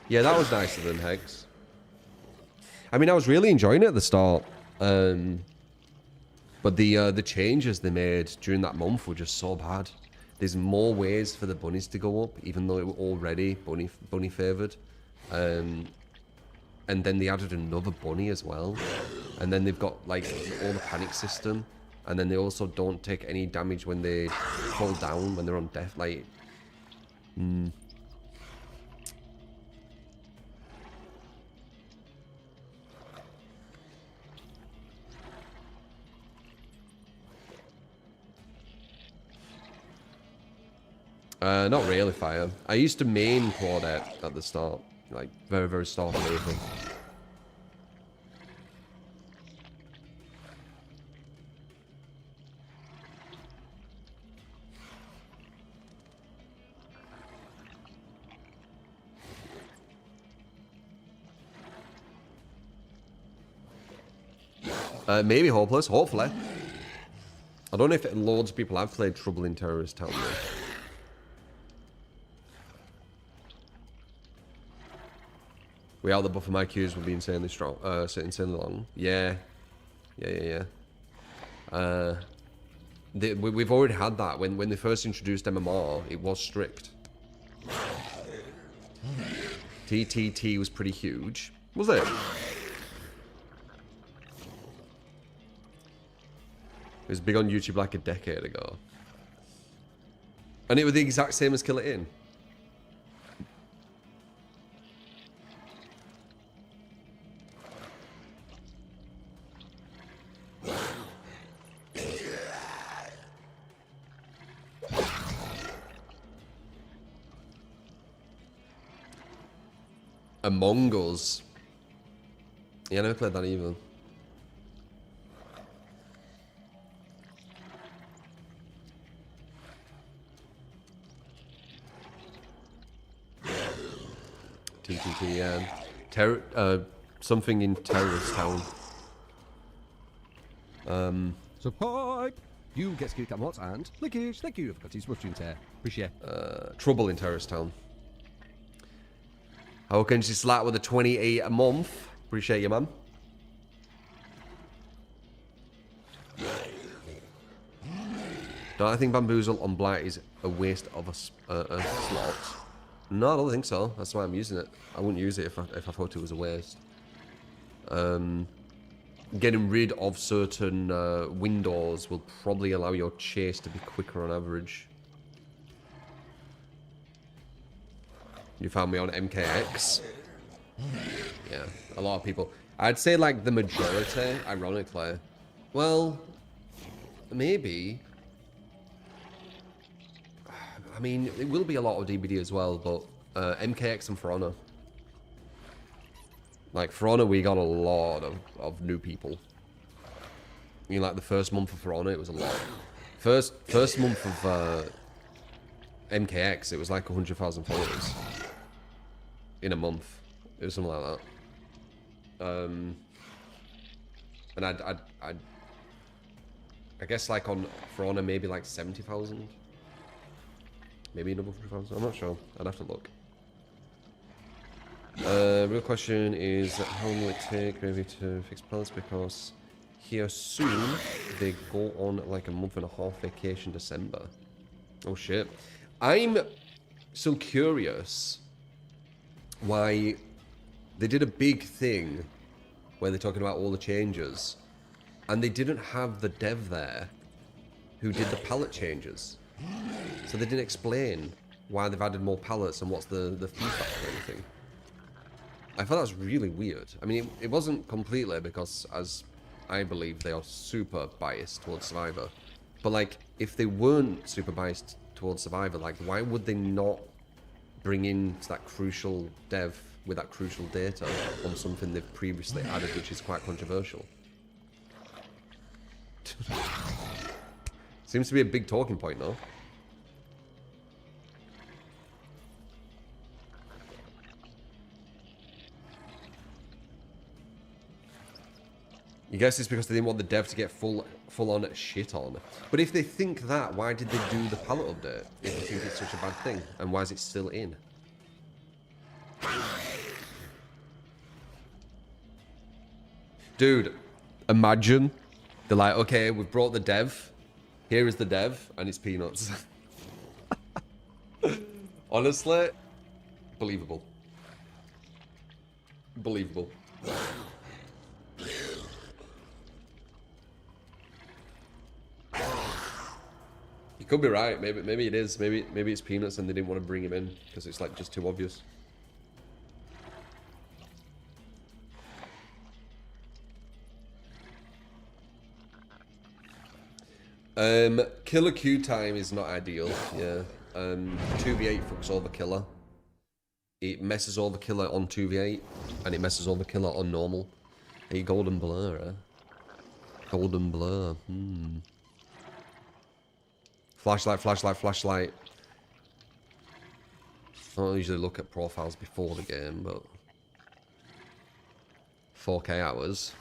Yeah, that was nicer than Hex. I mean, I was really enjoying it at the start. But the changes they made during that month were just so bad. there's more ways for the bunnies to go up, even though it were already bunny favored. And then they added another bunny as well. And then they've got like all the panic system. And then they also don't take any damage when they fall down, when they're on death. Like, not really fire. I used to main Claudette at the start. Like, very, very start of everything. Maybe hopeless, hopefully. I don't know if loads of people have played Trouble in Terrorist Town though. Without the buffer, my queues will be insanely strong, insanely long. Yeah. We've already had that. When they first introduced MMR, it was strict. TTT was pretty huge. Was it? It was big on YouTube like a decade ago. And it was the exact same as Kill It In. Among Us. Yeah, I never played that either. TTT, yeah. Something in Terrorist Town. So pipe! You get skill cam and Lickish, thank you for got his mushroom tear. Appreciate. Trouble in Terrorist Town. How can she slap with a 28 a month? Appreciate you, man. Don't I think Bamboozle on Blight is a waste of a slot? No, I don't think so. That's why I'm using it. I wouldn't use it if I thought it was a waste. Getting rid of certain windows will probably allow your chase to be quicker on average. You found me on MKX. Yeah, a lot of people. I'd say like the majority, ironically. Well, maybe. I mean, it will be a lot of DBD as well, but MKX and For Honor. Like, For Honor, we got a lot of new people. I mean, like, the first month of For Honor, it was a lot. First month of MKX, it was like 100,000 followers. In a month. It was something like that. And I guess, like, on For Honor, maybe like 70,000. Maybe another 100,000. I'm not sure. I'd have to look. Real question is, how long will it take maybe to fix pallets? Because here soon they go on like a month and a half vacation December. Oh shit. I'm so curious why they did a big thing where they're talking about all the changes and they didn't have the dev there who did the pallet changes. So they didn't explain why they've added more pallets and what's the feedback or anything. I thought that was really weird. I mean, it wasn't completely because, as I believe, they are super biased towards Survivor. But, like, if they weren't super biased towards Survivor, like, why would they not bring in that crucial dev with that crucial data on something they've previously added, which is quite controversial? Seems to be a big talking point, though. You guess it's because they didn't want the dev to get full on shit on. But if they think that, why did they do the palette update? If they think it's such a bad thing, and why is it still in? Dude, imagine they're like, okay, we've brought the dev. Here is the dev, and it's peanuts. Honestly, believable. Believable. You could be right. Maybe it is. Maybe it's Peanuts and they didn't want to bring him in because it's like just too obvious. Killer Q time is not ideal. Yeah. 2v8 fucks over killer. It messes over killer on 2v8 and it messes over killer on normal. A golden blur, eh? Golden blur. Flashlight, flashlight, flashlight. I don't usually look at profiles before the game, but 4K hours.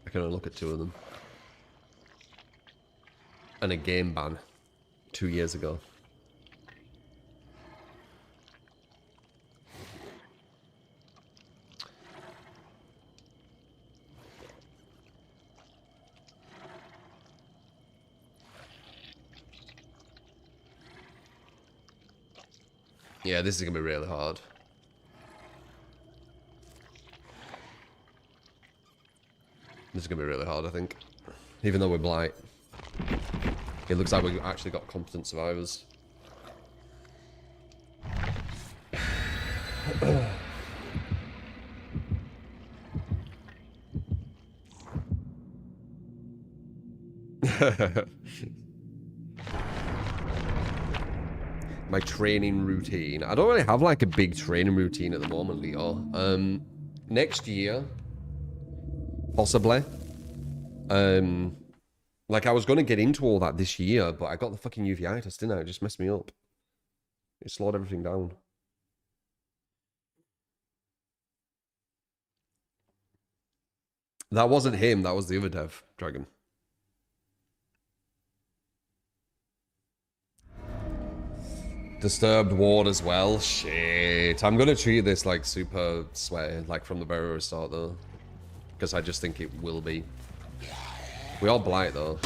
I can only look at 2 of them. And a game ban 2 years ago. Yeah, this is gonna be really hard. This is gonna be really hard, I think. Even though we're blight. It looks like we've actually got competent survivors. My training routine. I don't really have like a big training routine at the moment, Leo. Next year, possibly. Like I was gonna get into all that this year, but I got the fucking uveitis, didn't I? It just messed me up. It slowed everything down. That wasn't him, that was the other dev, Dragon. Disturbed ward as well. Shit. I'm gonna treat this like super sweaty, like from the very start though. Because I just think it will be. We are blight though.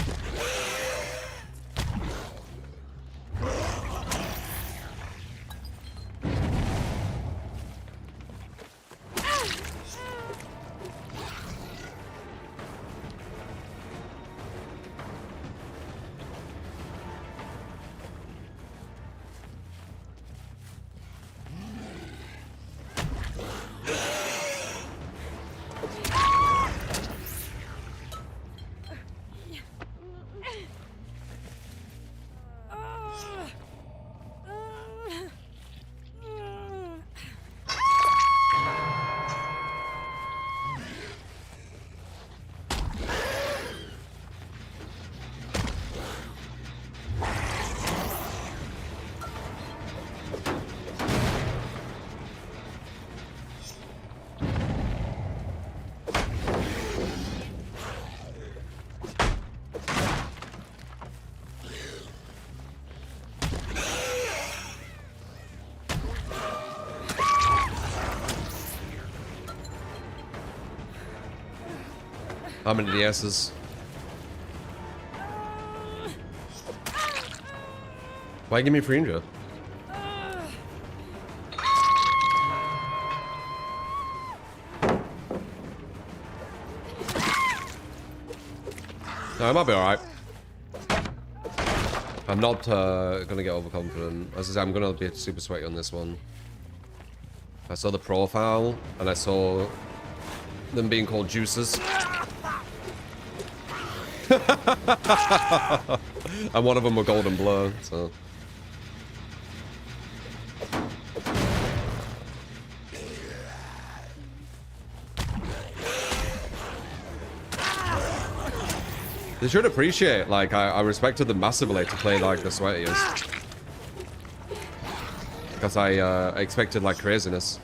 How many DSs? Why give me free injure? No, I might be alright. I'm not gonna get overconfident. As I say, I'm gonna be super sweaty on this one. I saw the profile, and I saw them being called juices. And one of them were golden blur, so. They should appreciate, like, I respected them massively to play like the sweatiest. Because I expected like craziness.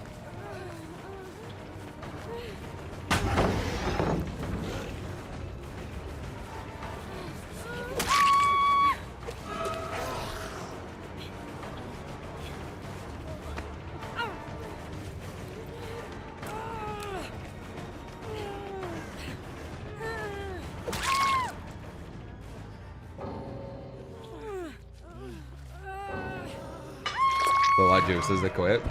But like juicers, they quit.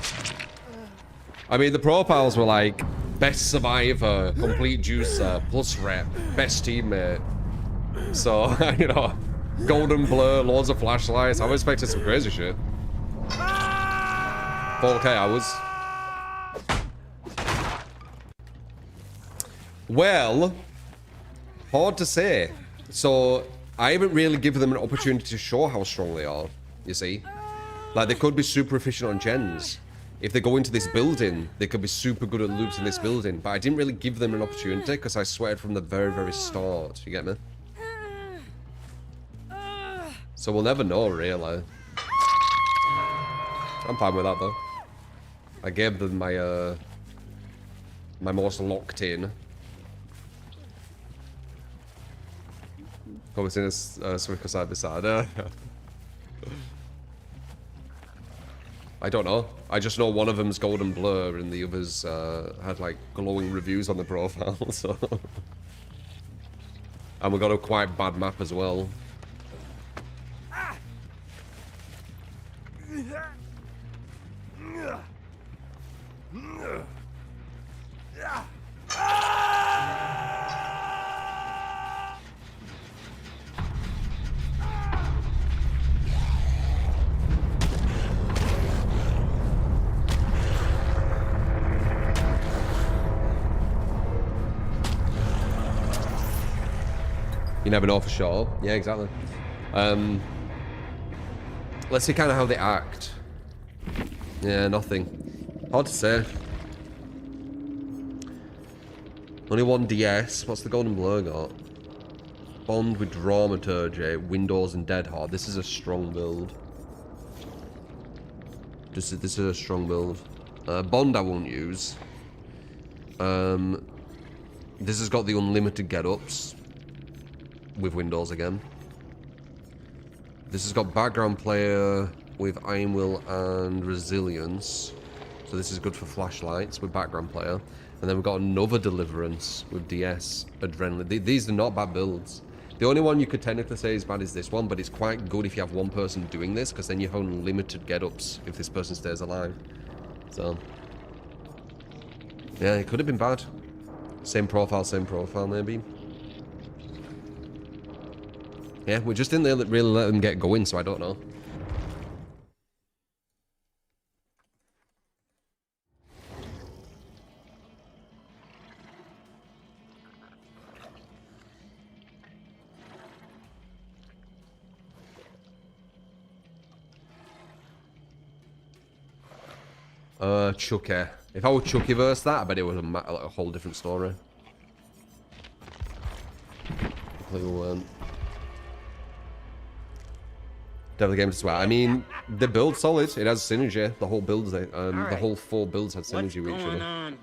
I mean, the profiles were like best survivor, complete juicer, plus rep, best teammate. So, you know, golden blur, loads of flashlights. I was expecting some crazy shit. 4K hours. Well, hard to say. So, I haven't really given them an opportunity to show how strong they are, you see. Like, they could be super efficient on gens. If they go into this building, they could be super good at loops in this building. But I didn't really give them an opportunity because I sweated from the very, very start. You get me? So we'll never know, really. I'm fine with that, though. I gave them my, my most locked in. Come in a Swicker side by side. I don't know. I just know one of them's golden blur and the others had like glowing reviews on the profile. So, and we got a quite bad map as well. You never know for sure. Yeah, exactly. Let's see kind of how they act. Yeah, nothing. Hard to say. Only one DS. What's the golden blur got? Bond with dramaturgy, Windows and Dead Hard. This is a strong build. This is a strong build. Bond I won't use. This has got the unlimited get-ups. With Windows again. This has got background player with Iron Will and Resilience. So this is good for flashlights with background player. And then we've got another Deliverance with DS, Adrenaline. These are not bad builds. The only one you could technically say is bad is this one, but it's quite good if you have one person doing this, because then you have unlimited get-ups if this person stays alive. So, yeah, it could have been bad. Same profile maybe. Yeah, we just didn't really let them get going, so I don't know. Chucky. If I were Chucky versus that, I bet it was a whole different story. Completely weren't. Devil game to swear. I mean, the build's solid. It has synergy. The whole builds, the whole 4 builds had synergy with each other.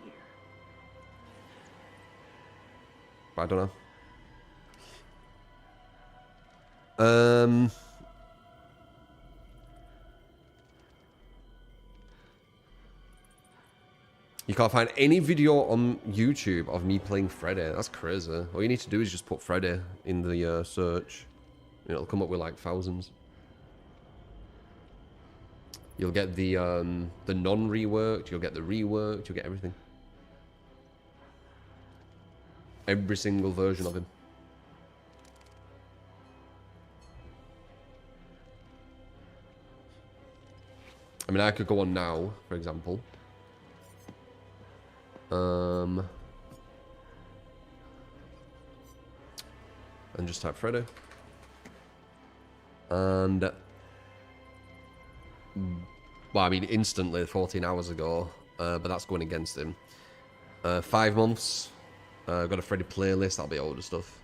But I don't know. You can't find any video on YouTube of me playing Freddy. That's crazy. All you need to do is just put Freddy in the search. And it'll come up with like thousands. You'll get the non-reworked, you'll get the reworked, you'll get everything. Every single version of him. I mean, I could go on now, for example. And just type Freddy. And well, I mean, instantly, 14 hours ago, but that's going against him. 5 months, got a Freddy playlist, that'll be older stuff.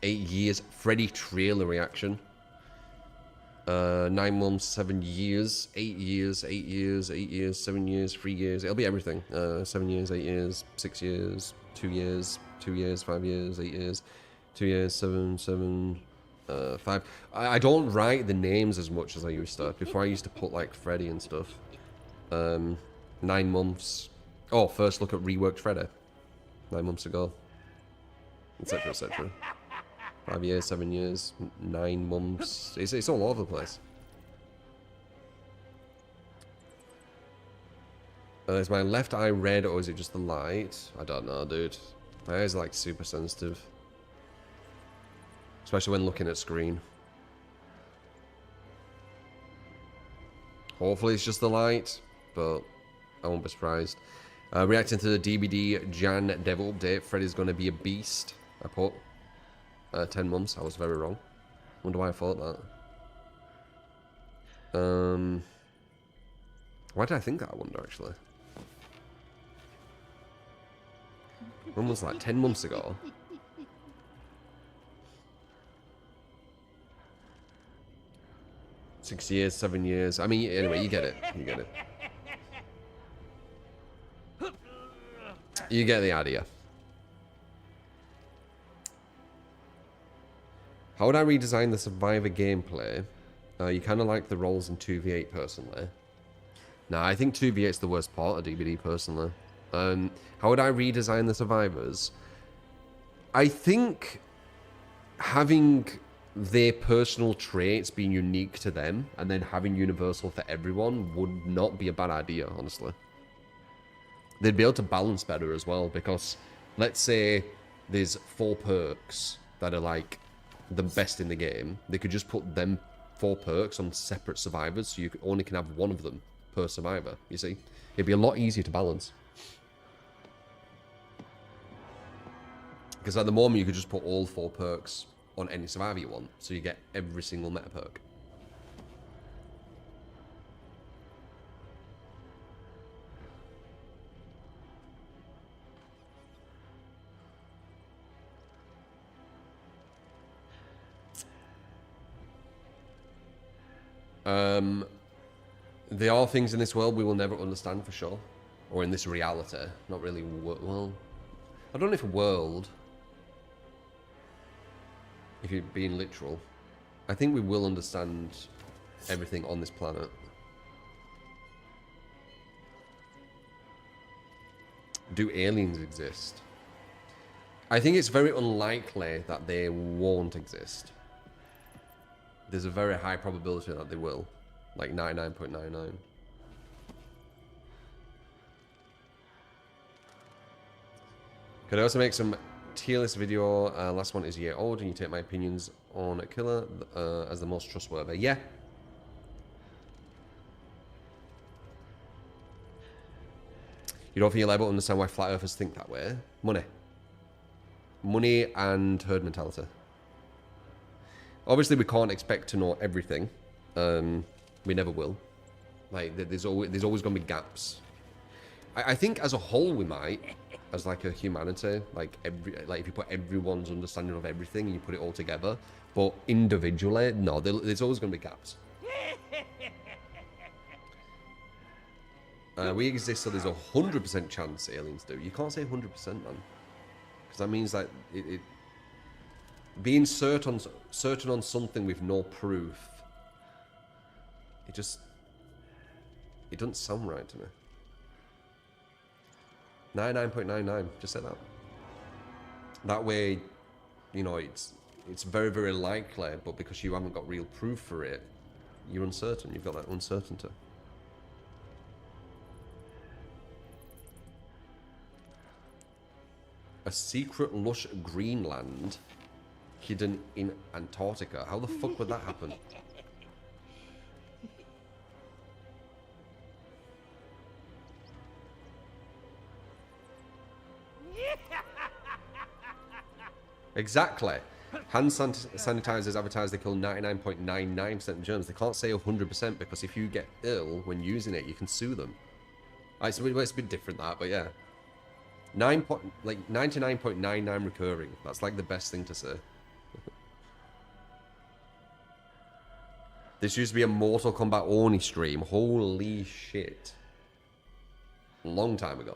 8 years, Freddy trailer reaction. 9 months, 7 years, 8 years, 8 years, 8 years, 7 years, 3 years, it'll be everything. 7 years, 8 years, 6 years, 2 years, 2 years, 5 years, 8 years, 2 years, 7, 5. I don't write the names as much as I used to. Before I used to put like Freddy and stuff. 9 months. Oh, first look at reworked Freddy. 9 months ago. Etc, etc. 5 years, 7 years, 9 months. It's all over the place. Is my left eye red or is it just the light? I don't know, dude. My eyes are like super sensitive. Especially when looking at screen. Hopefully it's just the light, but I won't be surprised. Reacting to the DBD Jan Dev update, Freddy's going to be a beast. I put 10 months. I was very wrong. Wonder why I thought that. Why did I think that? I wonder, actually. When was that? 10 months ago? Six years, 7 years. I mean, anyway, you get it. You get it. You get the idea. How would I redesign the Survivor gameplay? You kind of like the roles in 2v8 personally. Nah, I think 2v8 is the worst part of DBD personally. How would I redesign the Survivors? I think having their personal traits being unique to them and then having universal for everyone would not be a bad idea, honestly. They'd be able to balance better as well, because let's say there's 4 perks that are like the best in the game. They could just put them 4 perks on separate survivors, so you only can have one of them per survivor, you see? It'd be a lot easier to balance. Because at the moment you could just put all 4 perks on any survivor you want, so you get every single meta perk. There are things in this world we will never understand for sure. Or in this reality. Not really, well, I don't know if world, if you're being literal. I think we will understand everything on this planet. Do aliens exist? I think it's very unlikely that they won't exist. There's a very high probability that they will. Like 99.99. Could I also make some tier list video? Last one is a year old, and you take my opinions on Killer as the most trustworthy. Yeah. You don't feel able to understand why flat earthers think that way? Money. Money and herd mentality. Obviously, we can't expect to know everything. We never will. Like, there's always going to be gaps. I think as a whole we might, as like a humanity, like if you put everyone's understanding of everything and you put it all together, but individually, no, there's always going to be gaps. We exist, so there's a 100% chance aliens do. You can't say 100%, man, because that means that being certain on something with no proof. It doesn't sound right to me. 99.99, just say that. That way, you know, it's very, very likely, but because you haven't got real proof for it, you're uncertain. You've got that uncertainty. A secret lush Greenland hidden in Antarctica. How the fuck would that happen? Exactly. Hand sanitizers advertise they kill 99.99% of germs. They can't say 100% because if you get ill when using it, you can sue them. It's a bit different that, but yeah. 99.99 recurring. That's like the best thing to say. This used to be a Mortal Kombat only stream. Holy shit. Long time ago.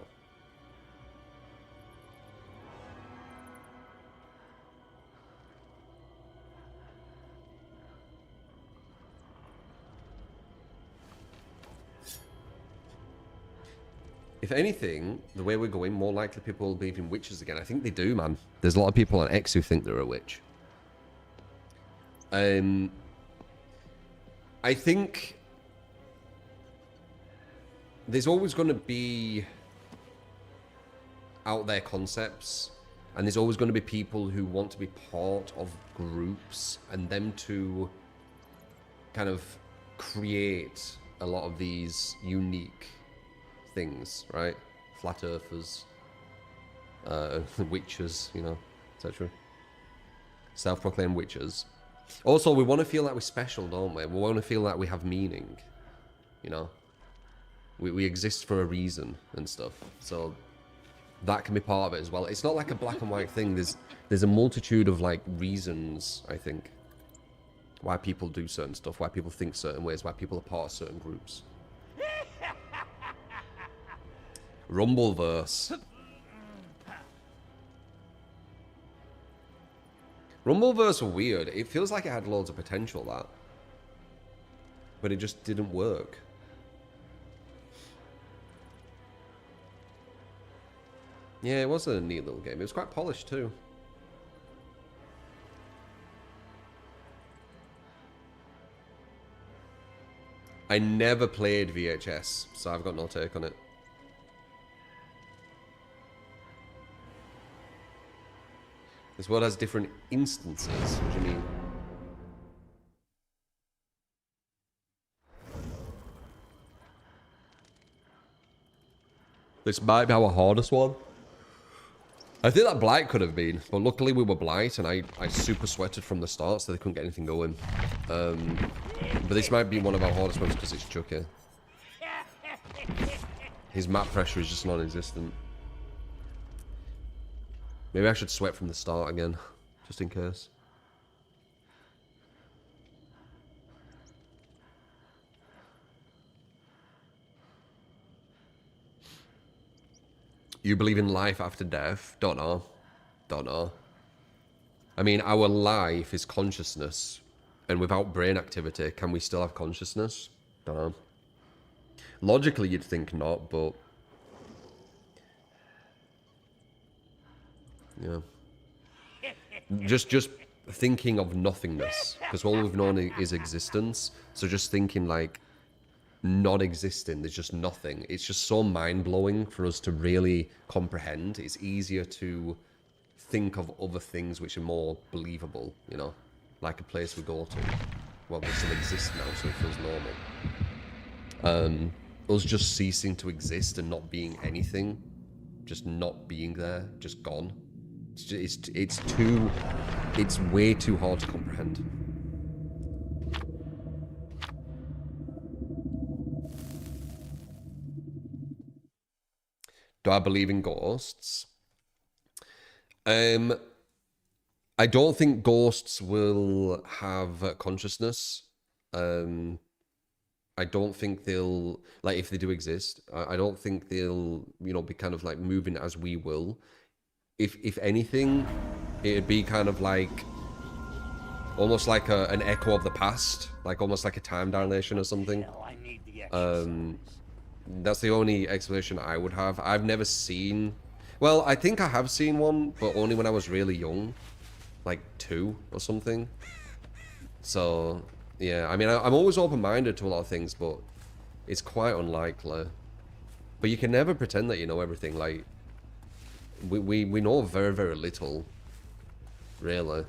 If anything, the way we're going, more likely people will believe in witches again. I think they do, man. There's a lot of people on X who think they're a witch. I think there's always going to be out there concepts, and there's always going to be people who want to be part of groups, and them to kind of create a lot of these unique things, right? Flat earthers, witches, you know, etc. Self-proclaimed witches. Also, we want to feel like we're special, don't we? We want to feel like we have meaning, you know? We exist for a reason and stuff. So that can be part of it as well. It's not like a black and white thing. There's a multitude of like reasons, I think, why people do certain stuff, why people think certain ways, why people are part of certain groups. Rumbleverse. Rumbleverse were weird. It feels like it had loads of potential, that. But it just didn't work. Yeah, it was a neat little game. It was quite polished too. I never played VHS, so I've got no take on it. This world has different instances. What do you mean? This might be our hardest one. I think that Blight could have been, but luckily we were Blight, and I super sweated from the start, so they couldn't get anything going. But this might be one of our hardest ones because it's Chucky. His map pressure is just non-existent. Maybe I should sweat from the start again, just in case. You believe in life after death? Don't know. Don't know. I mean, our life is consciousness. And without brain activity, can we still have consciousness? Don't know. Logically, you'd think not, but... yeah. Just thinking of nothingness. Because all we've known is existence. So just thinking, like, not existing, there's just nothing. It's just so mind-blowing for us to really comprehend. It's easier to think of other things which are more believable, you know, like a place we go to. Well, they still exist now, so it feels normal. Us just ceasing to exist and not being anything, just not being there, just gone. It's way too hard to comprehend. Do I believe in ghosts? I don't think ghosts will have consciousness. I don't think they'll, like, if they do exist, I don't think they'll, you know, be kind of like moving as we will. If anything, it'd be kind of like, almost like an echo of the past, like almost like a time dilation or something. That's the only explanation I would have. I've never seen... well, I think I have seen one, but only when I was really young. Like 2 or something. So, yeah. I mean, I'm always open-minded to a lot of things, but it's quite unlikely. But you can never pretend that you know everything. Like, we know very, very little. Really.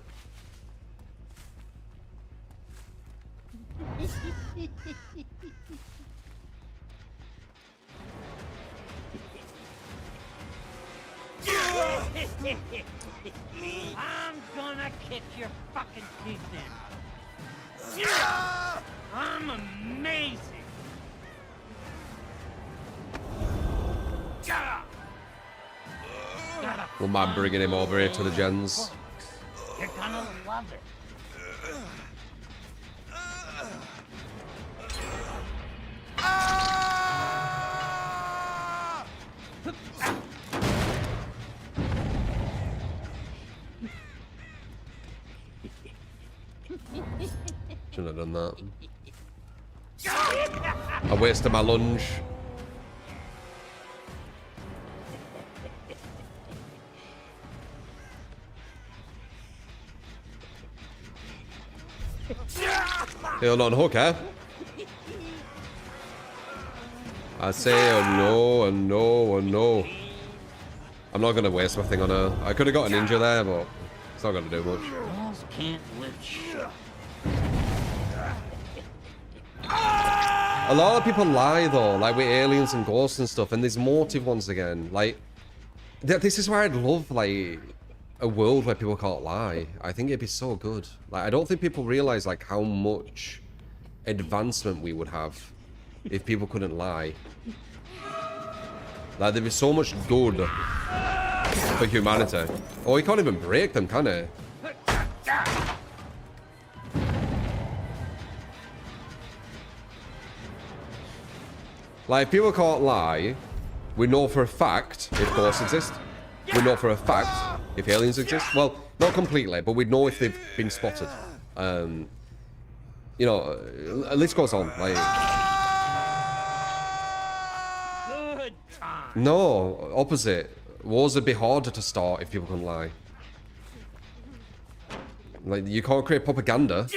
I'm gonna kick your fucking teeth in. I'm amazing. Well, man, bringing him over here to the gens. You're gonna love it. Shouldn't have done that. I wasted my lunge. Hey, hold on, hook, eh? I say a no, a no, a no. I'm not going to waste my thing on her. I could have got a ninja there, but it's not going to do much. Walls can't lift shit. A lot of people lie, though, like with aliens and ghosts and stuff, and there's motive once again. Like, this is why I'd love, like, a world where people can't lie. I think it'd be so good. Like, I don't think people realize, like, how much advancement we would have if people couldn't lie. Like, there'd be so much good for humanity. Oh, he can't even break them, can he? Like, if people can't lie, we know for a fact if ghosts exist. We know for a fact if aliens exist. Well, not completely, but we know if they've been spotted. You know, at least goes on. Like, Good time. no, opposite. Wars would be harder to start if people can lie. Like, you can't create propaganda.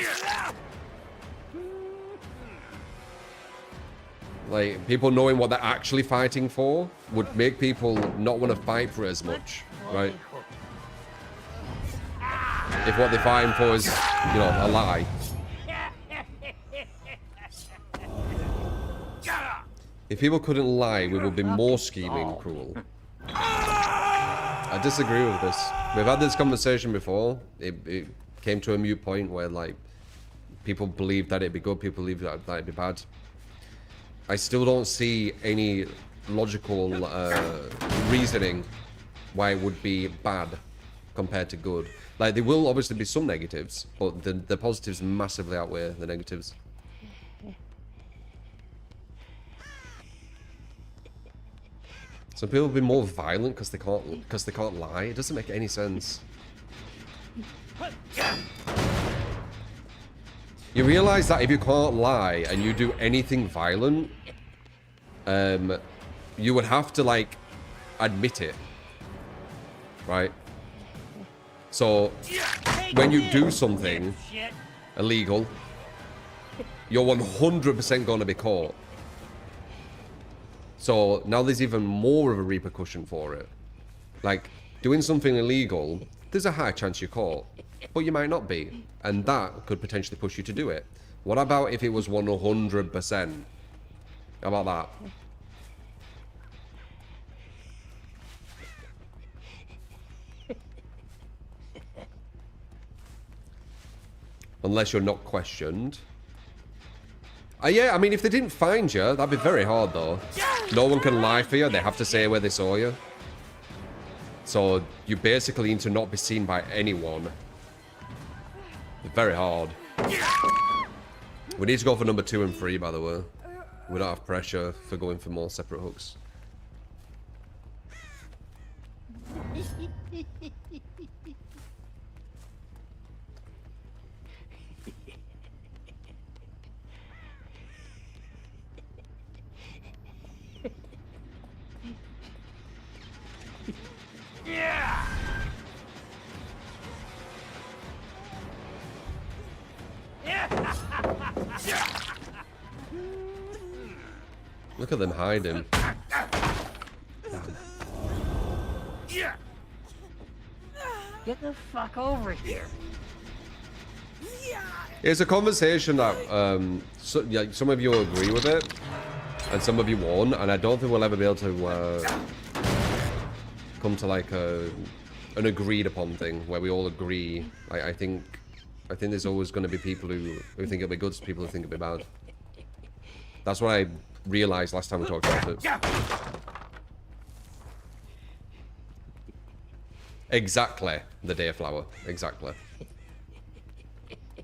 Like, people knowing what they're actually fighting for would make people not want to fight for it as much, right? If what they're fighting for is, you know, a lie. If people couldn't lie, we would be more scheming and cruel. I disagree with this. We've had this conversation before. It came to a mute point where, like, people believe that it'd be good, people believe that it'd be bad. I still don't see any logical reasoning why it would be bad compared to good. Like, there will obviously be some negatives, but the positives massively outweigh the negatives. Some people will be more violent because they can't lie. It doesn't make any sense. You realize that if you can't lie and you do anything violent, you would have to, like, admit it, right? So when you do something illegal, you're 100% going to be caught. So now there's even more of a repercussion for it. Like, doing something illegal, there's a high chance you're caught, but you might not be. And that could potentially push you to do it. What about if it was 100%? How about that? Unless you're not questioned. Yeah, I mean, if they didn't find you, that'd be very hard, though. No one can lie for you. They have to say where they saw you. So you basically need to not be seen by anyone. Very hard. We need to go for number 2 and 3, by the way. We don't have pressure for going for more separate hooks. Look at them hiding. Get the fuck over here. It's a conversation that yeah, some of you will agree with it, and some of you won't, and I don't think we'll ever be able to come to like an agreed upon thing where we all agree. I think there's always going to be people who think it'll be good, people who think it'll be bad. That's what I realized last time we talked about it. Exactly, the Dayflower. Exactly.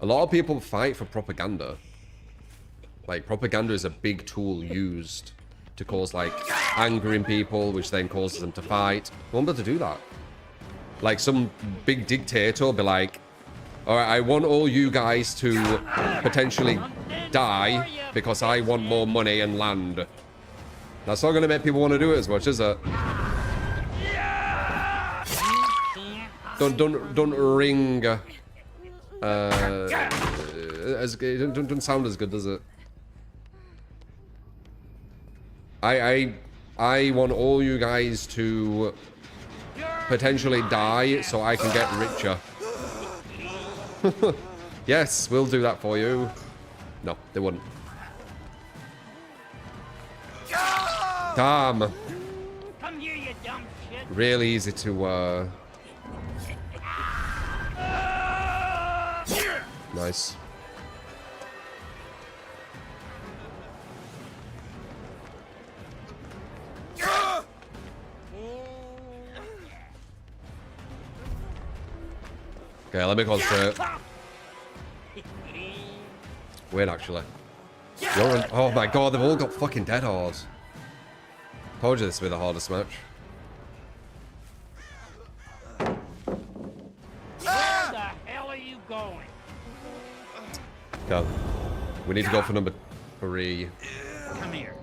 A lot of people fight for propaganda. Like, propaganda is a big tool used to cause, like, anger in people, which then causes them to fight. We won't be able to do that. Like, some big dictator will be like, alright, I want all you guys to potentially die because I want more money and land. That's not going to make people want to do it as much, is it? Don't ring. It doesn't sound as good, does it? I want all you guys to potentially die so I can get richer. Yes, we'll do that for you. No, they wouldn't. Damn. Come here, you dumb shit. Really easy to, Nice. Okay, let me concentrate. Wait, actually. Oh my god, they've all got fucking dead hard. Told you this would be the hardest match. Where the hell are you going? Okay. We need to go for number 3. Come here.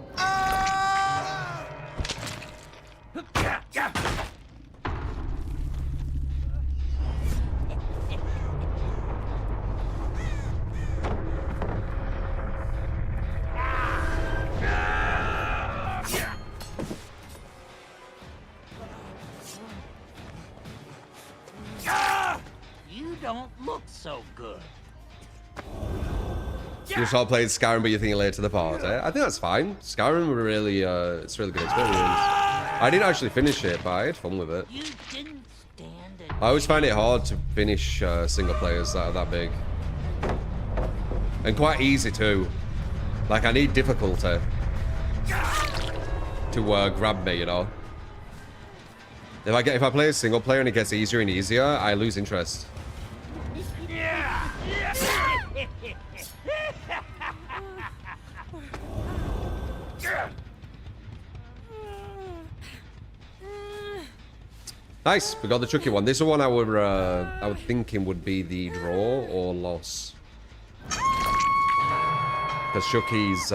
You don't look so good. You just all played Skyrim, but you're thinking late to the party. I think that's fine. Skyrim were really, it's a really good experience. I didn't actually finish it, but I had fun with it. You didn't stand a I always find it hard to finish single players that are that big. And quite easy too. Like, I need difficulty to grab me, you know? If I play a single player and it gets easier and easier, I lose interest. Nice, we got the tricky one. This is one I was thinking would be the draw or loss. Because Chucky's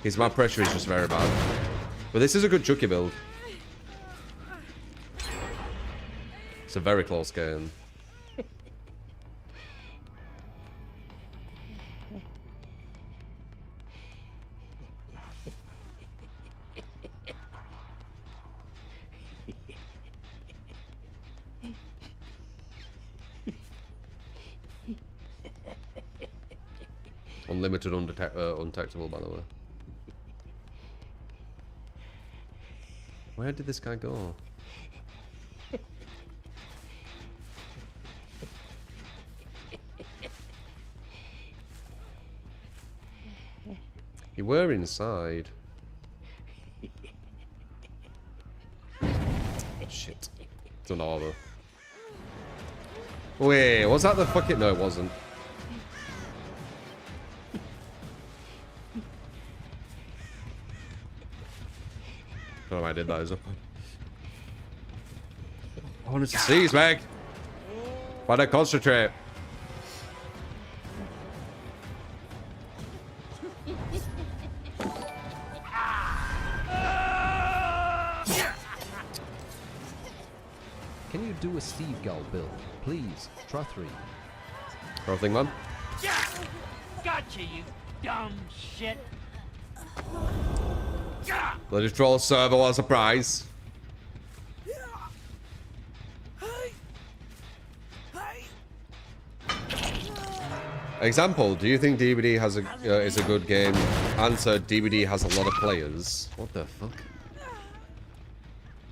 his map pressure is just very bad. But this is a good Chucky build. It's a very close game. Unlimited undetectable, by the way. Where did this guy go? You were inside. Shit. It's an arbor. Wait, was that the fucking... No, it wasn't. I don't know why I did that, is it? I wanted to seize, Meg! Why'd I concentrate? Can you do a Steve Gull build? Please, try 3. Wrong thing, man. Gotcha, you dumb shit. Let us draw a servo as a prize. Example, do you think DBD has is a good game? Answer, DBD has a lot of players. What the fuck?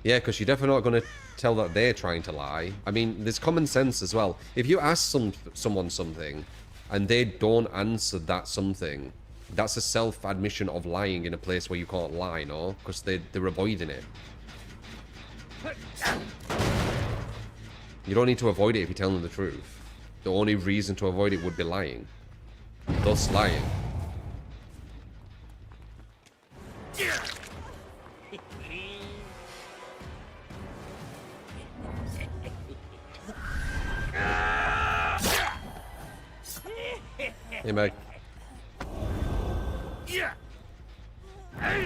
Yeah, because you're definitely not going to tell that they're trying to lie. I mean, there's common sense as well. If you ask someone something and they don't answer that something, that's a self-admission of lying in a place where you can't lie, no? Because they're avoiding it. You don't need to avoid it if you're telling the truth. The only reason to avoid it would be lying. Thus lying. Hey, Meg.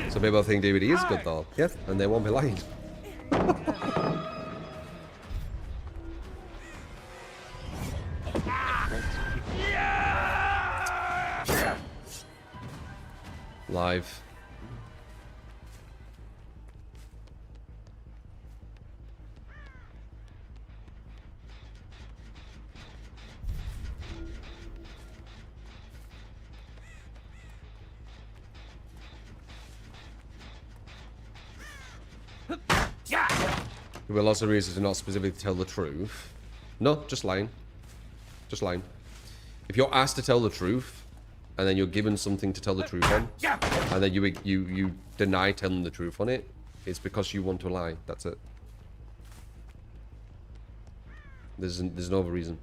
Some people think DVD is good though. Yes, and they won't be lying. Live. There were lots of reasons to not specifically tell the truth. No, just lying. Just lying. If you're asked to tell the truth, and then you're given something to tell the truth on, and then you deny telling the truth on it, it's because you want to lie. That's it. There's no other reason.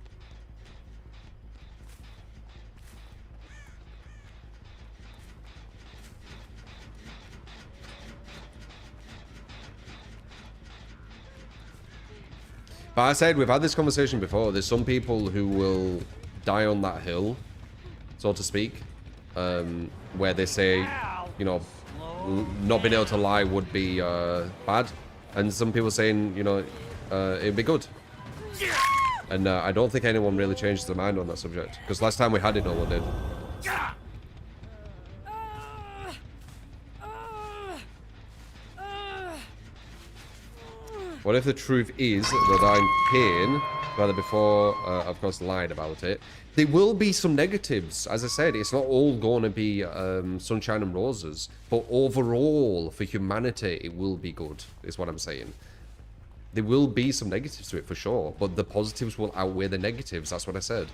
But I said, we've had this conversation before. There's some people who will die on that hill, so to speak, where they say, you know, not being able to lie would be bad. And some people saying, you know, it'd be good. And I don't think anyone really changes their mind on that subject. Because last time we had it, no one did. What if the truth is that I'm pain, rather before, of course, lied about it? There will be some negatives. As I said, it's not all going to be sunshine and roses. But overall, for humanity, it will be good, is what I'm saying. There will be some negatives to it, for sure. But the positives will outweigh the negatives. That's what I said.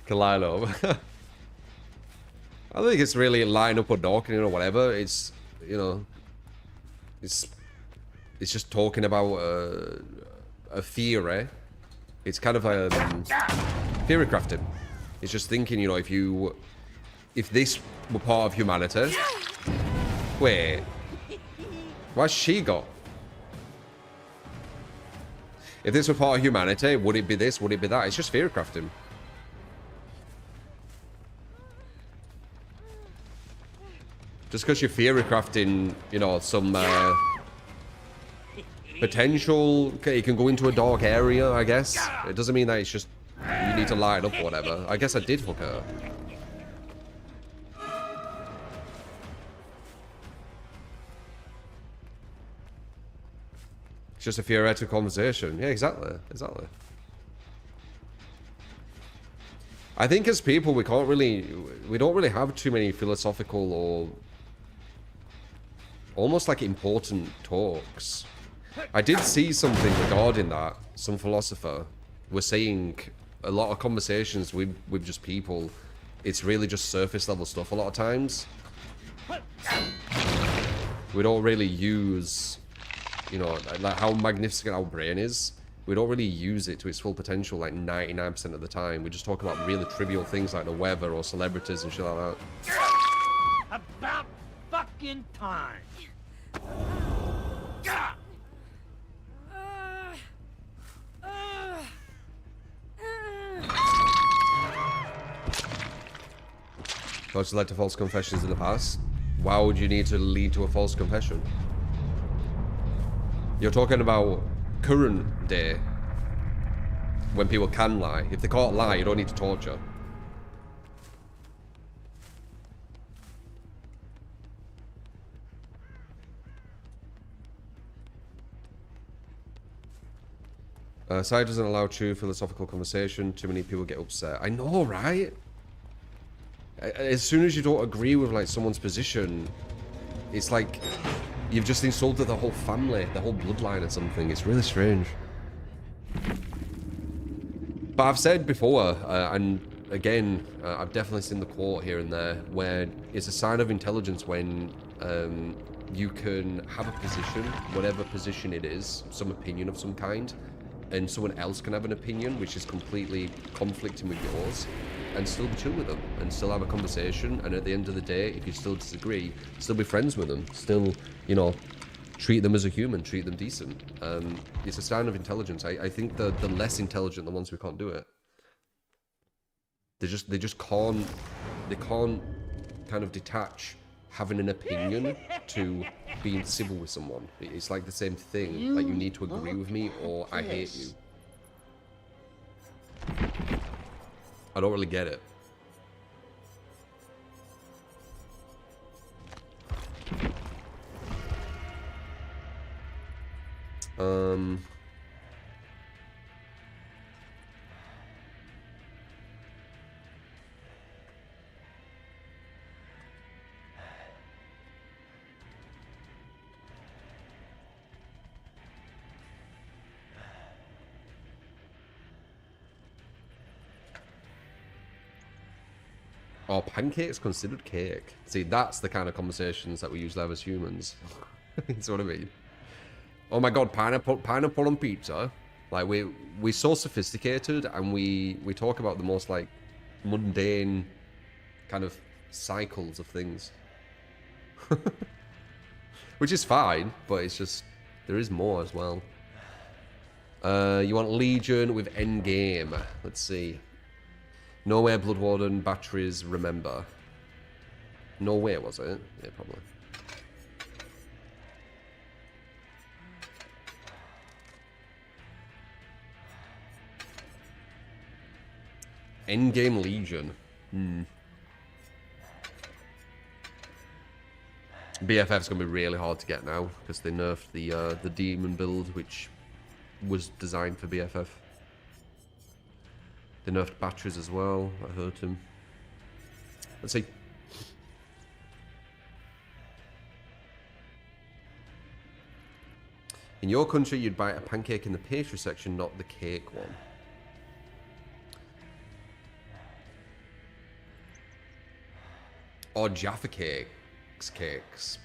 Kalilo. I don't think it's really lying up or darkening or whatever. It's, you know, it's just talking about a theory. It's kind of a theory crafting. It's just thinking, you know, if this were part of humanity. Wait, what's she got? If this were part of humanity, would it be this? Would it be that? It's just theory crafting. Just because you're theory crafting, you know, some potential, okay, it can go into a dark area, I guess. It doesn't mean that it's just you need to light up or whatever. I guess I did hook her. It's just a theoretical conversation. Yeah, exactly. Exactly. I think as people, we don't really have too many philosophical or almost like important talks. I did see something regarding that. Some philosopher was saying a lot of conversations with just people, it's really just surface level stuff a lot of times. We don't really use, you know, like how magnificent our brain is. We don't really use it to its full potential like 99% of the time. We just talk about really trivial things like the weather or celebrities and shit like that. About fucking time. Those led to false confessions in the past. Why would you need to lead to a false confession? You're talking about current day, when people can lie. If they can't lie, you don't need to torture. Side doesn't allow true philosophical conversation. Too many people get upset. I know, right? As soon as you don't agree with like someone's position, it's like you've just insulted the whole family, the whole bloodline or something. It's really strange. But I've said before, and again, I've definitely seen the quote here and there, where it's a sign of intelligence when you can have a position, whatever position it is, some opinion of some kind, and someone else can have an opinion which is completely conflicting with yours, and still be chill with them, and still have a conversation, and at the end of the day, if you still disagree, still be friends with them, still, you know, treat them as a human, treat them decent. It's a sign of intelligence. I think the less intelligent, the ones who can't do it. They just can't kind of detach having an opinion to being civil with someone. It's like the same thing. Like, you need to agree with me or I hate you. I don't really get it. Are pancakes considered cake? See, that's the kind of conversations that we usually have as humans. That's what I mean. Oh my god, pineapple on pizza. Like we're so sophisticated, and we talk about the most like mundane kind of cycles of things. Which is fine, but it's just there is more as well. You want Legion with Endgame. Let's see. Nowhere, Blood Warden, batteries, remember. Nowhere, was it? Yeah, probably. Endgame Legion. BFF's gonna be really hard to get now because they nerfed the demon build, which was designed for BFF. They nerfed batteries as well. That hurt him. Let's see. In your country, you'd buy a pancake in the pastry section, not the cake one. Or Jaffa cakes.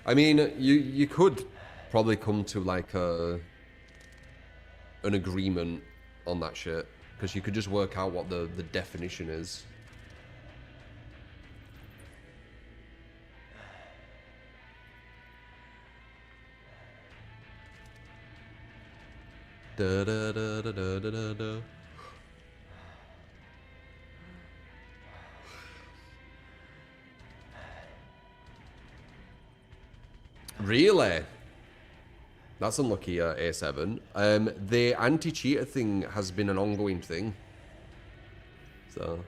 I mean, you could probably come to like an agreement on that shit, because you could just work out what the definition is. Da da da da da da da. Really? That's unlucky, A7. The anti-cheater thing has been an ongoing thing. So...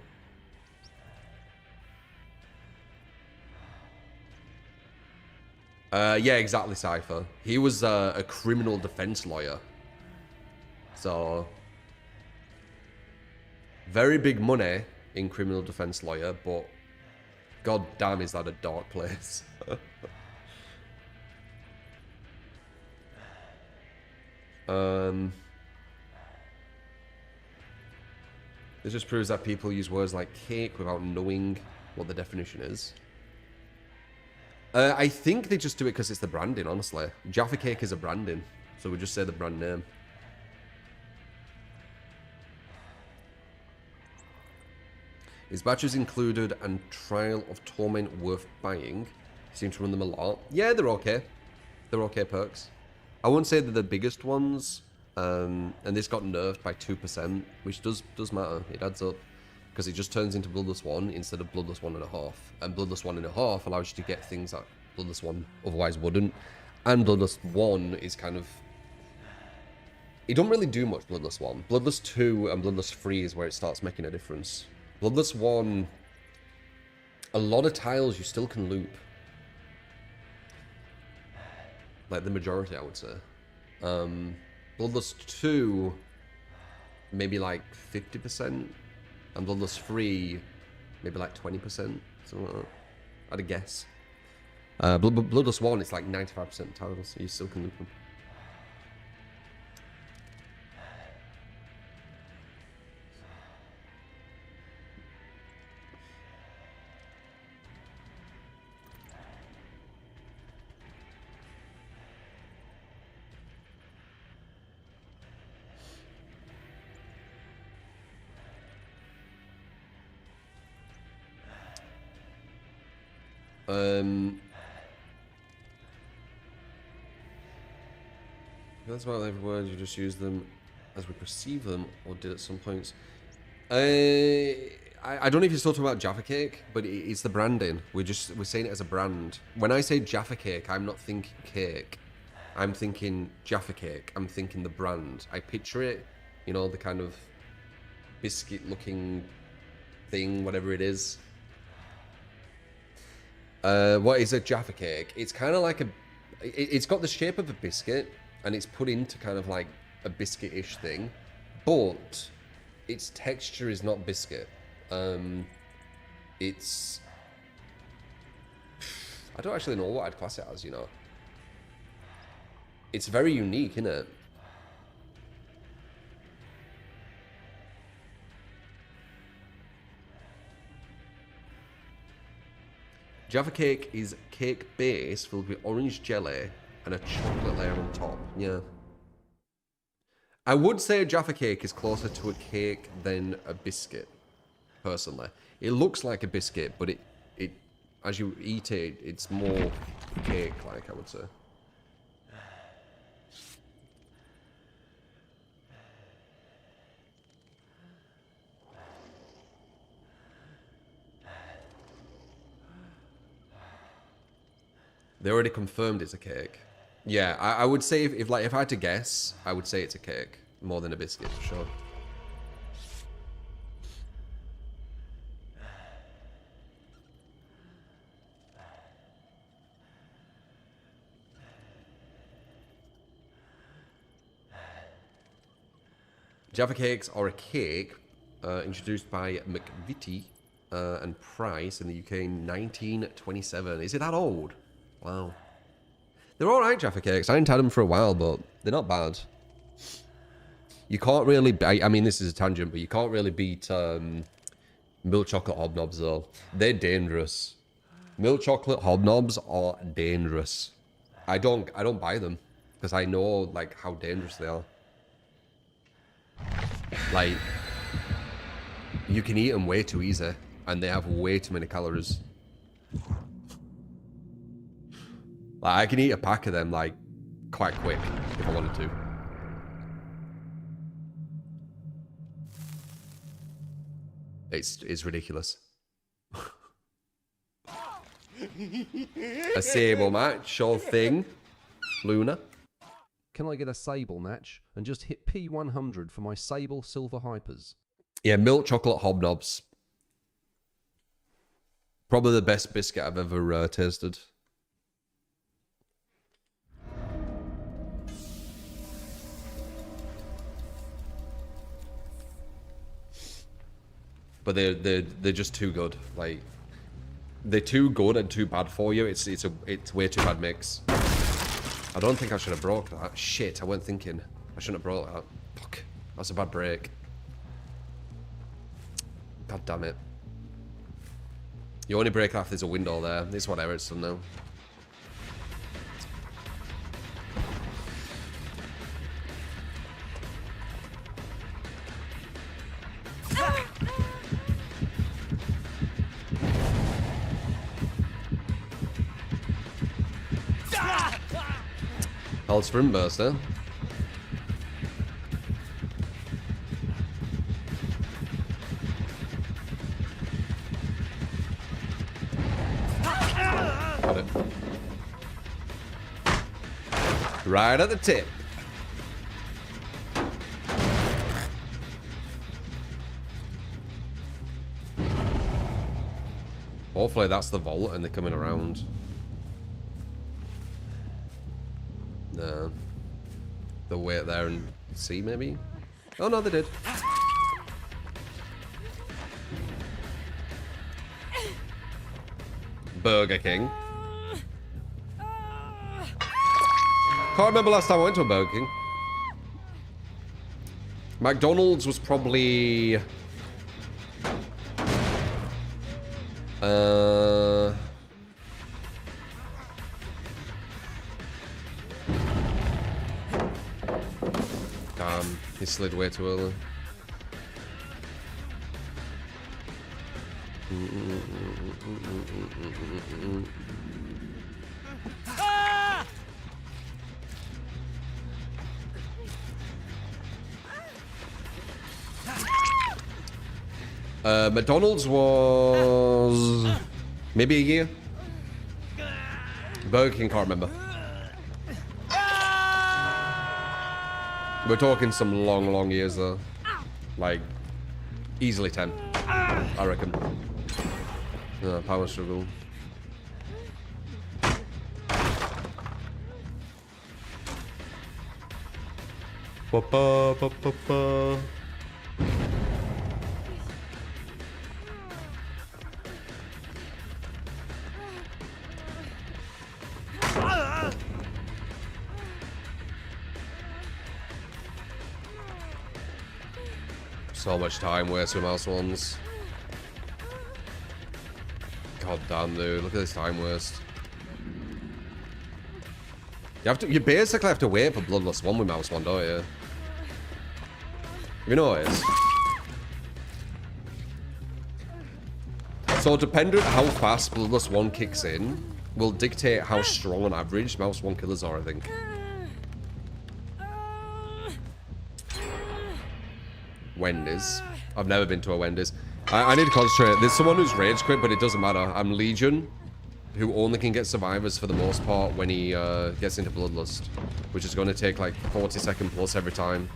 yeah, exactly, Cypher. He was a criminal defense lawyer. So... very big money in criminal defense lawyer, but... god damn, is that a dark place. This just proves that people use words like cake without knowing what the definition is. I think they just do it because it's the branding, honestly. Jaffa Cake is a branding, so we just say the brand name. Is batteries included and Trial of Torment worth buying? Seem to run them a lot. Yeah, they're okay. They're okay perks. I wouldn't say they're the biggest ones, and this got nerfed by 2%, which does matter. It adds up, because it just turns into Bloodless 1 instead of Bloodless 1.5. And Bloodless 1.5 allows you to get things that Bloodless 1 otherwise wouldn't. And Bloodless 1 is kind of... it don't really do much, Bloodless 1. Bloodless 2 and Bloodless 3 is where it starts making a difference. Bloodless 1, a lot of tiles you still can loop. Like the majority, I would say. Bloodless 2, maybe like 50%. And Bloodless 3, maybe like 20%. Something like that. I'd a guess. Bloodless 1, it's like 95% tiles, so you still can loop them. That's about every word, you just use them as we perceive them, or did at some points. I don't know if you're still talking about Jaffa Cake, but it's the branding. We're saying it as a brand. When I say Jaffa Cake, I'm not thinking cake. I'm thinking Jaffa Cake. I'm thinking the brand. I picture it, you know, the kind of biscuit-looking thing, whatever it is. What is a Jaffa Cake? It's kind of like a... it's got the shape of a biscuit, and it's put into kind of like a biscuit-ish thing, but its texture is not biscuit. It's... I don't actually know what I'd class it as, you know. It's very unique, isn't it? Jaffa cake is cake base filled with orange jelly and a chocolate layer on top. Yeah. I would say a Jaffa cake is closer to a cake than a biscuit, personally. It looks like a biscuit, but it as you eat it, it's more cake-like, I would say. They already confirmed it's a cake. Yeah, I would say if I had to guess, I would say it's a cake more than a biscuit for sure. Jaffa cakes are a cake introduced by McVitie and Price in the UK in 1927. Is it that old? Wow. They're alright, Jaffa cakes. I ain't had them for a while, but they're not bad. You can't really... I mean, this is a tangent, but you can't really beat milk chocolate hobnobs, though. They're dangerous. Milk chocolate hobnobs are dangerous. I don't buy them, because I know, like, how dangerous they are. Like, you can eat them way too easy, and they have way too many calories. Like, I can eat a pack of them, like, quite quick, if I wanted to. It's ridiculous. A sable match, sure thing. Luna. Can I get a Sable match and just hit P100 for my Sable Silver Hypers? Yeah, milk chocolate hobnobs. Probably the best biscuit I've ever tasted. But they're just too good. Like, they're too good and too bad for you. It's way too bad mix. I don't think I should have broke that. Shit, I wasn't thinking. I shouldn't have broke that. Fuck. That's a bad break. God damn it. You only break off there's a window there. It's whatever, it's done now. Pulse for burster. Got it. Right at the tip. Hopefully that's the vault and they're coming around. No. They'll wait there and see, maybe? Oh, no, they did. Burger King. Can't remember last time I went to a Burger King. McDonald's was probably... Damn, he slid way too early. McDonald's was maybe a year. Burger King, can't remember. We're talking some long, long years though. Like, easily 10, I reckon. Power struggle. Ba-ba-ba-ba-ba. So much time wasted with mouse ones. God, God damn, dude. Look at this time waste. You basically have to wait for Bloodlust 1 with mouse 1, don't you? You know it is. So depending on how fast Bloodlust 1 kicks in, will dictate how strong on average mouse 1 killers are, I think. Wendy's. I've never been to a Wendy's. I need to concentrate. There's someone who's rage quit, but it doesn't matter. I'm Legion, who only can get survivors for the most part when he gets into Bloodlust, which is going to take like 40-second plus every time.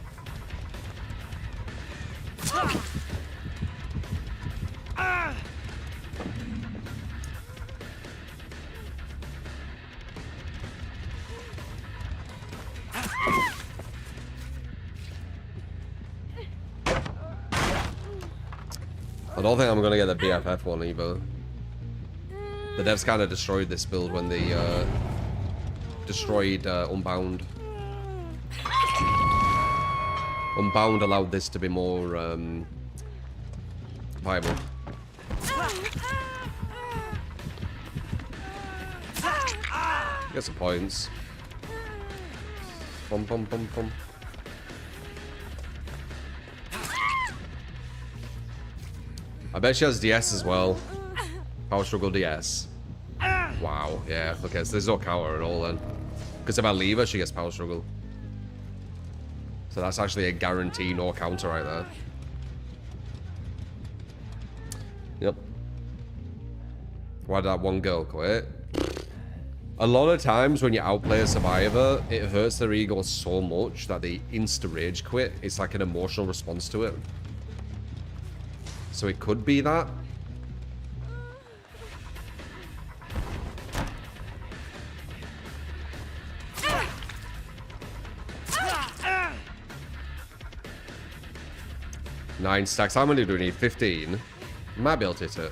I don't think I'm gonna get the BFF one either. The devs kind of destroyed this build when they destroyed Unbound. Unbound allowed this to be more viable. Get some points. Bum bum bum bum. I bet she has DS as well. Power Struggle DS. Wow, yeah, okay, so there's no counter at all then. Because if I leave her, she gets Power Struggle. So that's actually a guarantee no counter right there. Yep. Why did that one girl quit? A lot of times when you outplay a survivor, it hurts their ego so much that they insta-rage quit. It's like an emotional response to it. So it could be that. Nine stacks. How many do we need? 15. Might be able to hit it.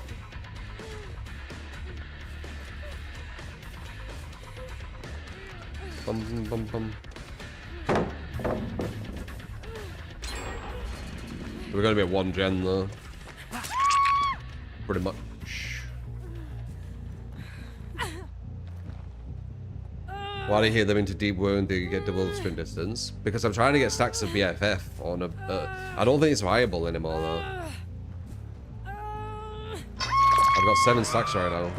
Bum bum bum. We're gonna be at 1 gen though. Pretty much. Why do you hear them into deep wound? Do you get double sprint distance? Because I'm trying to get stacks of BFF on a. I don't think it's viable anymore though. I've got 7 stacks right now.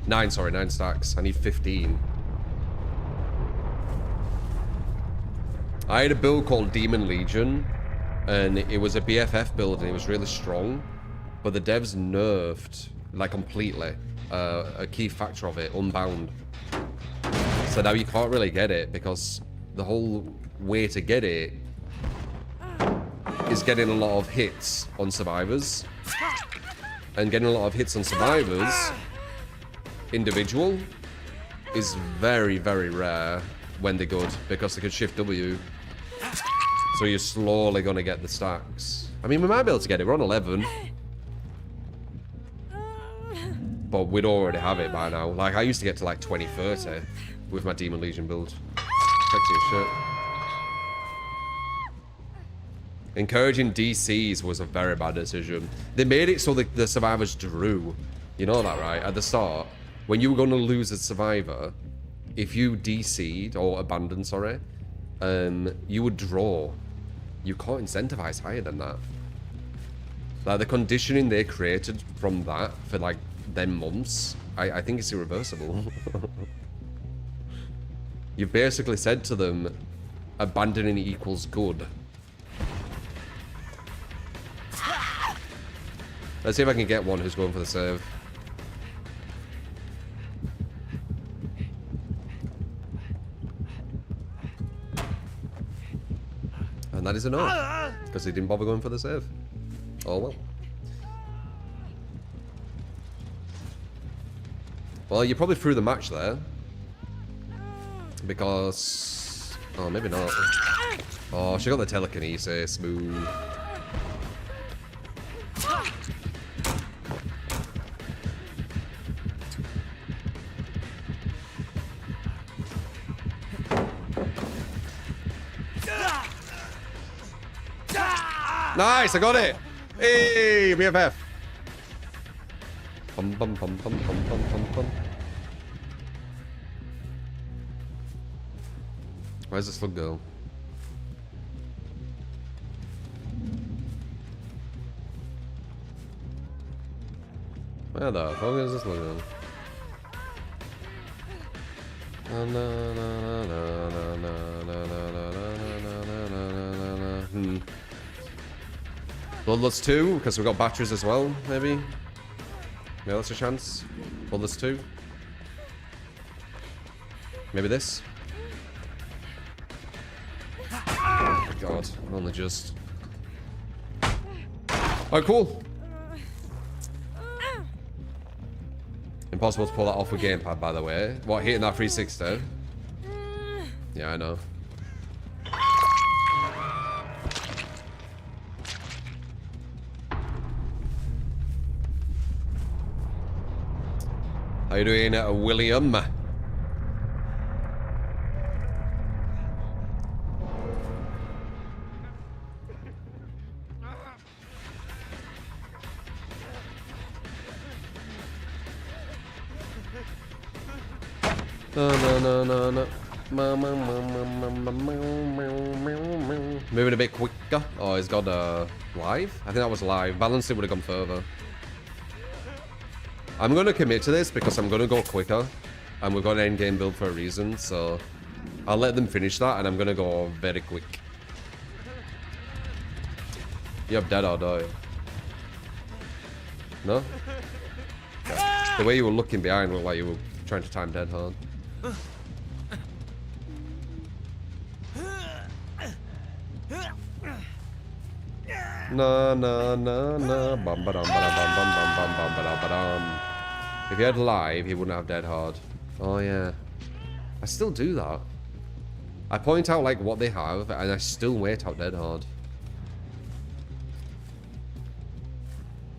9, sorry, 9 stacks. I need 15. I had a build called Demon Legion. And it was a BFF build and it was really strong, but the devs nerfed, like completely, a key factor of it, Unbound. So now you can't really get it because the whole way to get it is getting a lot of hits on survivors. And getting a lot of hits on survivors, individual, is very, very rare when they're good because they can shift W. So you're slowly going to get the stacks. I mean, we might be able to get it. We're on 11. But we'd already have it by now. Like, I used to get to like 20, 30 with my Demon Legion build. Sexy as shit. Encouraging DCs was a very bad decision. They made it so the survivors drew. You know that, right? At the start, when you were going to lose a survivor, if you DC'd, or abandoned, sorry, you would draw. You can't incentivize higher than that. Like, the conditioning they created from that for, like, them months, I think it's irreversible. You've basically said to them, abandoning equals good. Let's see if I can get one who's going for the save. And that is a no, because he didn't bother going for the save. Oh well. Well, you probably threw the match there. Because... oh, maybe not. Oh, she got the telekinesis. Smooth. Nice, I got it! Hey, BFF! Bum bum bum bum bum bum bum bum. Where's this slug go? Where the fuck is this slug go? Bloodlust 2, because we've got batteries as well, maybe? Yeah, that's a chance. Bloodlust 2. Maybe this? God, only just. Alright, cool. Impossible to pull that off with gamepad, by the way. What, hitting that 360? Yeah, I know. How you doing, William? No. Moving a bit quicker. Oh, he's got live? I think that was live. Balanced, it would have gone further. I'm going to commit to this because I'm going to go quicker. And we've got an endgame build for a reason, so I'll let them finish that and I'm going to go very quick. You're dead or die. No? Okay. The way you were looking behind looked like you were trying to time dead hard. No. Bum ba dum ba dum bum bum bum bum ba dum ba dum. If he had live, he wouldn't have dead hard. Oh yeah. I still do that. I point out like what they have, and I still wait out dead hard.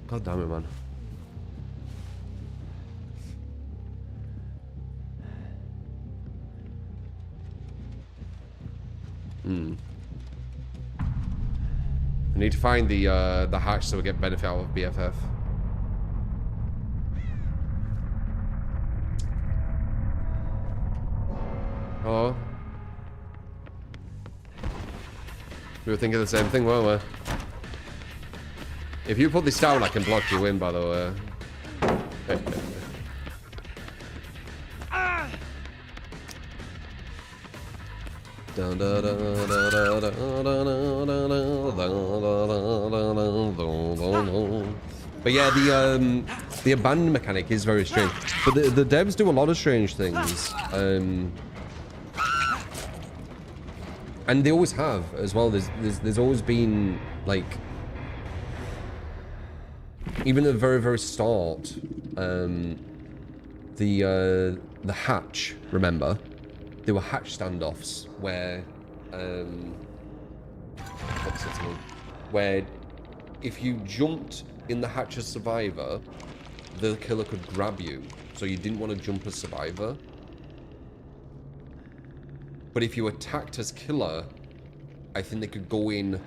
God damn it, man. I need to find the hatch so we get benefit out of BFF. Hello? We were thinking the same thing, weren't we? If you put this down, I can block you in, by the way. But yeah, the abandon mechanic is very strange. But the devs do a lot of strange things. And they always have as well. There's always been like, even at the very start, the hatch. Remember, there were hatch standoffs where where if you jumped in the hatch as survivor, the killer could grab you. So you didn't want to jump as survivor. But if you attacked as killer, I think they could go in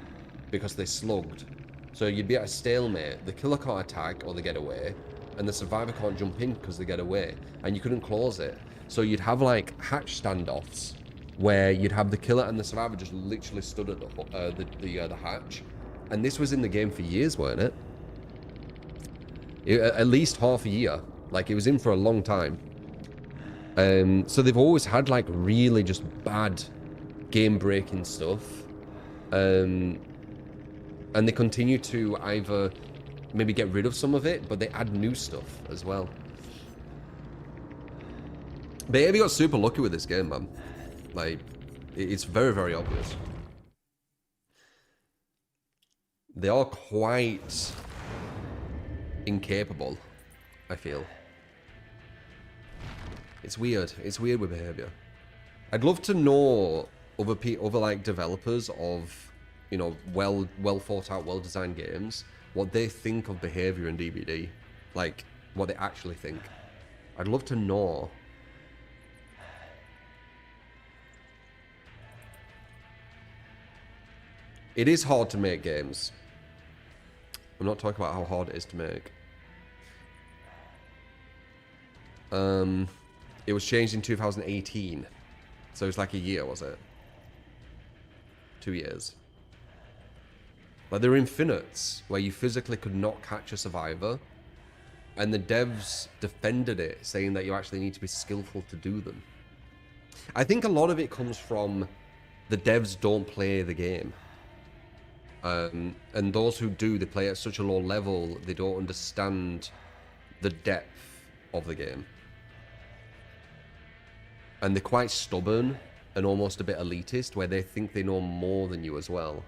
because they slugged. So you'd be at a stalemate. The killer can't attack or they get away. And the survivor can't jump in because they get away. And you couldn't close it. So you'd have like hatch standoffs where you'd have the killer and the survivor just literally stood at the hatch. And this was in the game for years, weren't it? At least half a year. Like, it was in for a long time. So they've always had like really just bad game-breaking stuff. And they continue to either maybe get rid of some of it, but they add new stuff as well. But yeah, we got super lucky with this game, man. Like, it's very obvious. They are quite incapable, I feel. It's weird. It's weird with behavior. I'd love to know other like developers of, you know, well thought out, well designed games, what they think of behavior in DBD, like what they actually think. I'd love to know. It is hard to make games. I'm not talking about how hard it is to make. It was changed in 2018. So it's like a year, was it? 2 years. Like, there were infinites where you physically could not catch a survivor. And the devs defended it, saying that you actually need to be skillful to do them. I think a lot of it comes from the devs don't play the game. And those who do, they play at such a low level, they don't understand the depth of the game. And they're quite stubborn and almost a bit elitist, where they think they know more than you as well,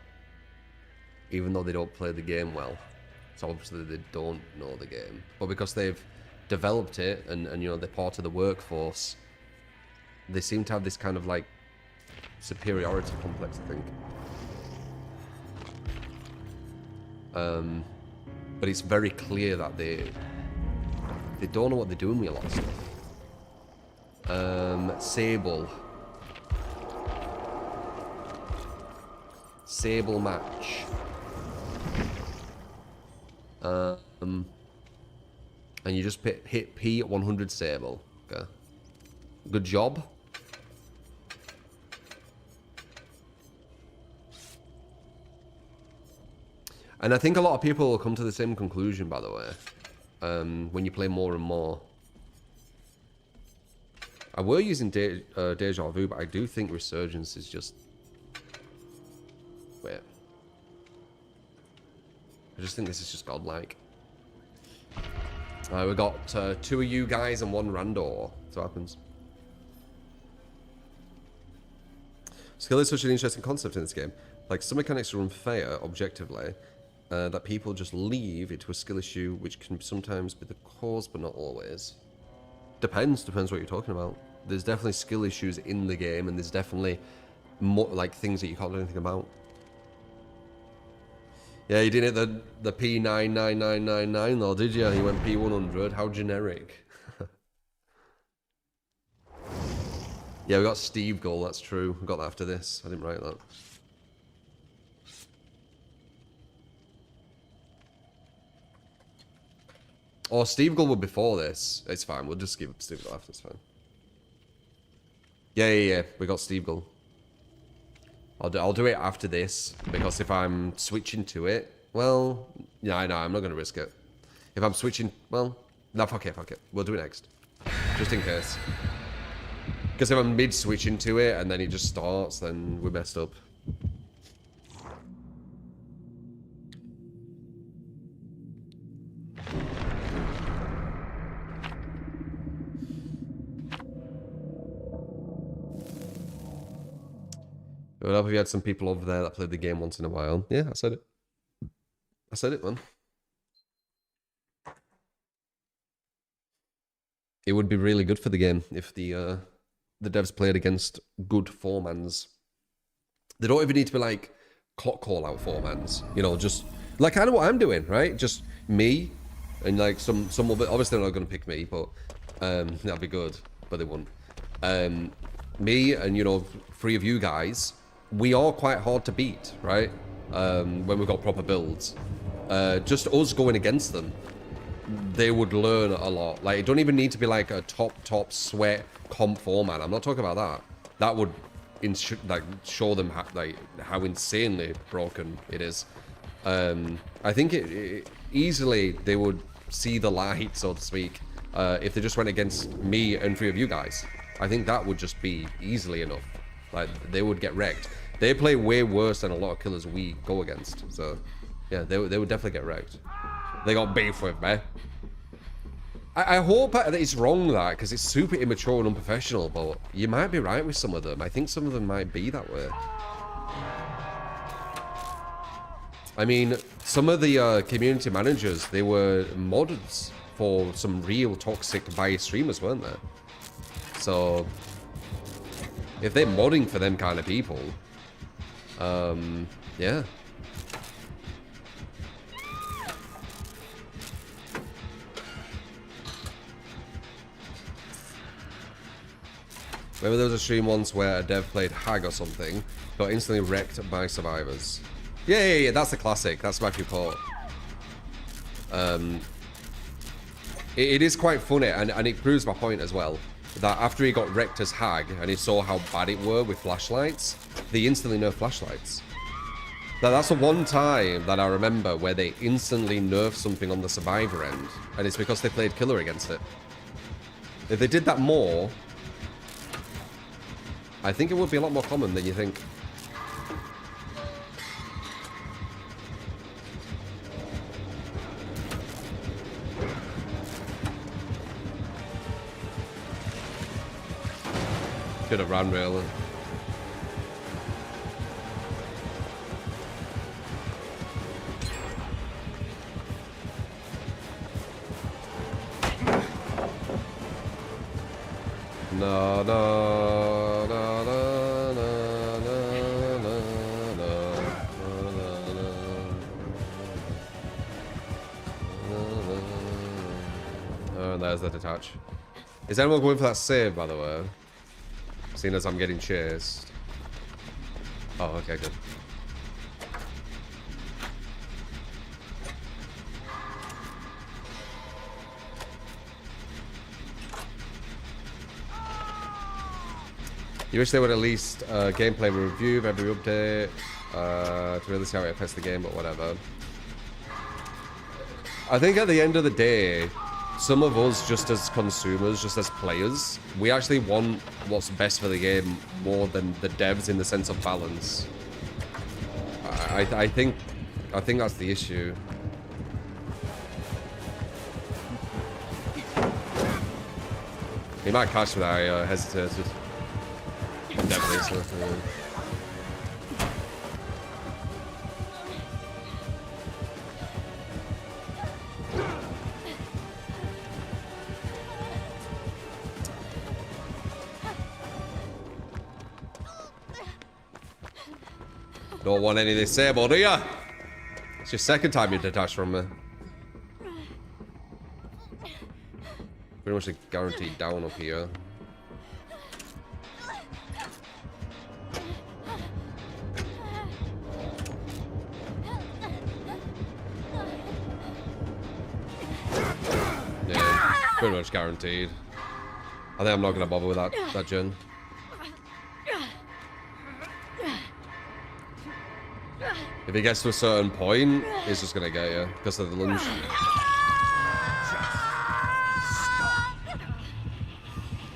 even though they don't play the game well. So obviously they don't know the game. But because they've developed it and you know, they're part of the workforce, they seem to have this kind of like superiority complex, I think. But it's very clear that they don't know what they're doing with a lot of stuff. Sable match. And you just hit P at 100 Sable. Okay. Good job. And I think a lot of people will come to the same conclusion, by the way, when you play more and more. I were using Deja Vu, but I do think Resurgence is just... Wait. I just think this is just godlike. We got 2 of you guys and 1 rando. That's what happens. Skill is such an interesting concept in this game. Like, some mechanics are unfair, objectively, that people just leave it to a skill issue, which can sometimes be the cause, but not always. Depends what you're talking about. There's definitely skill issues in the game, and there's definitely more, like, things that you can't do anything about. Yeah, you didn't hit the P99999 though, did you? You went P100. How generic. Yeah, we got Steve Gull, that's true. We got that after this. I didn't write that. Oh, Steve Gull were before this. It's fine, we'll just give Steve Gull after, it's fine. Yeah, we got Steve Gull. I'll do it after this, because if I'm switching to it, well, yeah, I know, I'm not going to risk it. If I'm switching, well, no, fuck it. We'll do it next. Just in case. Because if I'm mid-switching to it, and then it just starts, then we're messed up. It would help if you had some people over there that played the game once in a while. Yeah, I said it. I said it, man. It would be really good for the game if the devs played against good four-mans. They don't even need to be like clock call-out four-mans. You know, just like kind of what I'm doing, right? Just me and like some of it. Obviously, they're not going to pick me, but that'd be good. But they wouldn't. Me and, you know, 3 of you guys, we are quite hard to beat, right? When we've got proper builds. Just us going against them, they would learn a lot. Like, it don't even need to be like a top sweat comp 4-man. I'm not talking about that. That would like show them how insanely broken it is. I think it easily they would see the light, so to speak, if they just went against me and 3 of you guys. I think that would just be easily enough. Like, they would get wrecked. They play way worse than a lot of killers we go against. So, yeah, they would definitely get wrecked. They got beef with me. I hope that it's wrong, that, because it's super immature and unprofessional, but you might be right with some of them. I think some of them might be that way. I mean, some of the community managers, they were modders for some real toxic bias streamers, weren't they? So, if they're modding for them kind of people, yeah. Remember there was a stream once where a dev played Hag or something, got instantly wrecked by survivors. Yeah, that's the classic. That's my report. it is quite funny, and it proves my point as well, that after he got wrecked as Hag, and he saw how bad it were with flashlights, they instantly nerfed flashlights. Now, that's the one time that I remember where they instantly nerfed something on the survivor end, and it's because they played killer against it. If they did that more, I think it would be a lot more common than you think. Could have ran really. No, no, no, no, no, no, no, no. And there's the detach. Is anyone going for that save, by the way? Seeing as I'm getting chased. Oh, okay, good. You wish they would at least gameplay review of every update to really see how it affects the game, but whatever. I think at the end of the day, some of us, just as consumers, just as players, we actually want what's best for the game more than the devs in the sense of balance. I think that's the issue. He might catch me that I hesitated. Definitely slipped. Don't want any of this sable, do ya? It's your second time you detached from me. Pretty much a guaranteed down up here. Yeah, pretty much guaranteed. I think I'm not gonna bother with that gen. If he gets to a certain point, he's just gonna get you because of the lunge.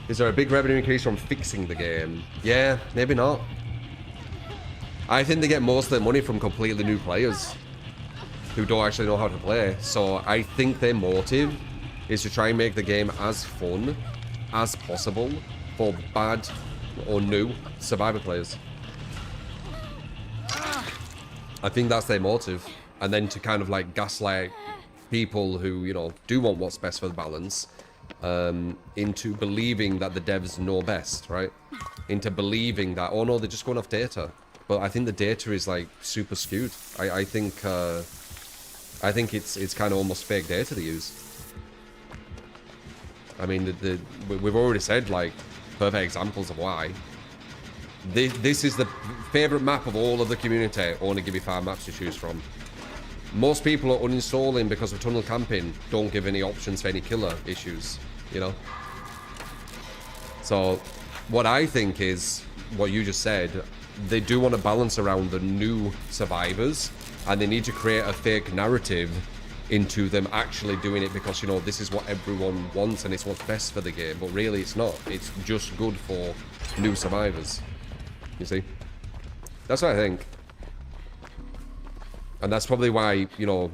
Is there a big revenue increase from fixing the game? Yeah, maybe not. I think they get most of their money from completely new players who don't actually know how to play. So I think their motive is to try and make the game as fun as possible for bad or new survivor players. I think that's their motive. And then to kind of like gaslight people who, you know, do want what's best for the balance, into believing that the devs know best, right? Into believing that, oh no, they're just going off data. But I think the data is like super skewed. I think it's kind of almost fake data they use. I mean, we've already said like perfect examples of why. This is the favorite map of all of the community. I only give you 5 maps to choose from. Most people are uninstalling because of tunnel camping. Don't give any options for any killer issues, you know? So what I think is what you just said. They do want to balance around the new survivors, and they need to create a fake narrative into them actually doing it because, you know, this is what everyone wants and it's what's best for the game. But really it's not. It's just good for new survivors. You see? That's what I think. And that's probably why, you know,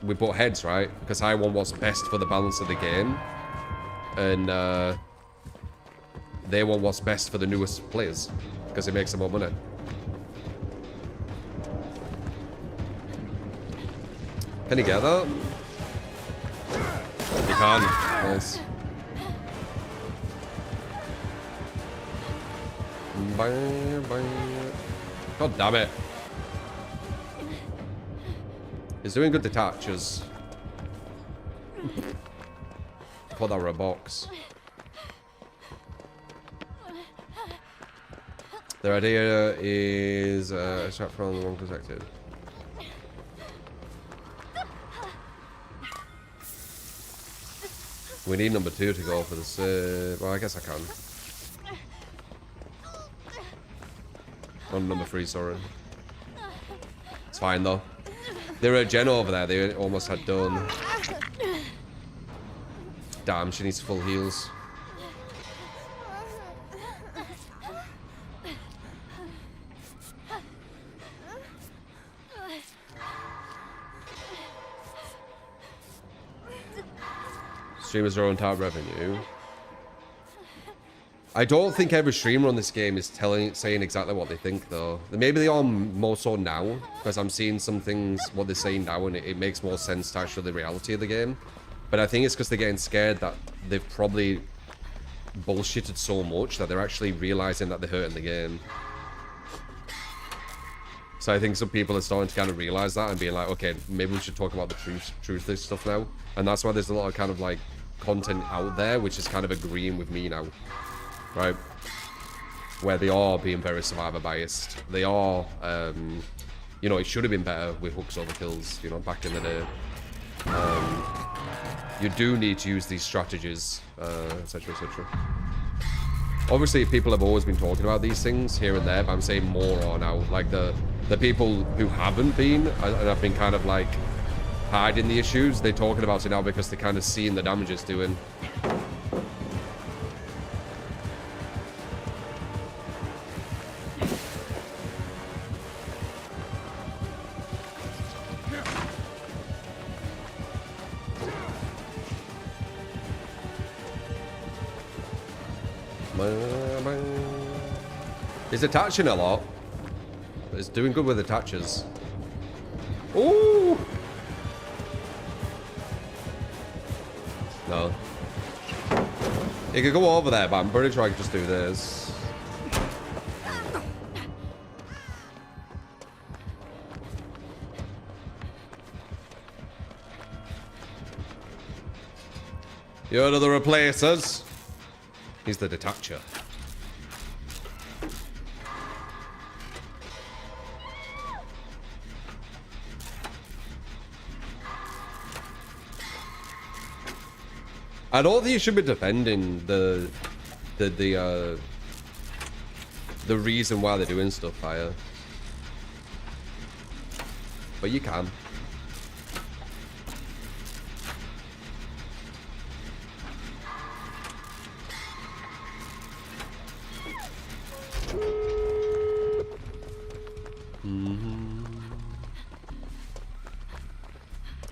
we butt heads, right? Because I want what's best for the balance of the game. And they want what's best for the newest players. Because it makes them more money. Can you get that? You can. Nice. God damn it. He's doing good detaches. I thought that were a box. Their idea is extract from the one protected. We need number 2 to go for this. Well, I guess I can. On number 3, sorry. It's fine though. They're a gen over there. They almost had done. Damn, she needs full heals. Streamers are on top revenue. I don't think every streamer on this game is saying exactly what they think though. Maybe they are more so now, because I'm seeing some things, what they're saying now, and it makes more sense to actually the reality of the game. But I think it's because they're getting scared that they've probably bullshitted so much that they're actually realizing that they're hurting the game. So I think some people are starting to kind of realize that and being like, okay, maybe we should talk about the truth of this stuff now. And that's why there's a lot of kind of like content out there which is kind of agreeing with me now. Right? Where they are being very survivor biased. They are, you know, it should have been better with hooks over kills, you know, back in the day. You do need to use these strategies, etc, etc. Obviously, people have always been talking about these things here and there, but I'm saying more are now. Like the people who haven't been and have been kind of like hiding the issues, they're talking about it now because they're kind of seeing the damage it's doing. It's attaching a lot. It's doing good with attaches. Ooh! No. It could go over there, but I'm pretty sure I could just do this. You're the replacers. He's the detacher. I don't think you should be defending the reason why they're doing stuff, Fire. But you can.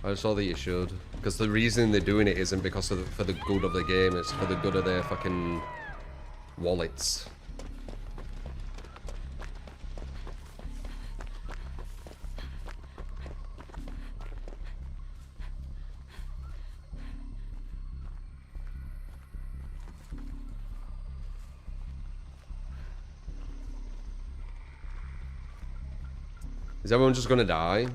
I saw that you should. Because the reason they're doing it isn't because of for the good of the game, it's for the good of their fucking wallets. Is everyone just gonna die?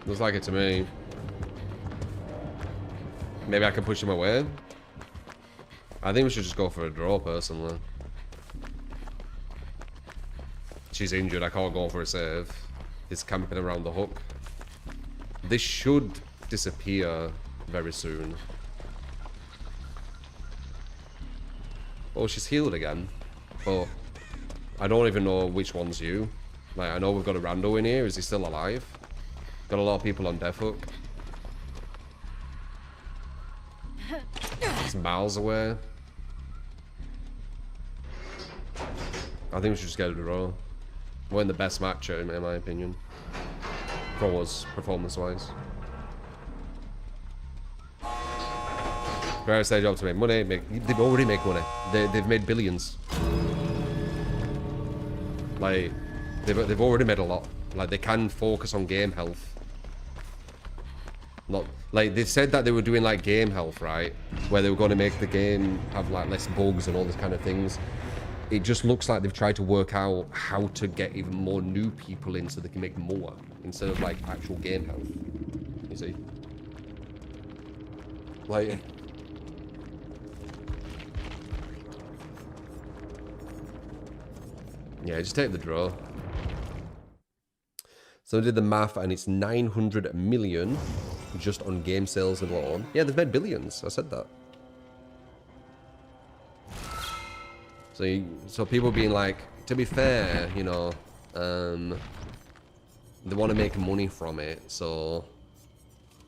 Looks like it to me. Maybe I can push him away. I think we should just go for a draw, personally. She's injured. I can't go for a save. It's camping around the hook. This should disappear very soon. Oh, she's healed again. But I don't even know which one's you. Like, I know we've got a rando in here. Is he still alive? Got a lot of people on death hook. It's miles away. I think we should just get a draw. We're in the best match, in my opinion. For us, performance-wise. Various their job to make money. They've already make money. They've made billions. Like, they've already made a lot. Like, they can focus on game health. Not like they said that they were doing like game health, right? Where they were going to make the game have like less bugs and all this kind of things. It just looks like they've tried to work out how to get even more new people in so they can make more instead of like actual game health. You see? Like, yeah, just take the draw. So I did the math, and it's 900 million just on game sales alone. Yeah, they've made billions. I said that. So people being like, to be fair, you know, they want to make money from it, so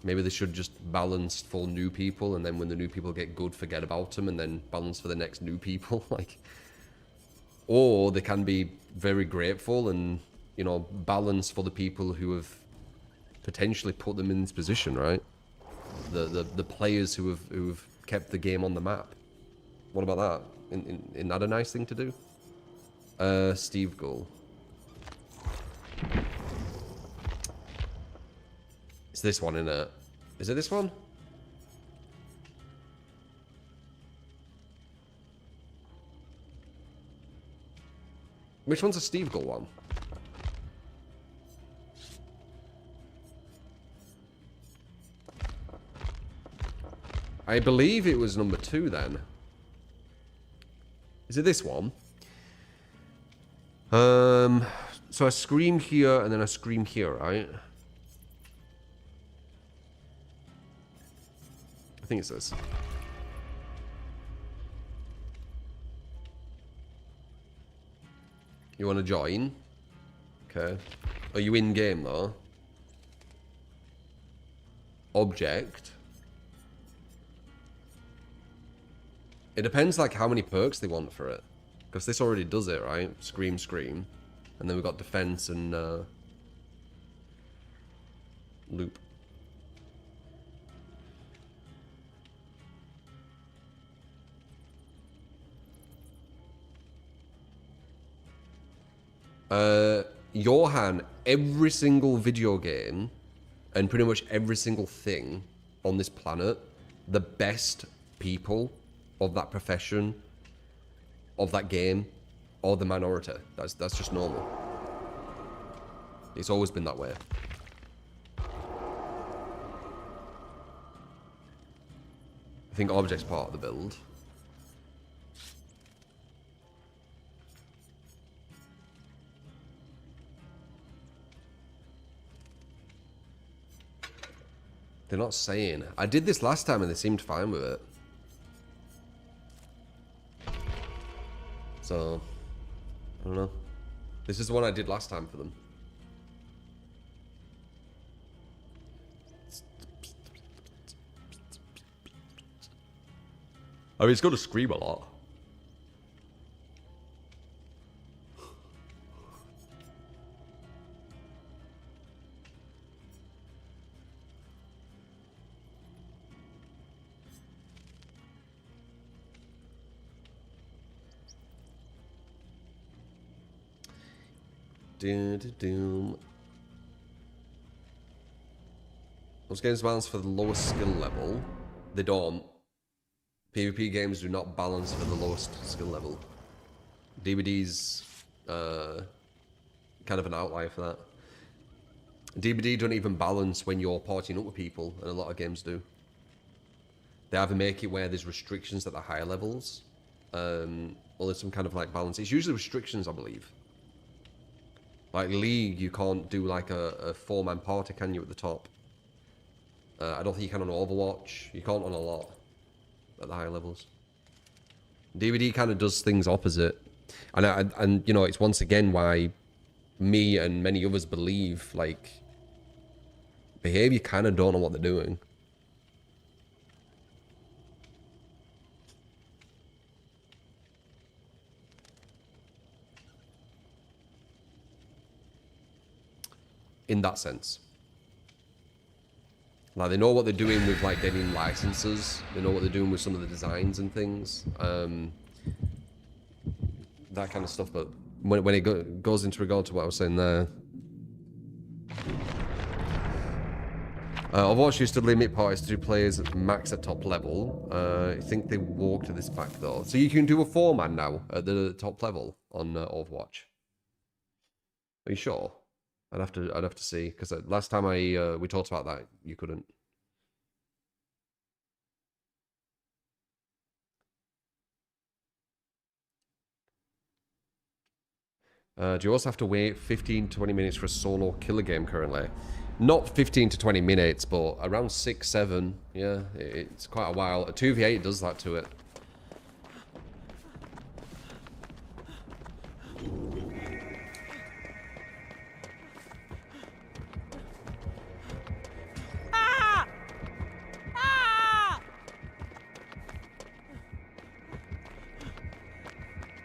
maybe they should just balance for new people, and then when the new people get good, forget about them, and then balance for the next new people. Like, or they can be very grateful and, you know, balance for the people who have potentially put them in this position, right? The players who've kept the game on the map. What about that? Isn't that a nice thing to do? Steve Gull. It's this one, isn't it? Is it this one? Which one's a Steve Gull one? I believe it was number 2 then. Is it this one? So I scream here and then I scream here, right? I think it's this. You want to join? Okay. Are you in game though? Object. It depends like how many perks they want for it. Because this already does it, right? Scream, scream. And then we've got defense and loop. Johan, every single video game and pretty much every single thing on this planet, the best people of that profession, of that game, are the minority. That's just normal. It's always been that way. I think object's part of the build. They're not saying. I did this last time and they seemed fine with it. So, I don't know. This is the one I did last time for them. I mean, it's going to scream a lot. Doom. Those games balance for the lowest skill level. They don't. PvP games do not balance for the lowest skill level. DBD's kind of an outlier for that. DBD don't even balance when you're partying up with people, and a lot of games do. They either make it where there's restrictions at the higher levels, or there's some kind of like balance. It's usually restrictions, I believe. Like League, you can't do like a 4-man party, can you, at the top? I don't think you can on Overwatch. You can't on a lot at the higher levels. DVD kind of does things opposite. And you know, it's once again why me and many others believe, like, Behavior kind of don't know what they're doing. In that sense. Like, they know what they're doing with, like, getting licenses. They know what they're doing with some of the designs and things. That kind of stuff. But when it goes into regard to what I was saying there... Overwatch used to limit parties to 2 players at max at top level. I think they walked this back, though. So you can do a 4-man now at the top level on Overwatch. Are you sure? I'd have to see, because last time we talked about that, you couldn't. Do you also have to wait 15 to 20 minutes for a solo killer game currently? Not 15 to 20 minutes, but around 6, 7. Yeah, it's quite a while. A 2v8 does that to it.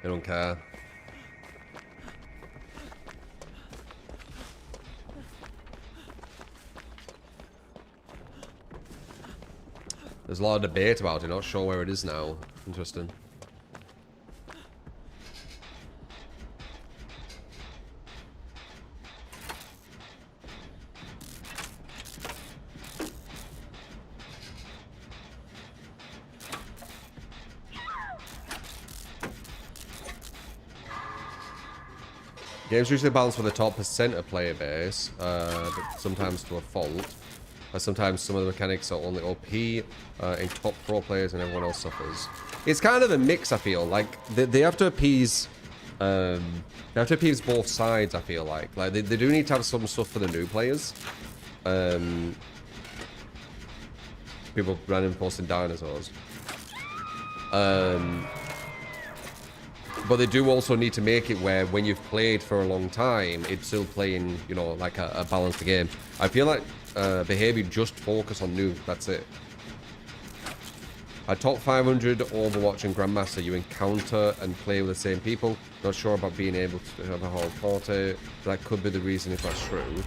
I don't care. There's a lot of debate about it, not sure where it is now. Interesting. Games usually balance for the top percent of player base, but sometimes to a fault. Sometimes some of the mechanics are only OP in top pro players and everyone else suffers. It's kind of a mix, I feel. Like, they have to appease... they have to appease both sides, I feel like. Like, they do need to have some stuff for the new players. People random posting dinosaurs. But they do also need to make it where when you've played for a long time, it's still playing, you know, like a balanced game. I feel like behavior just focus on new, that's it. At top 500 Overwatch and Grandmaster, you encounter and play with the same people. Not sure about being able to have a whole party. That could be the reason if that's true.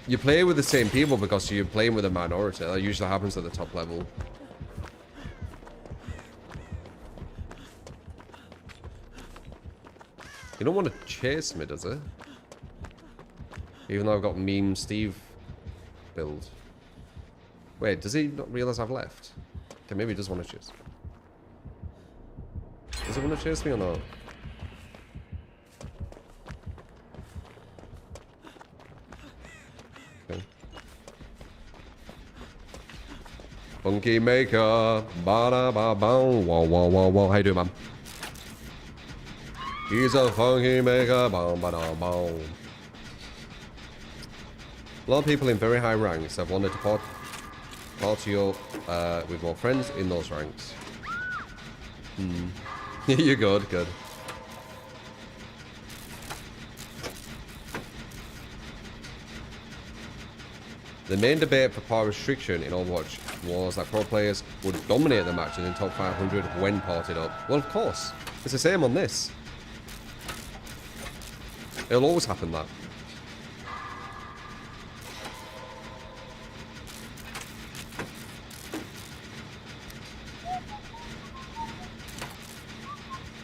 You play with the same people because you're playing with a minority. That usually happens at the top level. You don't want to chase me, does it? Even though I've got meme Steve build. Wait, does he not realize I've left? Okay, maybe he does want to chase. Does he want to chase me or not? Okay. Funky maker, ba da ba bow, wow wow wow wow. How you doing, man? He's a funky maker, boom, ba da boom. A lot of people in very high ranks have wanted to party up with more friends in those ranks. You're good, good. The main debate for power restriction in Overwatch was that pro players would dominate the matches in top 500 when partied up. Well, of course. It's the same on this. It'll always happen, that.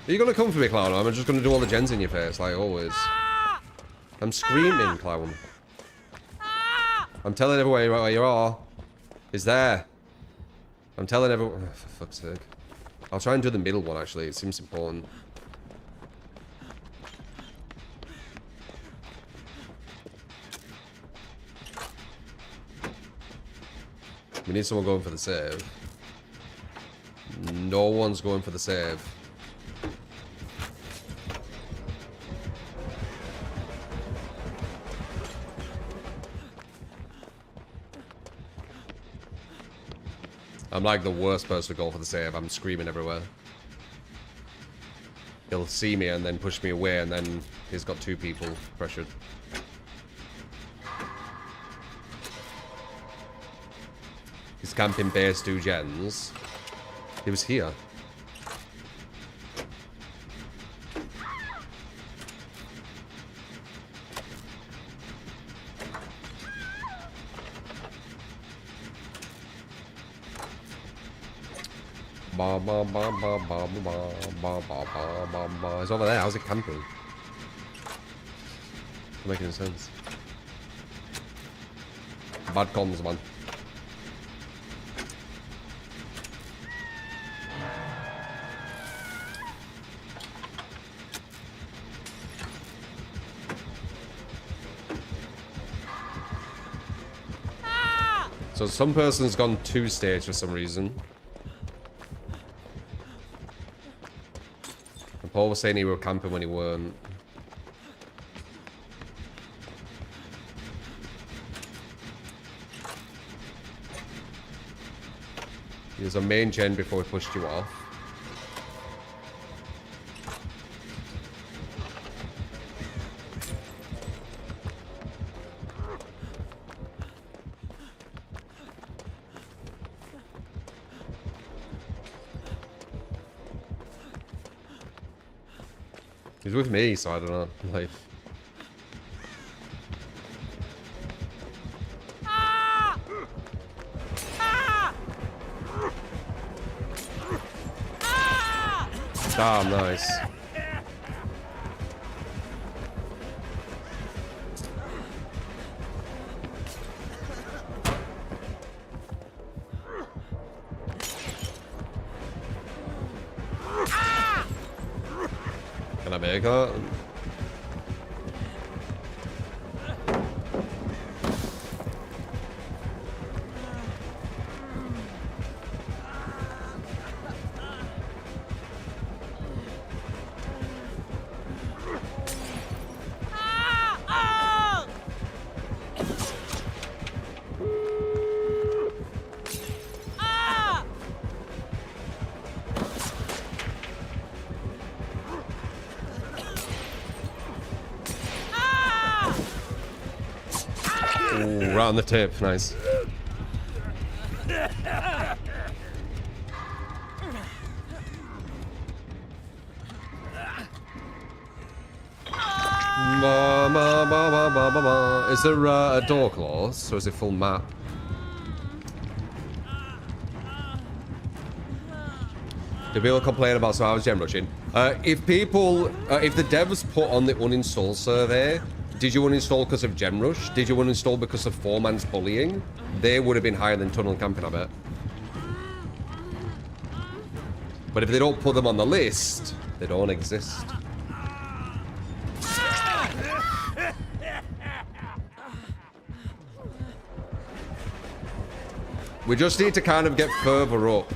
Are you gonna come for me, Clown? Or am I just gonna do all the gens in your face, like always? I'm screaming, Clown. I'm telling everyone where you are. He's there. I'm telling everyone... Oh, for fuck's sake. I'll try and do the middle one, actually. It seems important. We need someone going for the save. No one's going for the save. I'm like the worst person to go for the save. I'm screaming everywhere. He'll see me and then push me away, and then he's got two people pressured. He's camping base 2 gens. He was here. Ba ba ba ba ba ba ba ba ba ba. He's over there. How's it camping? Not making any sense. Bad comms, man. So some person's gone 2 stage for some reason. Paul was saying he were camping when he weren't. He was a main gen before he pushed you off. He's with me, so I don't know. Like, damn nice. Can I make that? Ooh, right on the tip, nice. Is there a door closed, or is it full map? Do people complain about so I was gem rushing? If people, if the devs put on the uninstall survey, did you uninstall because of gem rush? Did you uninstall because of 4-man's bullying? They would have been higher than tunnel camping, I bet. But if they don't put them on the list, they don't exist. We just need to kind of get further up.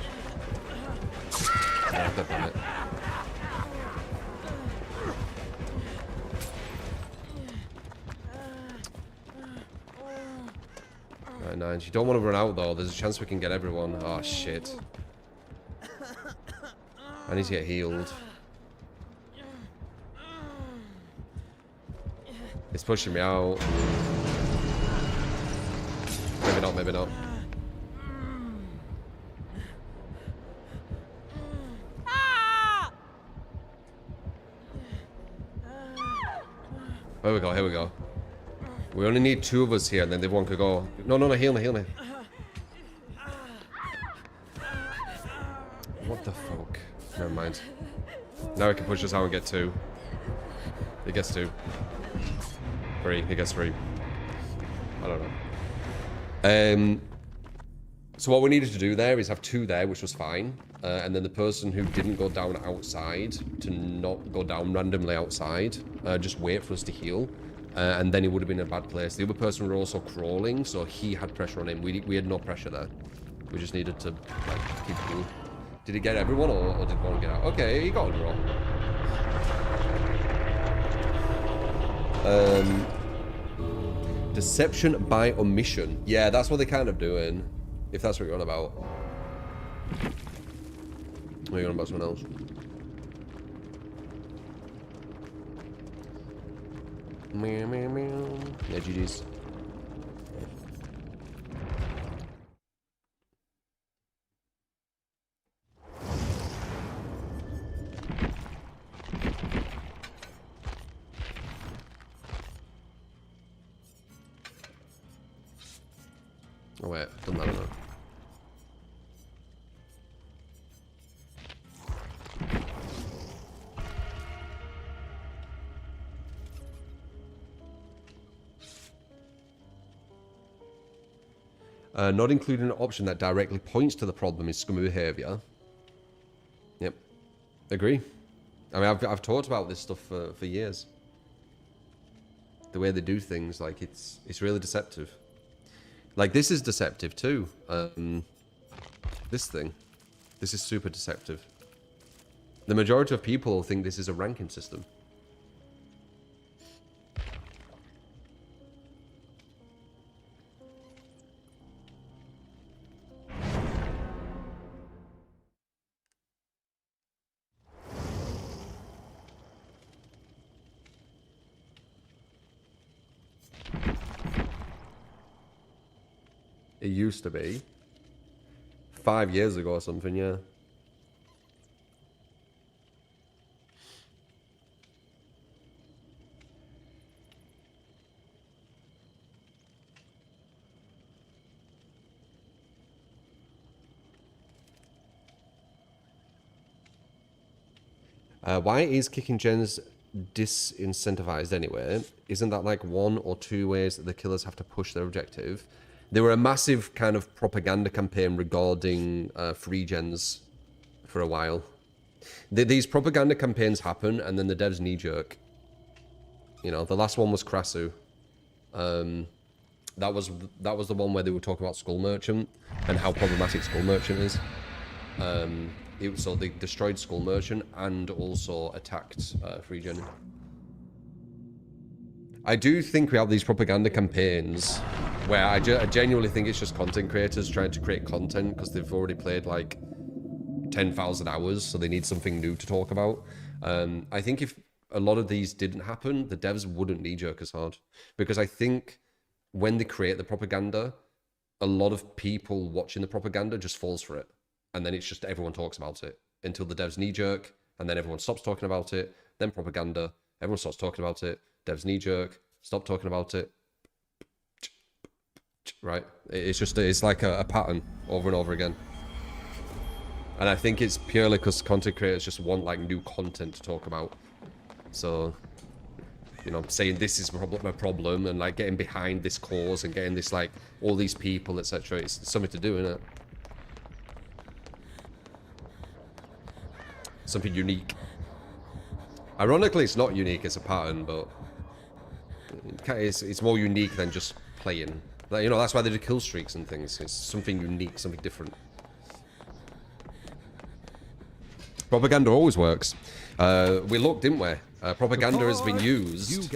Oh, God damn it. Right, 9. You don't want to run out though. There's a chance we can get everyone. Oh shit. I need to get healed. It's pushing me out. Maybe not, maybe not. Here we go, here we go. We only need 2 of us here, and then everyone could go. No, no, no, heal me, heal me. What the fuck? Never mind. Now we can push us out and get 2. He gets 2. 3, he gets 3. I don't know. So what we needed to do there is have 2 there, which was fine. And then the person who didn't go down outside to not go down randomly outside, just wait for us to heal. And then he would have been in a bad place. The other person were also crawling, so he had pressure on him. We had no pressure there. We just needed to like keep cool. Did he get everyone, or did one get out? Okay, he got a draw. Deception by omission. Yeah, that's what they're kind of doing. If that's what you're on about. Or you're on about someone else. Meow, meow, meow. Yeah, GG's. Oh wait, done that or not? Not including an option that directly points to the problem is scummy behavior. Yep, agree. I mean, I've talked about this stuff for years. The way they do things, like it's really deceptive. Like this is deceptive too. This thing, this is super deceptive. The majority of people think this is a ranking system. It used to be 5 years ago or something, yeah. Why is kicking gens disincentivized anyway? Isn't that like 1 or 2 ways that the killers have to push their objective? There were a massive kind of propaganda campaign regarding free gens for a while. These propaganda campaigns happen, and then the devs knee-jerk. You know, the last one was Krasu. That was the one where they were talking about Skull Merchant and how problematic Skull Merchant is. So they destroyed Skull Merchant and also attacked free gen. I do think we have these propaganda campaigns where I genuinely think it's just content creators trying to create content because they've already played like 10,000 hours, so they need something new to talk about. I think if a lot of these didn't happen, the devs wouldn't knee-jerk as hard. Because I think when they create the propaganda, a lot of people watching the propaganda just falls for it. And then it's just everyone talks about it until the devs knee-jerk, and then everyone stops talking about it, then propaganda, everyone starts talking about it, devs knee-jerk, stop talking about it. Right? It's like a pattern over and over again. And I think it's purely because content creators just want like new content to talk about. So, you know, saying this is a problem and like getting behind this cause and getting this like all these people, etc. It's something to do, isn't it? Something unique. Ironically, it's not unique, it's a pattern, but it's more unique than just playing. Like, you know, that's why they do kill streaks and things. It's something unique, something different. Propaganda always works. We looked, didn't we? Propaganda has been used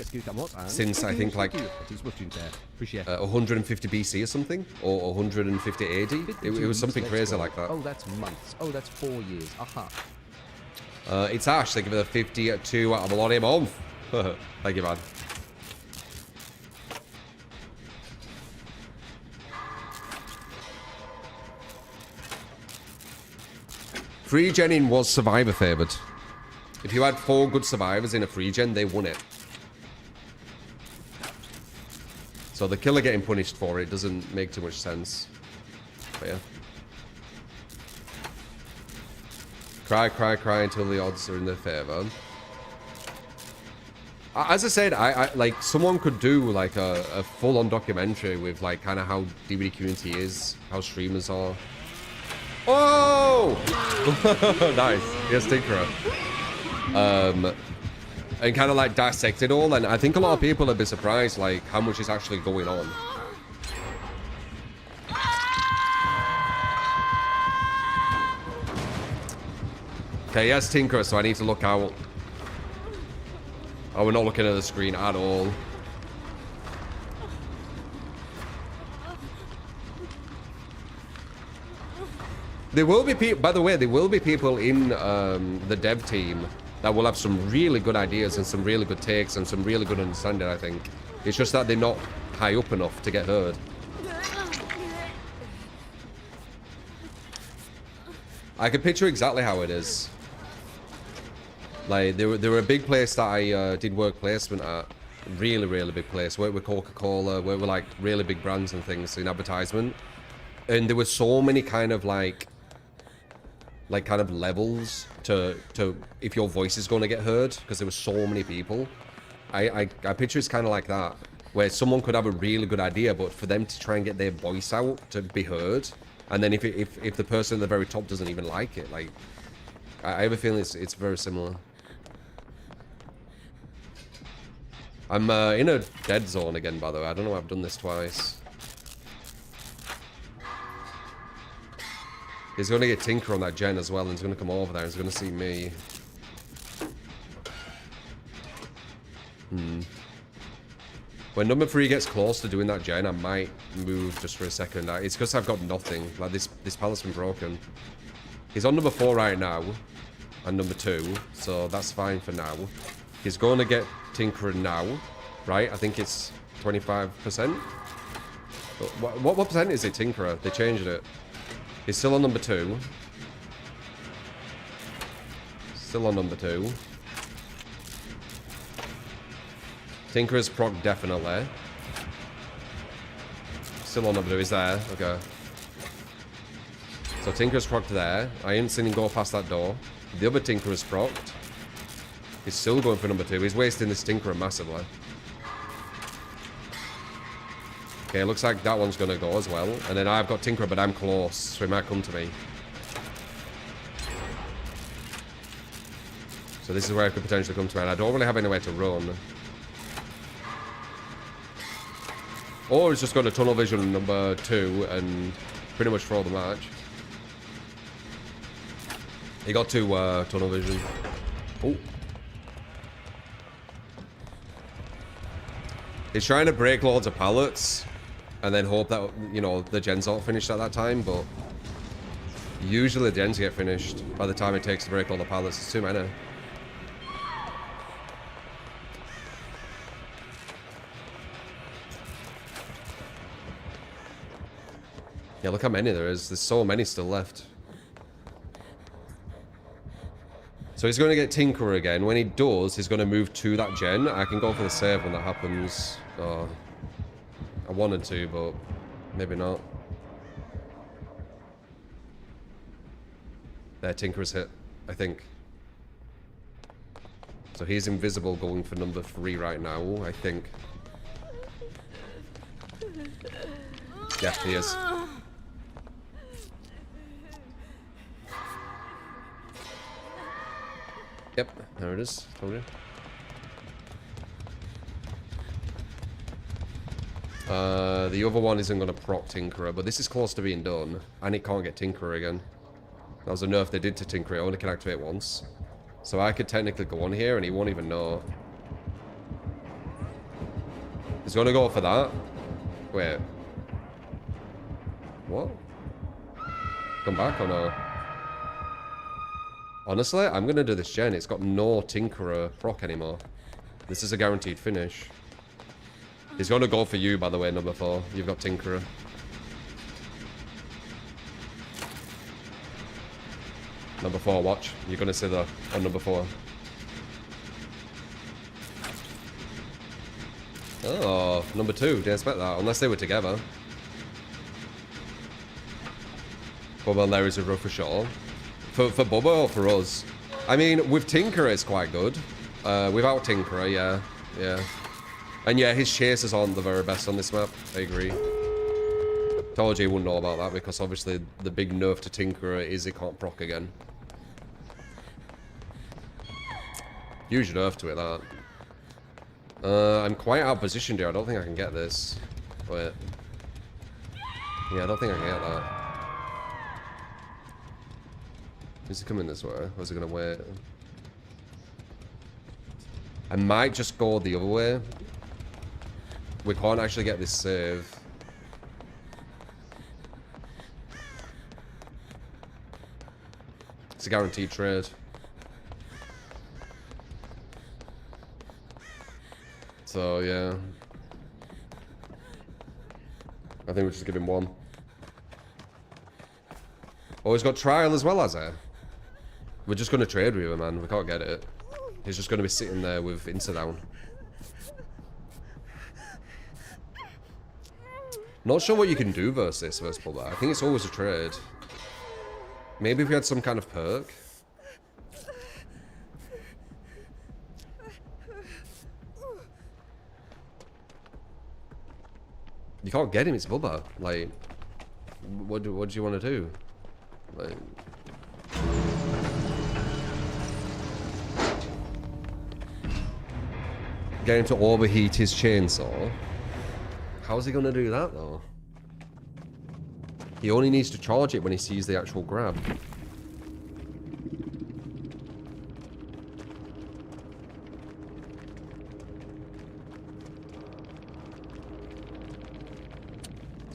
since, I think, like 150 BC or something, or 150 AD. It was something crazy like that. Oh, that's months. Oh, that's 4 years. Aha. It's Ash. They give it a 52 out of a lot of month. Thank you, man. Free genning was survivor favored. If you had 4 good survivors in a free gen, they won it. So the killer getting punished for it doesn't make too much sense. But yeah. Cry, cry, cry until the odds are in their favor. As I said, I like someone could do like a full-on documentary with like kind of how DVD community is, how streamers are. Oh! Nice. Yes, Tinkerer. And kind of like dissect it all, and I think a lot of people would be surprised like how much is actually going on. Okay, yes, Tinkerer, so I need to look out. Oh, we're not looking at the screen at all. There will be people, by the way, there will be people in the dev team that will have some really good ideas and some really good takes and some really good understanding, I think. It's just that they're not high up enough to get heard. I can picture exactly how it is. Like, there were a big place that I did work placement at. Really, really big place. Worked with Coca-Cola, worked with like really big brands and things in advertisement. And there were so many kind of like kind of levels to if your voice is going to get heard, because there were so many people. I picture it's kind of like that, where someone could have a really good idea, but for them to try and get their voice out to be heard, and then if the person at the very top doesn't even like it, like I have a feeling it's very similar. I'm in a dead zone again, by the way. I don't know why I've done this twice. He's going to get Tinker on that gen as well, and he's going to come over there, and he's going to see me. When number 3 gets close to doing that gen, I might move just for a second. It's because I've got nothing. Like, this pallet's been broken. He's on number 4 right now. And number 2. So that's fine for now. He's going to get Tinkerer now. Right? I think it's 25%. What percent is it, Tinkerer? They changed it. He's still on number 2. Still on number 2. Tinkerer's proc definitely. Still on number 2. He's there. Okay. So Tinkerer's proc there. I ain't seen him go past that door. The other Tinkerer's procced. He's still going for number 2. He's wasting this Tinkerer massively. Okay, looks like that one's going to go as well. And then I've got Tinkerer, but I'm close, so he might come to me. So this is where I could potentially come to me. And I don't really have anywhere to run. Or he's just going to tunnel vision number 2 and pretty much throw the match. He got 2 tunnel vision. Oh. He's trying to break loads of pallets. And then hope that, you know, the gens aren't finished at that time, but usually the gens get finished by the time it takes to break all the pallets. It's too many. Yeah, look how many there is. There's so many still left. So he's going to get Tinkerer again. When he does, he's going to move to that gen. I can go for the save when that happens. Oh. I wanted to, but maybe not. There, Tinkerer's hit, I think. So he's invisible going for number 3 right now, I think. Yeah, he is. Yep, there it is. Told you. The other one isn't going to proc Tinkerer, but this is close to being done. And it can't get Tinkerer again. That was a nerf they did to Tinkerer. It only can activate once. So I could technically go on here and he won't even know. He's going to go for that. Wait. What? Come back or no? Honestly, I'm going to do this gen. It's got no Tinkerer proc anymore. This is a guaranteed finish. He's going to go for you, by the way, number 4. You've got Tinkerer. Number 4, watch. You're going to see that on number 4. Oh, number 2. Didn't expect that, unless they were together. Bubba and Larry's a rough for sure. For Bubba or for us? I mean, with Tinkerer, it's quite good. Without Tinkerer, yeah. Yeah. And yeah, his chasers aren't the very best on this map. I agree. Told you wouldn't know about that because obviously the big nerf to Tinkerer is he can't proc again. Huge nerf to it, that. I'm quite out of position here. I don't think I can get this. Wait. Yeah, I don't think I can get that. Is he coming this way? Or is he going to wait? I might just go the other way. We can't actually get this save. It's a guaranteed trade. So, yeah. I think we'll just give him 1. Oh, he's got trial as well, has he? We're just going to trade with him, man. We can't get it. He's just going to be sitting there with insta-down. Not sure what you can do versus Bubba. I think it's always a trade. Maybe if we had some kind of perk. You can't get him, it's Bubba. Like, what do you want to do? Like... Get him to overheat his chainsaw. How's he gonna do that though? He only needs to charge it when he sees the actual grab.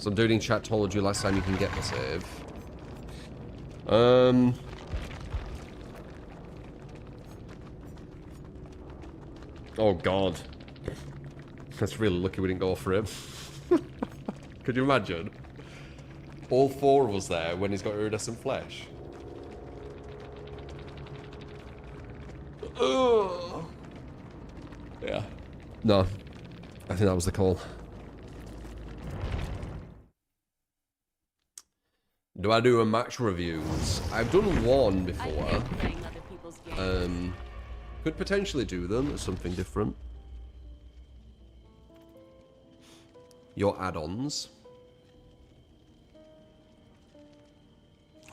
Some dude in chat told you last time you can get the save. Oh god. That's really lucky we didn't go for him. Could you imagine? All 4 of us there when he's got iridescent flesh. Ugh. Yeah. No. I think that was the call. Do I do a match reviews? I've done one before. Could potentially do them as something different. Your add-ons.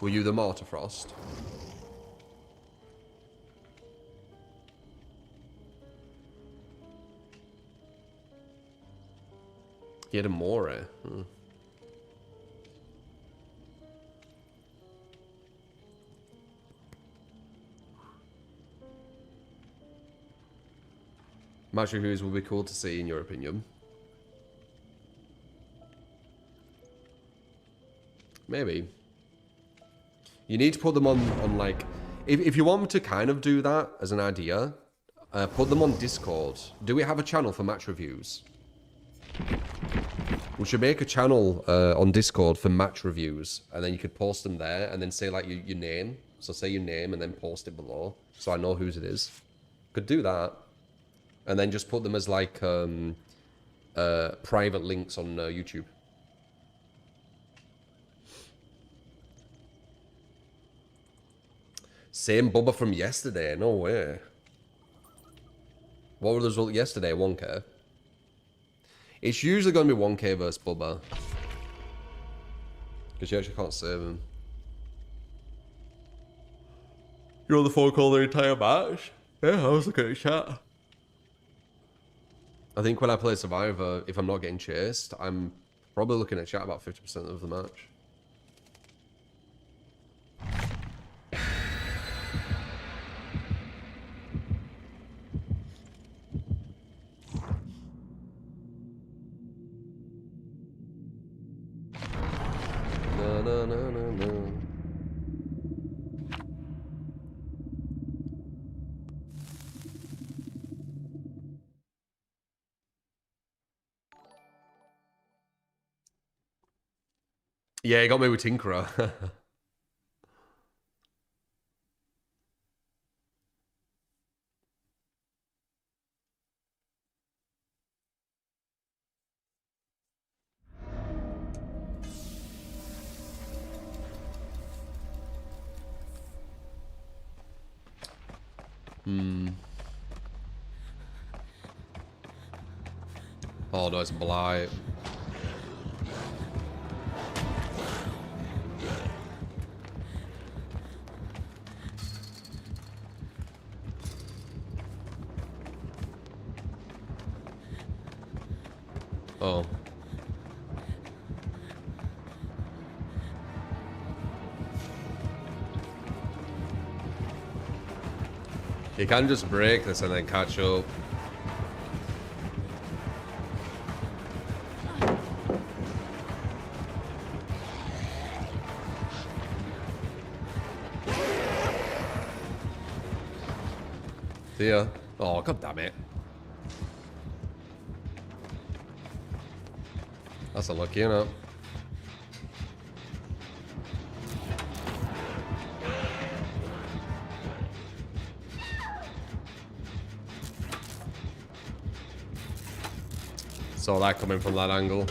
Were you the Mortar Frost? He had a Mora. Hmm. Match reviews will be cool to see, in your opinion. Maybe. You need to put them on like... If you want me to kind of do that as an idea, put them on Discord. Do we have a channel for match reviews? We should make a channel on Discord for match reviews, and then you could post them there, and then say like your name. So say your name and then post it below, so I know whose it is. Could do that. And then just put them as like private links on YouTube. Same Bubba from yesterday, no way. What were the results yesterday? 1k? It's usually going to be 1k versus Bubba. Because you actually can't save him. You're on the phone call the entire match? Yeah, I was looking at chat. I think when I play Survivor, if I'm not getting chased, I'm probably looking at chat about 50% of the match. No, no, no, no, no. Yeah, he got me with Tinkerer. Oh no, it's Blight. Oh. You can just break this and then catch up. See ya. Oh, god damn it. That's unlucky, you know. Saw that coming from that angle.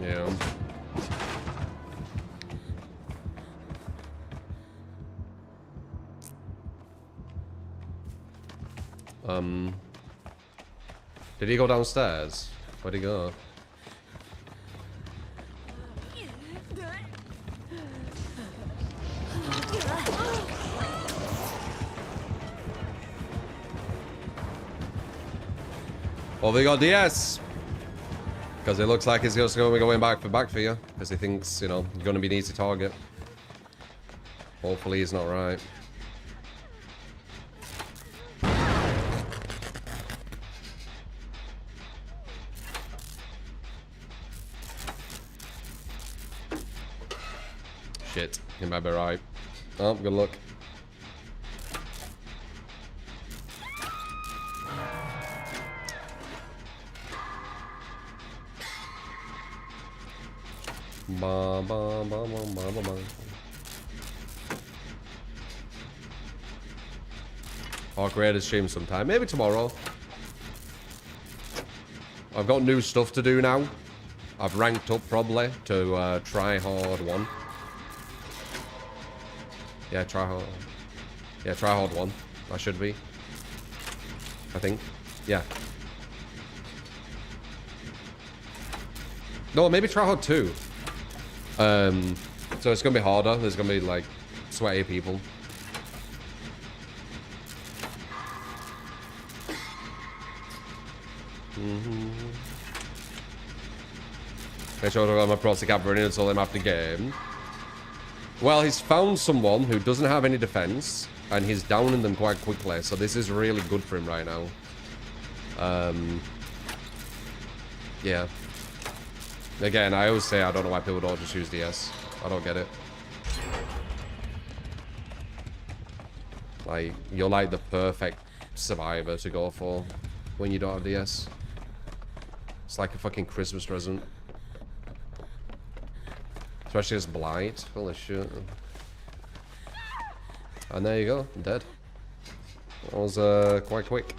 Yeah. Did he go downstairs? Where'd he go? Well, they got DS. Because it looks like he's just going to be going back for you. Because he thinks, you know, you're going to be an easy target. Hopefully he's not right. Shit, he might be right. Oh, good luck. Ba, ba, ba, ba, ba, ba, ba. I'll create a stream sometime. Maybe tomorrow. I've got new stuff to do now. I've ranked up probably to try hard 1. Yeah, try hard. Yeah, try hard 1. I should be. I think. Yeah. No, maybe try hard 2. So it's gonna be harder. There's gonna be like sweaty people. Make sure I got my pro cap running until I'm after game. Well, he's found someone who doesn't have any defense, and he's downing them quite quickly. So this is really good for him right now. Yeah. Again, I always say I don't know why people don't just use DS. I don't get it. Like, you're like the perfect survivor to go for when you don't have DS. It's like a fucking Christmas present. Especially as Blight. Holy shit. And there you go. I'm dead. That was quite quick.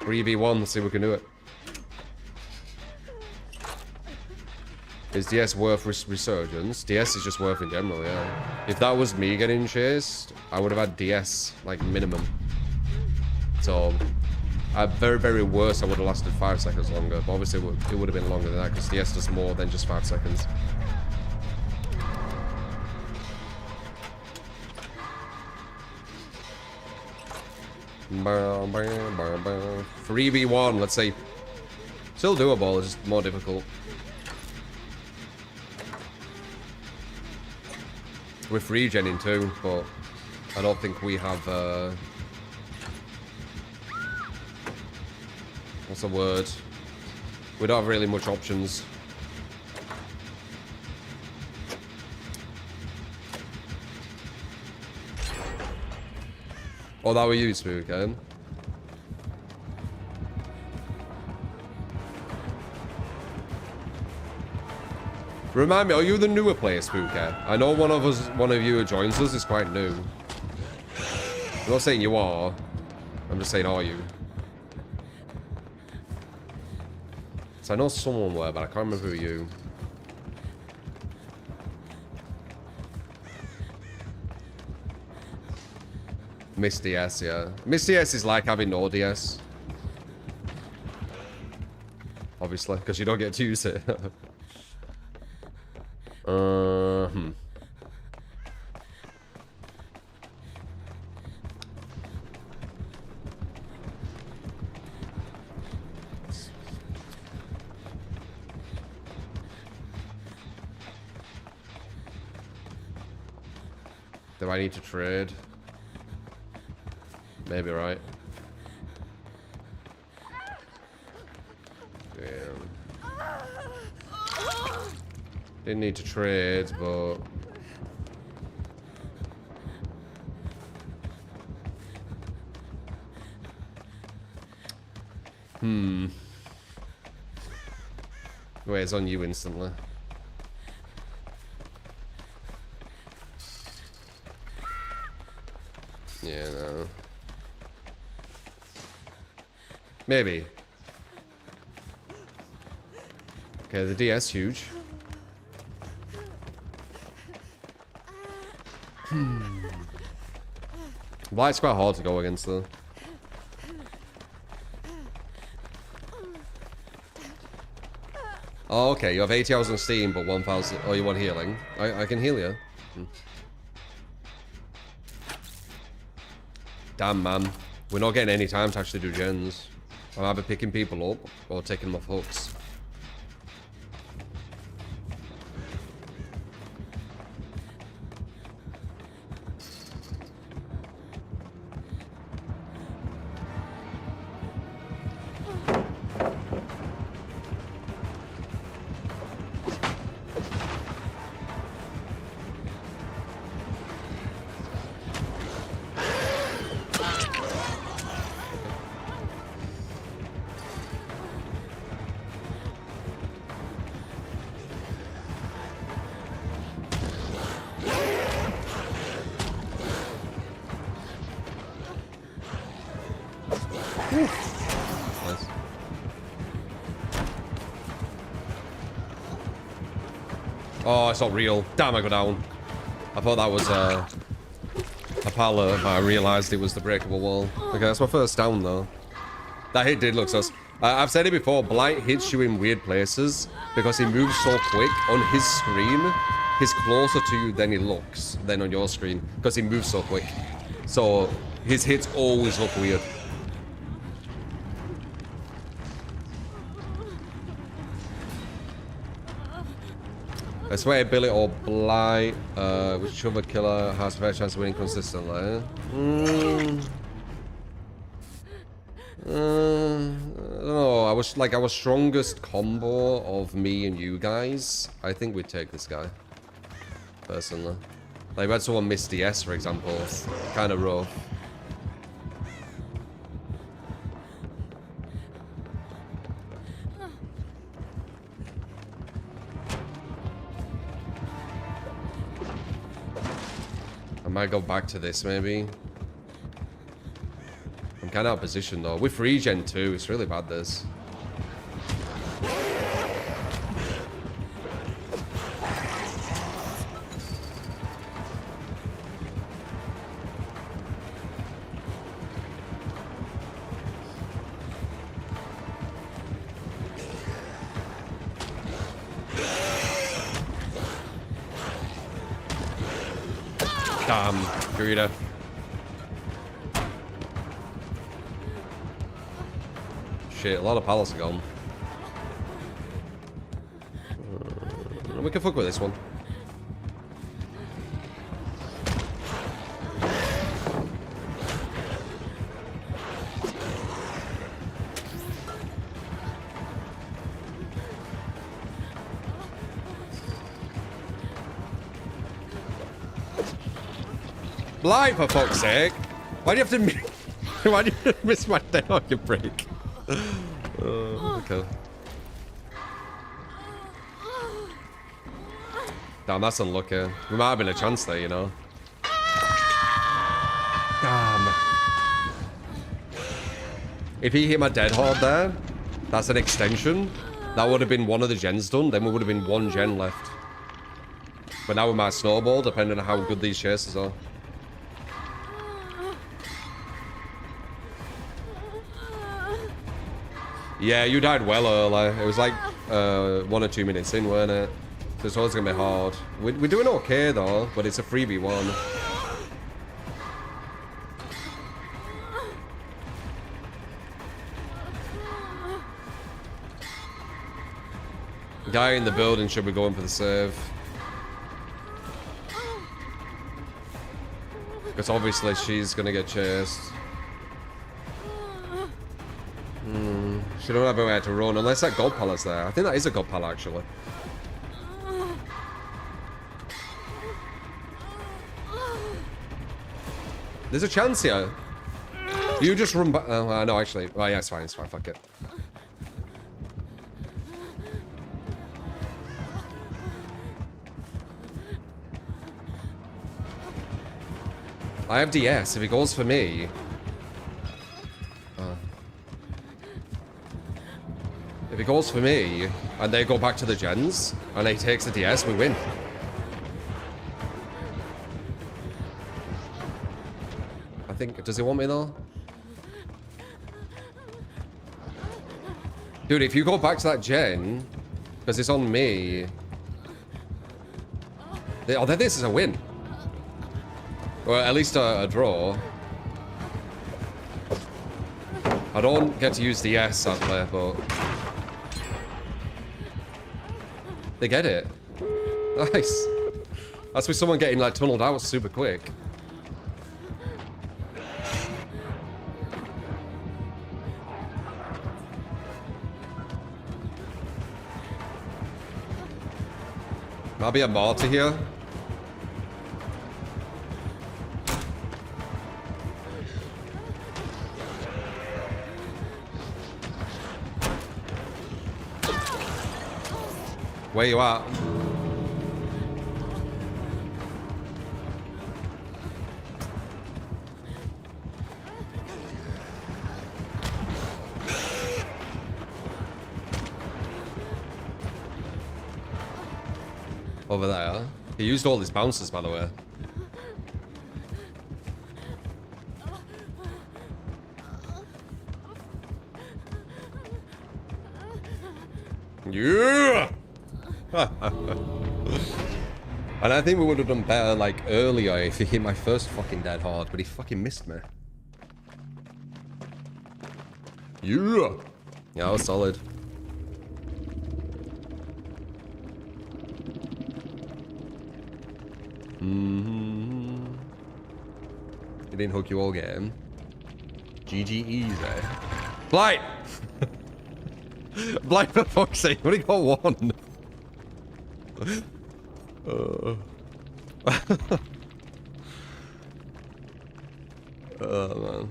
3v1. Let's see if we can do it. Is DS worth resurgence? DS is just worth in general, yeah. If that was me getting chased, I would have had DS, like, minimum. So, at very, very worst, I would have lasted 5 seconds longer. But obviously, it would have been longer than that, because DS does more than just 5 seconds. Bow, bow, bow, bow. 3v1, let's say. Still doable, it's just more difficult. With regenning too, but I don't think we have, what's the word? We don't have really much options. Oh, that were you, Spook, again. Remind me, are you the newer player, Spooker? I know one of you who joins us is quite new. I'm not saying you are. I'm just saying, are you? So I know someone were, but I can't remember who you. Miss DS, yeah. Miss DS is like having no DS. Obviously, because you don't get to use it. Do I need to trade? Maybe, right? Damn. Didn't need to trade, but... Wait, it's on you instantly. Yeah, no. Maybe. Okay, the DS huge. Blight's quite hard to go against though. Oh, okay, you have 80 hours on Steam, but 1,000... Oh, you want healing? I can heal you. Damn, man. We're not getting any time to actually do gens. I'm either picking people up or taking them off hooks. Nice. Oh, it's not real. Damn, I go down. I thought that was a pallet, but I realised it was the breakable wall. Okay, that's my first down, though. That hit did look sus. I've said it before, Blight hits you in weird places because he moves so quick. On his screen, he's closer to you than he looks than on your screen because he moves so quick. So his hits always look weird. I swear, Billy or Blight, which other killer has a fair chance of winning consistently? I don't know. I was like our strongest combo of me and you guys. I think we'd take this guy, personally. Like, we had someone miss DS, for example. Kind of rough. I might go back to this, maybe. I'm kind of out of position, though. With regen, too. It's really bad, this. Damn, Garita. Shit, a lot of pallets are gone. We can fuck with this one. Blight, for fuck's sake! Why do you have to why do you miss my day on your break? Okay. Damn, that's unlucky. We might have been a chance there, you know. Damn. If he hit my dead hard there, that's an extension. That would have been one of the gens done. Then we would have been one gen left. But now we might snowball, depending on how good these chasers are. Yeah, you died well early. It was like 1 or 2 minutes in, weren't it? So it's always gonna be hard. We're doing okay though, but it's a 3v1. Guy in the building should be going for the save. Because obviously she's gonna get chased. She don't have anywhere to run unless that gold pallet's there. I think that is a gold pallet actually. There's a chance here. You just run back. Oh, no, actually. Oh, yeah, it's fine. It's fine. Fuck it. I have DS. If it goes for me. If it goes for me, and they go back to the gens, and he takes the DS, we win. I think, does he want me though? Dude, if you go back to that gen, because it's on me. Oh, then this is a win. Or at least a draw. I don't get to use the S, sadly, but... They get it. Nice. That's with someone getting, like, tunneled out super quick. Might be a martyr here. Where you at? Over there. He used all his bouncers, by the way. Yeah! And I think we would have done better, like, earlier if he hit my first fucking dead hard, but he fucking missed me. Yeah! Yeah, that was solid. He didn't hook you all game. GG easy. Blight! Blight, for fuck's sake, we only got one. Oh, man.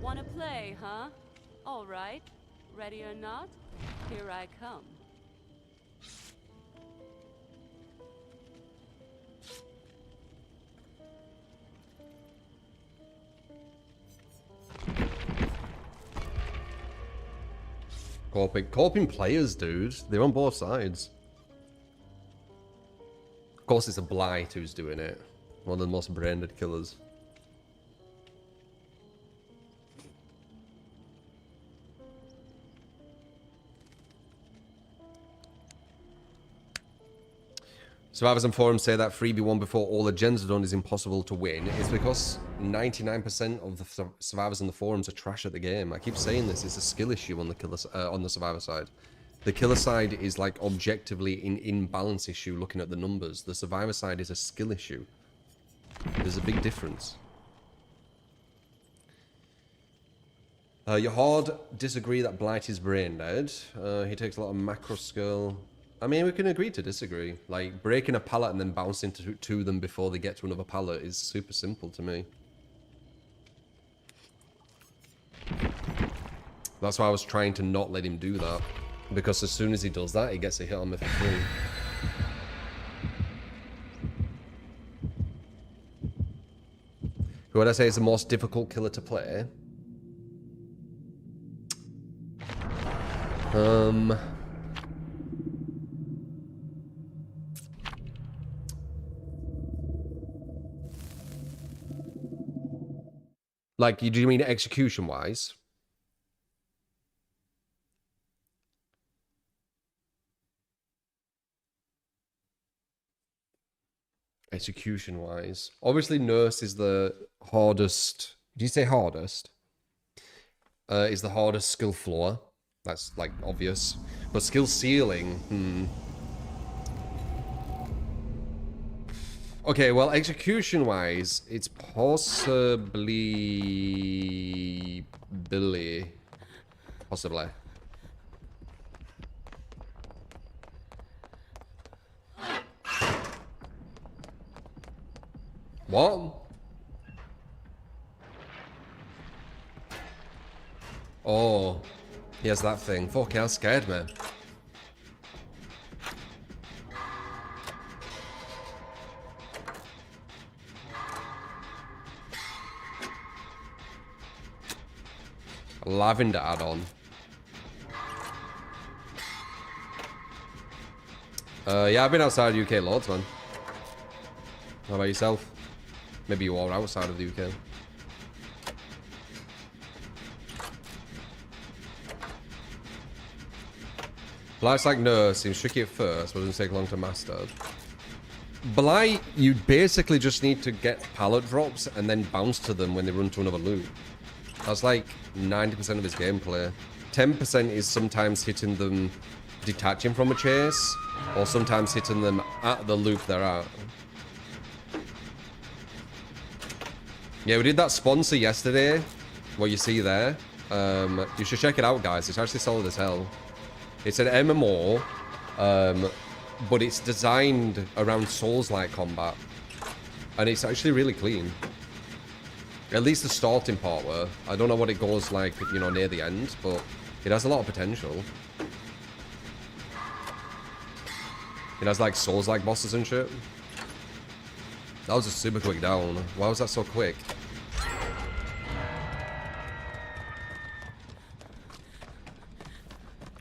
Wanna play, huh? All right. Ready or not? Here I come. Co-oping players, dude. They're on both sides. Of course, it's a Blight who's doing it. One of the most brain-dead killers. Survivors and forums say that 3v1 before all the gens are done is impossible to win. It's because 99% of the survivors in the forums are trash at the game. I keep saying this, it's a skill issue on the killer, on the survivor side. The killer side is like objectively an imbalance issue looking at the numbers. The survivor side is a skill issue. There's a big difference. Your hard disagree that Blight is brain dead. He takes a lot of macro skill. I mean, we can agree to disagree. Like, breaking a pallet and then bouncing to them before they get to another pallet is super simple to me. That's why I was trying to not let him do that. Because as soon as he does that, he gets a hit on me for free. Who would I say is the most difficult killer to play? Like, do you mean execution-wise? Execution-wise. Obviously, Nurse is the hardest... Did you say hardest? Is the hardest skill floor. That's, like, obvious. But skill ceiling, Okay, well, execution-wise, it's possibly... Billy. Possibly. What? Oh. He has that thing. Fuck, how scared me. Lavender add-on. Yeah, I've been outside the UK loads, man. How about yourself? Maybe you are outside of the UK. Blight's like, no, seems tricky at first, but doesn't take long to master. Blight, you basically just need to get pallet drops and then bounce to them when they run to another loop. That's like 90% of his gameplay. 10% is sometimes hitting them detaching from a chase, or sometimes hitting them at the loop they're at. Yeah, we did that sponsor yesterday, what you see there. You should check it out, guys. It's actually solid as hell. It's an MMO, but it's designed around Souls-like combat. And it's actually really clean. At least the starting part were. I don't know what it goes like, you know, near the end, but it has a lot of potential. It has like Souls-like bosses and shit. That was a super quick down. Why was that so quick?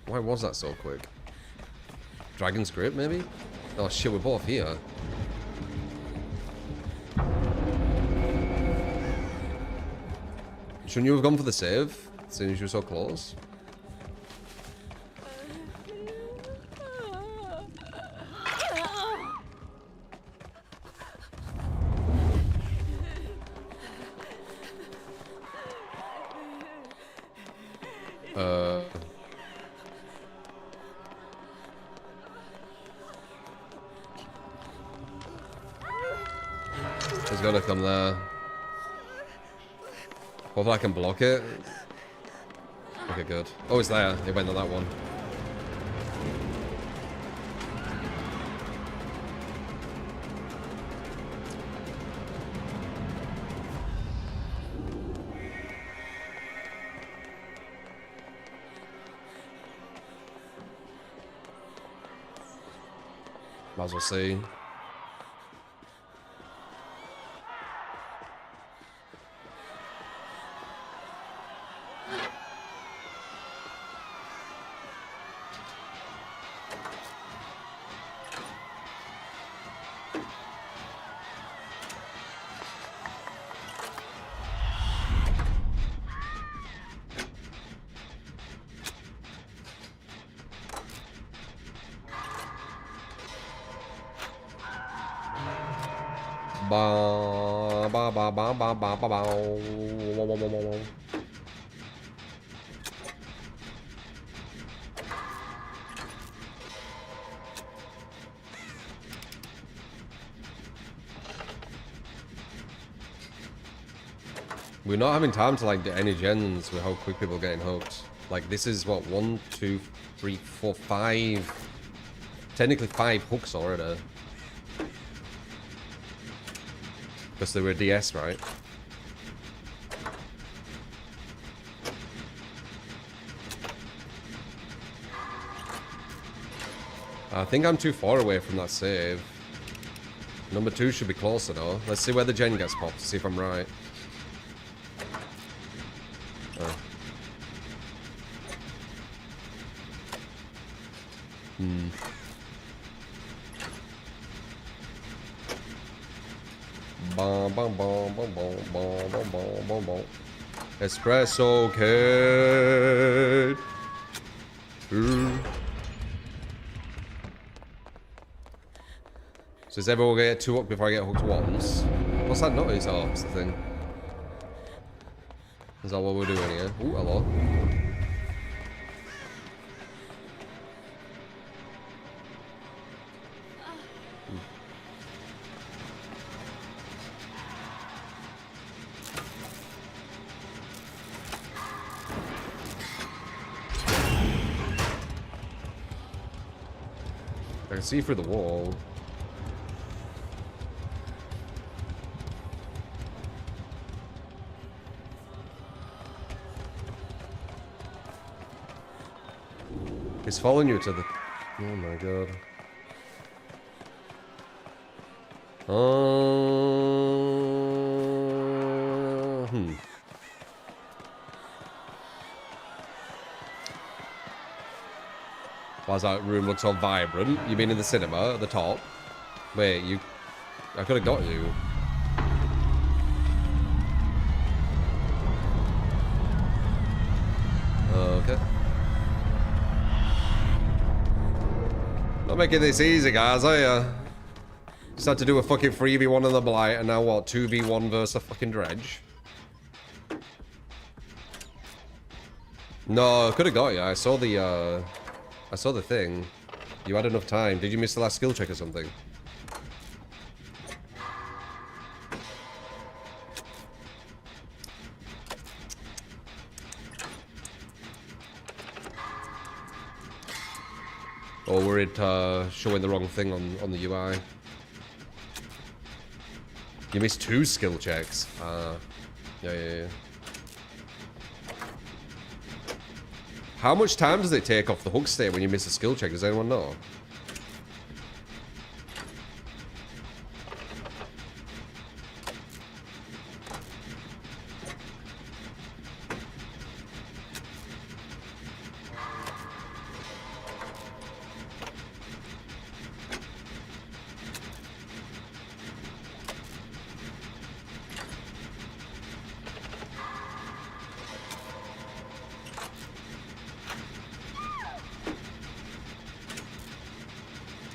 Why was that so quick? Dragon's Grip, maybe? Oh shit, we're both here. Shouldn't you have gone for the save, since you were so close? He's gotta come there. Hopefully I can block it. Okay, good. Oh, it's there. It went on that one. Might as well see. Ba ba ba ba ba ba ba ba. We're not having time to like do any gens with how quick people are getting hooked. Like this is what 1, 2, 3, 4, 5. Technically 5 hooks already. Because they were DS, right? I think I'm too far away from that save. Number 2 should be closer though. Let's see where the gen gets popped to see if I'm right. Oh. Bom, bom, bom, bom, bom, bom, bom, bom, bom, bom. Espresso kid. So is everyone gonna get 2 hooked before I get hooked once? What's that noise? Oh, it's the thing. Is that what we're doing here? Ooh, hello. I can see through the wall. He's following you to the... Oh my god. Why does that room look so vibrant? You mean in the cinema at the top? Wait, you... I could have got you. Okay. Not making this easy, guys, are ya? Just had to do a fucking 3v1 on the Blight, and now what? 2v1 versus a fucking Dredge? No, I could have got you. I saw the thing. You had enough time. Did you miss the last skill check or something? Or were it showing the wrong thing on the UI? You missed 2 skill checks. Yeah. How much time does it take off the hook state when you miss a skill check? Does anyone know?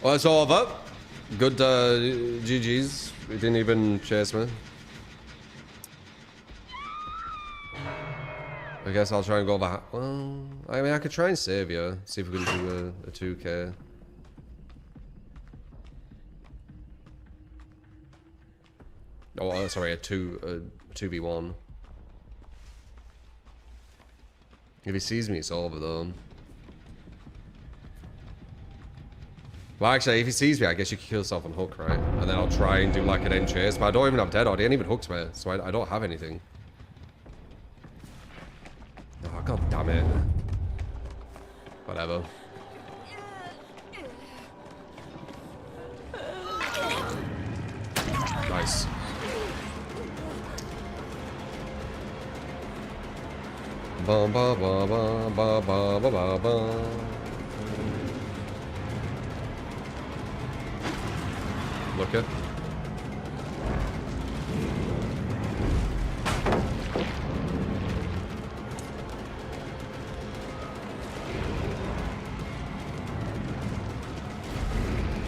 Well, it's over. Good GG's. We didn't even chase me. I guess I'll try and go over. Well, I mean, I could try and save you. See if we can do a 2k. Oh, sorry, a 2v1. If he sees me, it's over though. Well, actually, if he sees me, I guess you can kill yourself on hook, right? And then I'll try and do like an end chase. But I don't even have dead. He ain't even hooked me, so I don't have anything. Oh, god damn it. Whatever. Nice. Ba ba ba ba ba ba ba ba ba. Look at.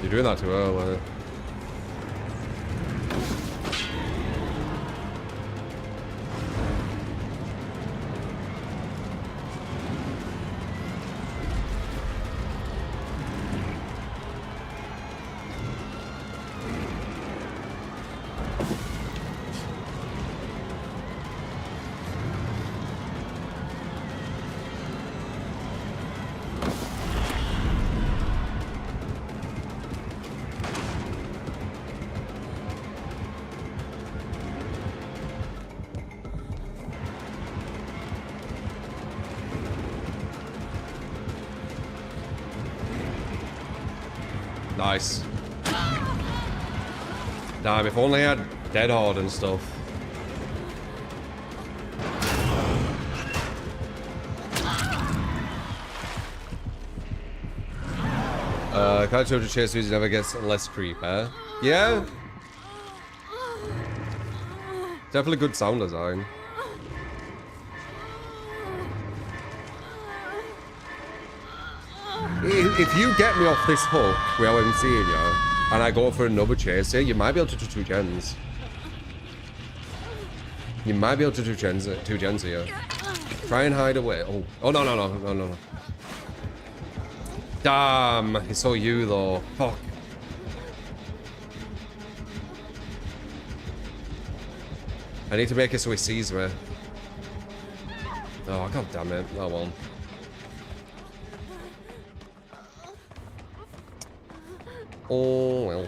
You're doing that too early. Nice. Damn, if only I had Dead Hard and stuff. Can't show the chase music never gets less creep, eh? Yeah? Definitely good sound design. If you get me off this hook where I'm seeing you, and I go for another chase here, you might be able to do 2 gens. You might be able to do 2 gens here. Try and hide away. Oh no. Damn, he saw you though. Fuck. I need to make it so he sees me. Oh, god damn it. Oh well. Oh well.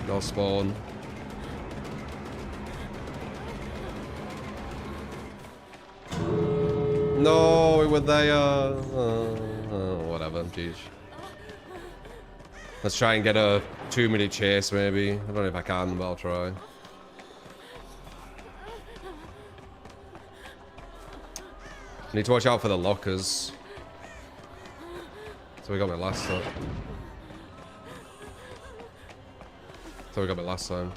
No spawn. No, we were there. Whatever, geez. Let's try and get a 2-minute chase, maybe. I don't know if I can, but I'll try. Need to watch out for the lockers. So we got me last time. So we got me last time.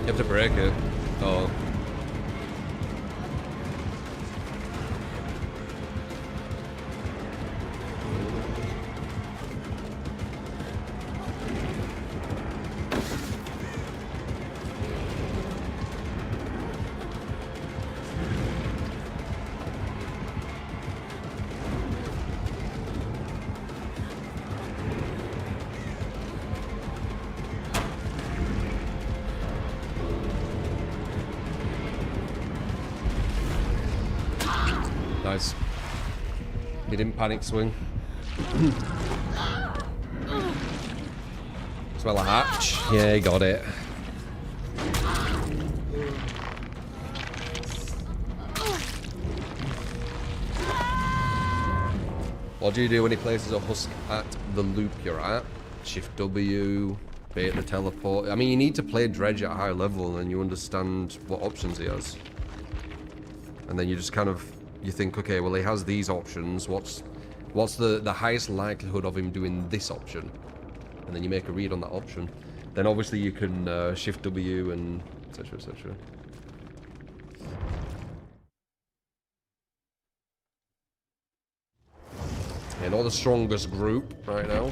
You have to break it. Oh. Nice. He didn't panic swing. Smell a hatch. Yeah, he got it. What do you do when he places a husk at the loop you're at? Shift W, bait the teleport. I mean, you need to play Dredge at a high level and you understand what options he has. And then you just kind of, you think, okay, well, he has these options. What's the highest likelihood of him doing this option? And then you make a read on that option. Then obviously you can shift W and etc. etc. Yeah, not the strongest group right now.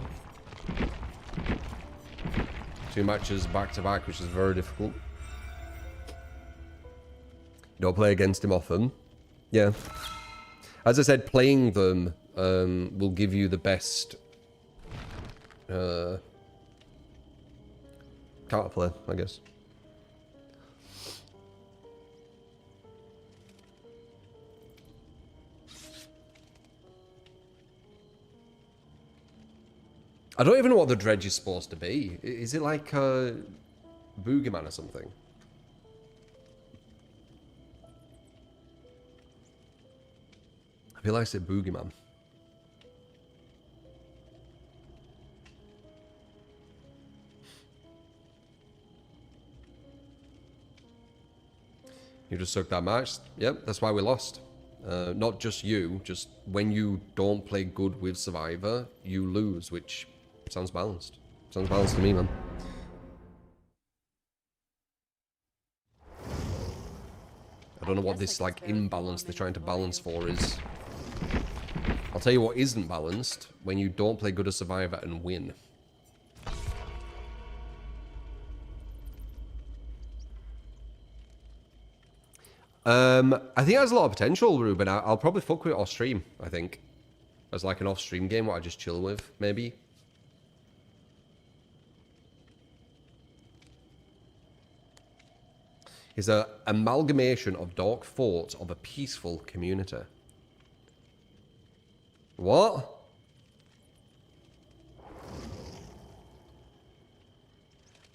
2 matches back to back, which is very difficult. Don't play against him often. Yeah. As I said, playing them will give you the best counterplay, I guess. I don't even know what the Dredge is supposed to be. Is it like a Boogeyman or something? I feel like I said Boogeyman. You just sucked that match. Yep, that's why we lost. Not just you, just when you don't play good with Survivor, you lose, which sounds balanced. Sounds balanced to me, man. I don't know what this, like, imbalance they're trying to balance for is. I'll tell you what isn't balanced, when you don't play good as Survivor and win. I think it has a lot of potential, Ruben. I'll probably fuck with it off stream, I think. As like an off-stream game, what I just chill with, maybe. Is an amalgamation of dark thoughts of a peaceful community. What?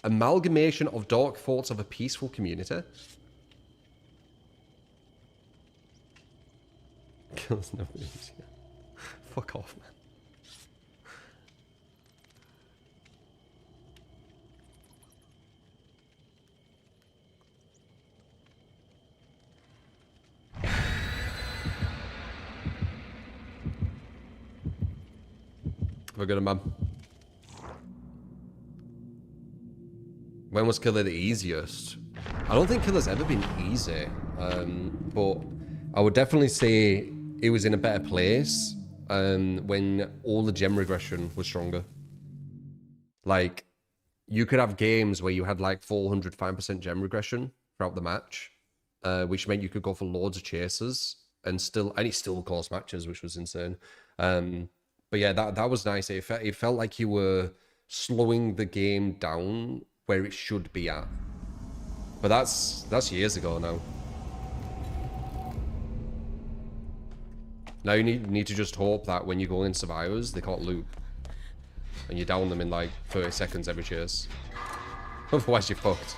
Amalgamation of dark thoughts of a peaceful community? Kills no easier. Fuck off, man. We're good, man. When was Killer the easiest? I don't think Killer's ever been easy, but I would definitely say it was in a better place when all the gem regression was stronger. Like, you could have games where you had like 405% gem regression throughout the match, which meant you could go for loads of chasers and it still caused matches, which was insane. But yeah, that was nice. It felt like you were slowing the game down where it should be at. But that's years ago now. Now you need to just hope that when you go in survivors, they can't loop. And you down them in like 30 seconds every chase. Otherwise you're fucked.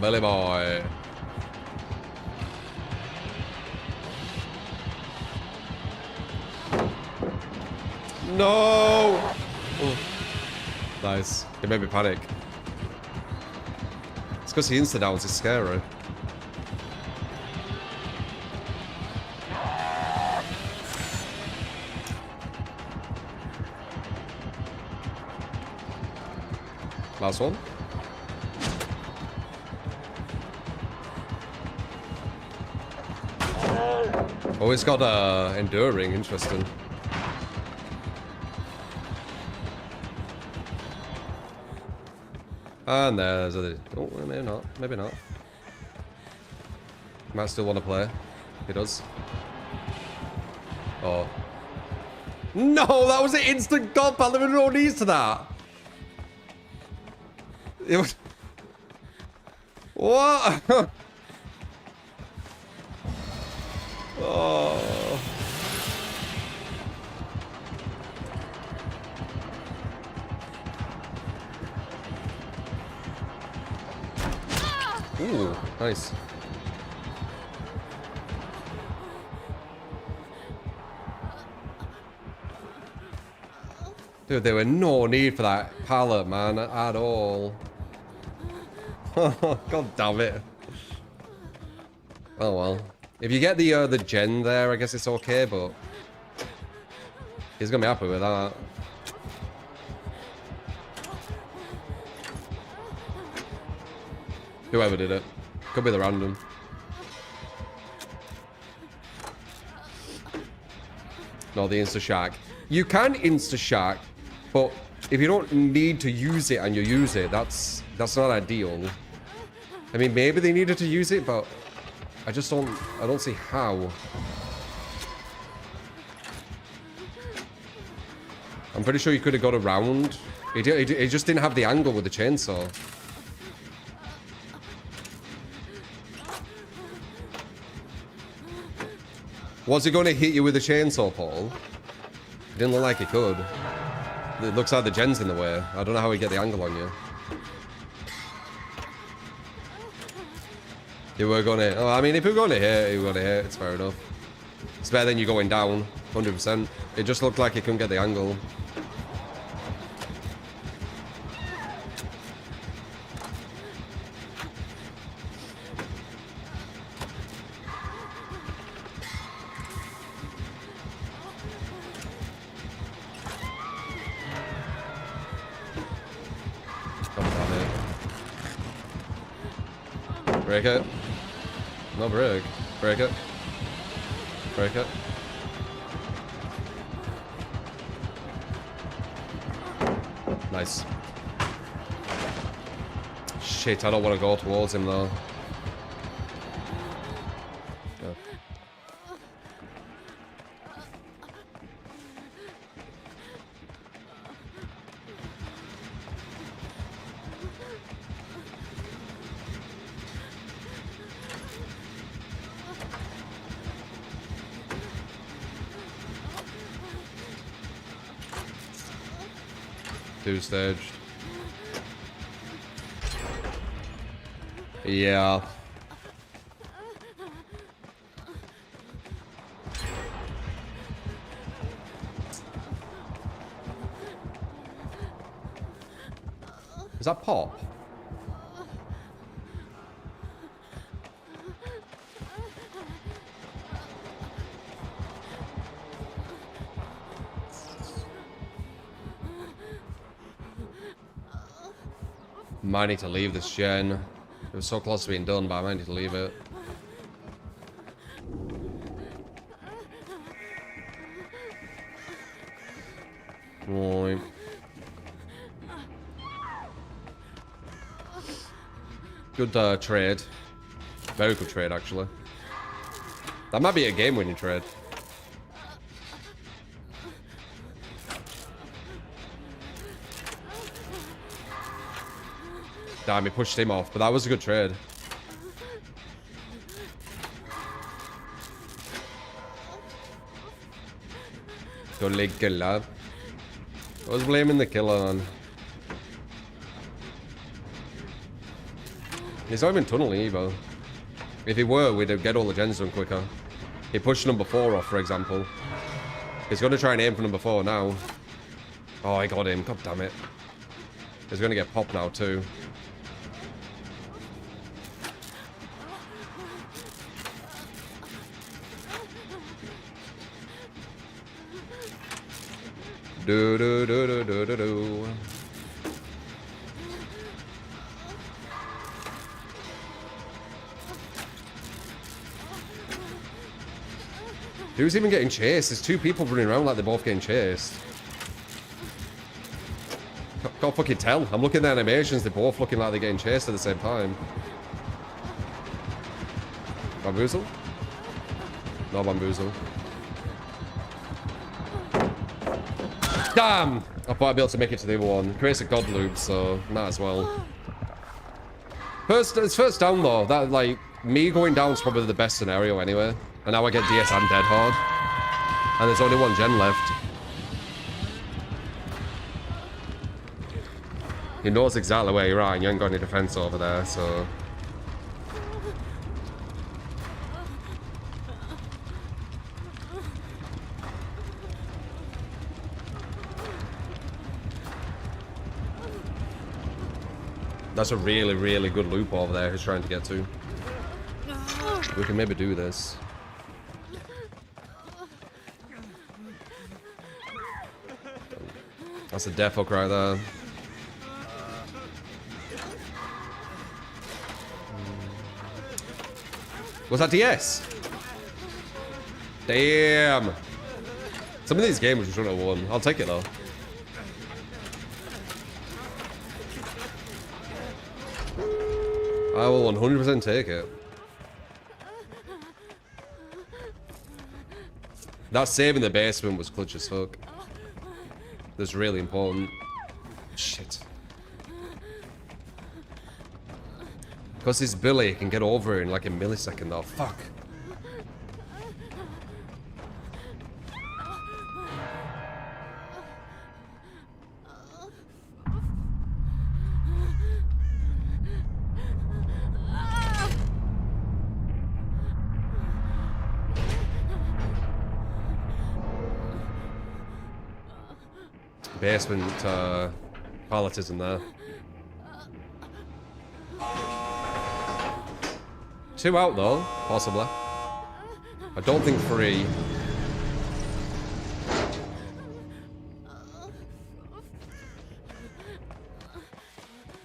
Belly boy. No! Oh. Nice. It made me panic. It's because he insta-downs is scary. Last one. Oh, it's got enduring, interesting. And there's a... Oh, maybe not. Maybe not. Might still want to play. He does. Oh. No, that was an instant god pal. There were no needs to that. It was... What? Oh. Ooh, nice. Dude, there were no need for that pallet, man, at all. God damn it. Oh well. If you get the gen there, I guess it's okay, but he's gonna be happy with that. Whoever did it. Could be the random. No, the insta-shack. You can insta-shack, but if you don't need to use it and you use it, that's not ideal. I mean, maybe they needed to use it, but I don't see how. I'm pretty sure you could have got around. It just didn't have the angle with the chainsaw. Was he going to hit you with a chainsaw, Paul? It didn't look like he could. It looks like the gen's in the way. I don't know how he'd get the angle on you. You were going to... Oh, I mean, if you're going to hit, you're going to hit. It's fair enough. It's better than you going down. 100%. It just looked like he couldn't get the angle. Break it. No break. Break it. Break it. Nice. Shit, I don't want to go towards him though. Go. Two-staged. Yeah. Is that Pop? Might need to leave this gen. It was so close to being done, but I might need to leave it. Right. Good trade. Very good trade, actually. That might be a game-winning trade. Damn, he pushed him off, but that was a good trade. Don't leg killer. I was blaming the killer on. He's not even tunneling either. If he were, we'd get all the gens done quicker. He pushed number 4 off, for example. He's going to try and aim for number 4 now. Oh, I got him. God damn it. He's going to get popped now, too. Do do do do do do do. Who's even getting chased? There's 2 people running around like they're both getting chased. Can't fucking tell. I'm looking at the animations, they're both looking like they're getting chased at the same time. Bamboozle? No bamboozle. Damn! I thought I'd be able to make it to the other one. Creates a god loop, so might as well. It's first down though. That, like, me going down is probably the best scenario anyway. And now I get DS and Dead Hard. And there's only 1 gen left. He knows exactly where you're at, and you ain't got any defense over there, so... That's a really, really good loop over there he's trying to get to. We can maybe do this. That's a death hook right there. Was that DS? Damn. Some of these games we shouldn't have won. I'll take it though. I will 100% take it. That save in the basement was clutch as fuck. That's really important. Shit. Because this Billy can get over in like a millisecond though. Fuck. Basement palletism there. 2 out though, possibly. I don't think 3.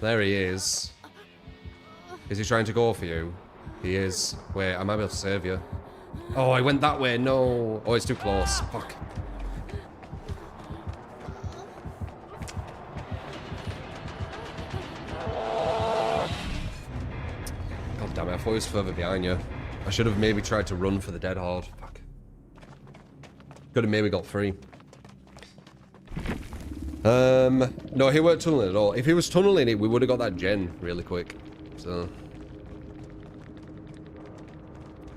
There he is. Is he trying to go for you? He is. Wait, I might be able to save you. Oh, I went that way. No. Oh, it's too close. Fuck. Damn it, I thought he was further behind you. I should have maybe tried to run for the dead hard. Fuck. Could have maybe got 3. No, he weren't tunneling at all. If he was tunneling it, we would have got that gen really quick. So.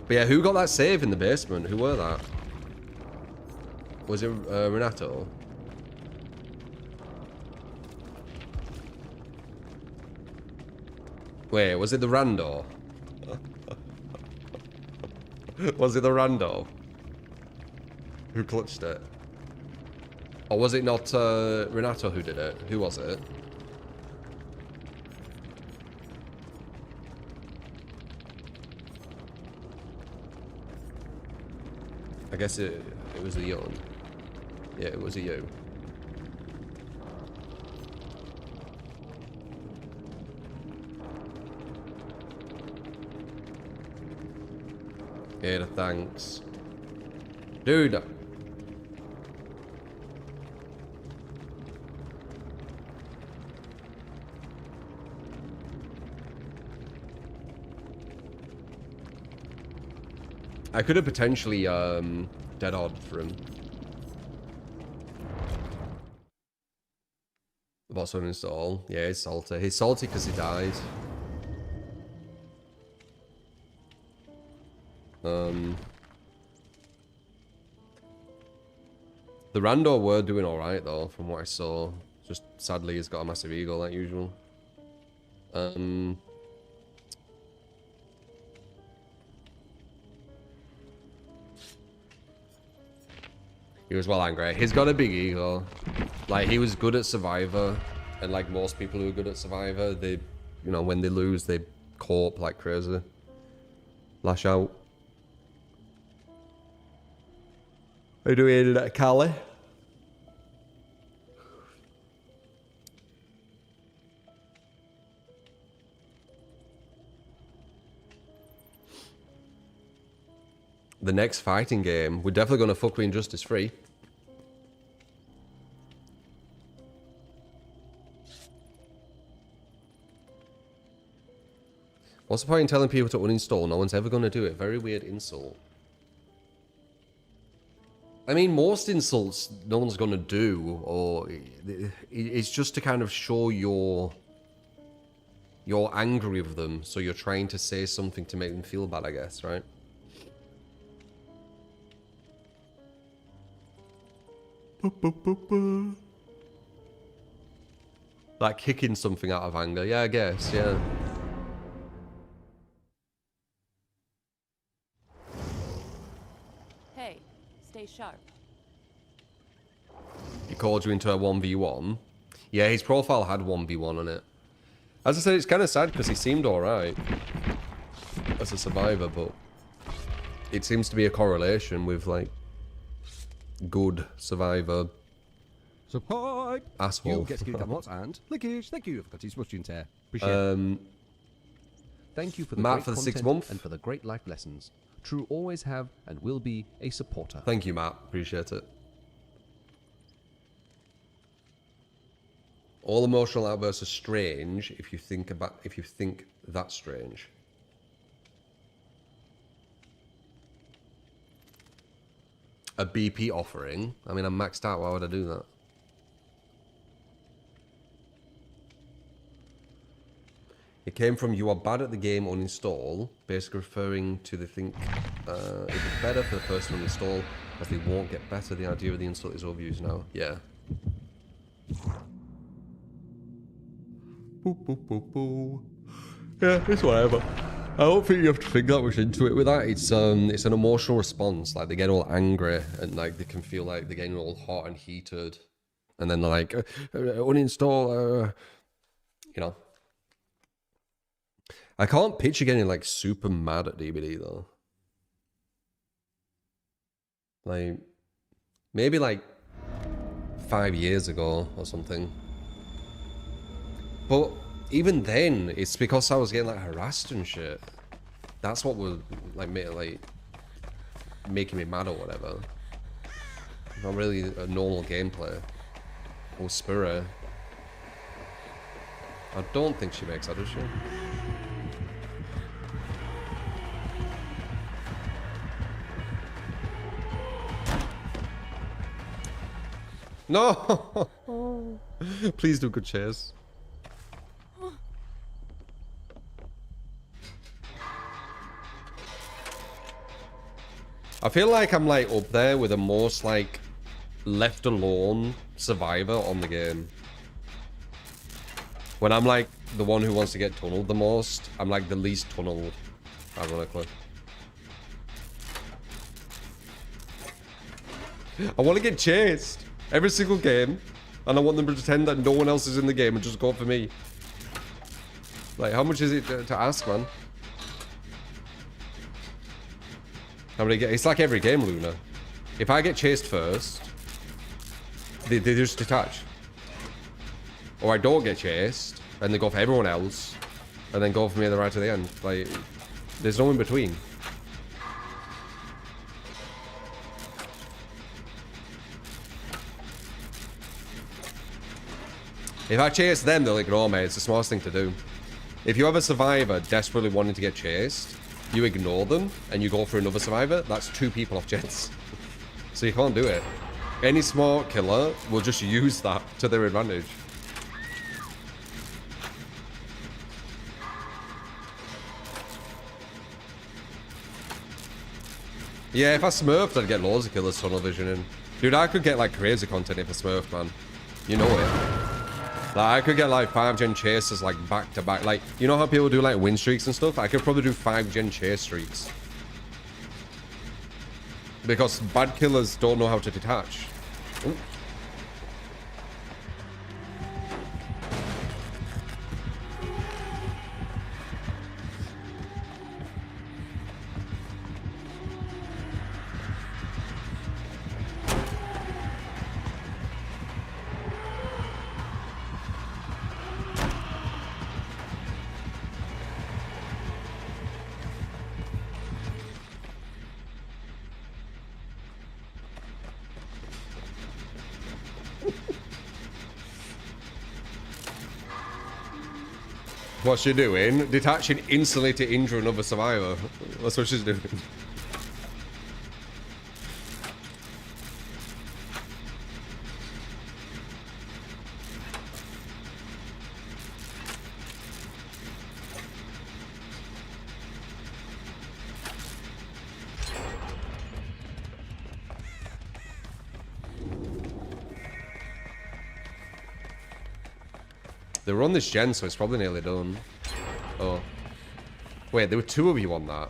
But yeah, who got that save in the basement? Who were that? Was it Renato? Wait, was it the Rando? Was it the Rando who clutched it? Or was it not Renato who did it? Who was it? I guess it was a Yon. Yeah, it was a you. Yeah, thanks. Dude. I could have potentially dead hard for him. What's uninstall? Yeah, he's salty. He's salty because he died. The rando were doing alright though, from what I saw. Just sadly he's got a massive ego like usual. He was well angry. He's got a big ego. Like, he was good at Survivor, and like most people who are good at Survivor, they, you know, when they lose, they cope like crazy. Lash out. How do we edit at Cali? The next fighting game, we're definitely going to fuck with Injustice 3. What's the point in telling people to uninstall? No one's ever going to do it. Very weird insult. I mean, most insults no one's going to do, or it's just to kind of show you're angry with them, so you're trying to say something to make them feel bad, I guess, right? Like kicking something out of anger. Yeah, I guess, yeah. Hey, stay sharp. He called you into a 1v1. Yeah, his profile had 1v1 on it. As I said, it's kind of sad because he seemed alright as a survivor, but it seems to be a correlation with, like, good survivor. Support! Asshole. You get to get mods and Lickish, thank you for cutting Smushin Tear. Appreciate it. Thank you for the Matt great for the content 6th month. and for the great life lessons. True always have and will be a supporter. Thank you, Matt. Appreciate it. All emotional outbursts are strange if you think that's strange. A BP offering? I mean, I'm maxed out. Why would I do that? It came from "you are bad at the game, uninstall," basically referring to the think it is better for the person to uninstall as they won't get better. The idea of the insult is overused now. Yeah. Boo, boo, boo, boo. Yeah, it's whatever. I don't think you have to think that much into it with that. It's an emotional response. Like, they get all angry and like they can feel like they're getting all hot and heated, and then they're like, uninstall. You know. I can't picture getting like super mad at DBD though. Like, maybe like 5 years ago or something. But even then, it's because I was getting like harassed and shit. That's what was like making me mad or whatever. Not really a normal gameplay. Or Spura. I don't think she makes that, does she? No! Please do good chase. I feel like I'm like up there with the most like left alone survivor on the game. When I'm like the one who wants to get tunneled the most, I'm like the least tunneled, ironically. I want to get chased every single game, and I want them to pretend that no one else is in the game and just go for me. Like, how much is it to ask, man? How many get? It's like every game, Luna. If I get chased first, they just detach. Or I don't get chased, and they go for everyone else, and then go for me at the right to the end. Like, there's no in between. If I chase them, they'll ignore me. It's the smartest thing to do. If you have a survivor desperately wanting to get chased, you ignore them, and you go for another survivor, that's 2 people off jets. So you can't do it. Any smart killer will just use that to their advantage. Yeah, if I smurfed, I'd get loads of killers tunnel vision in. Dude, I could get like crazy content if I smurfed, man. You know it. Like, I could get like 5-gen chasers like back to back. Like, you know how people do like win streaks and stuff? I could probably do 5-gen chase streaks. Because bad killers don't know how to detach. Ooh. What's she doing? Detaching instantly to injure another survivor. That's what she's doing. They were on this gen, so it's probably nearly done. Oh. Wait, there were 2 of you on that.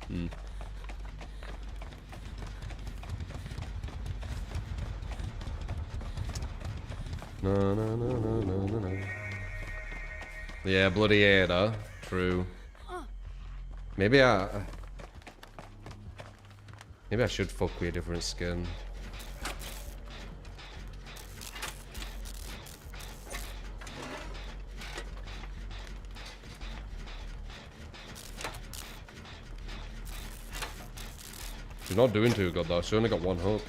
Hmm. No. Yeah, bloody Ada. True. Maybe I should fuck with a different skin. She's not doing too good though. She only got 1 hook.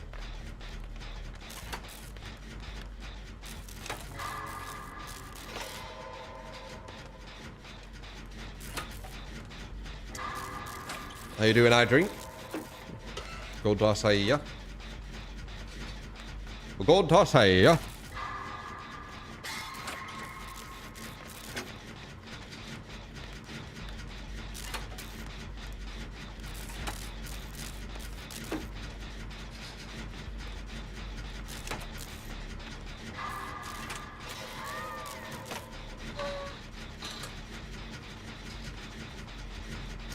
How you doing, I drink? Go toss here. Go toss here.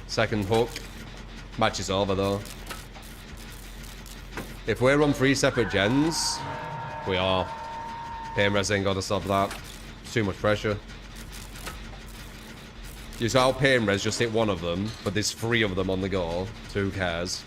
Second hook. Match is over though. If we're on 3 separate gens, we are. Pain res ain't gotta stop that. It's too much pressure. You saw how pain res just hit 1 of them, but there's 3 of them on the go. So who cares?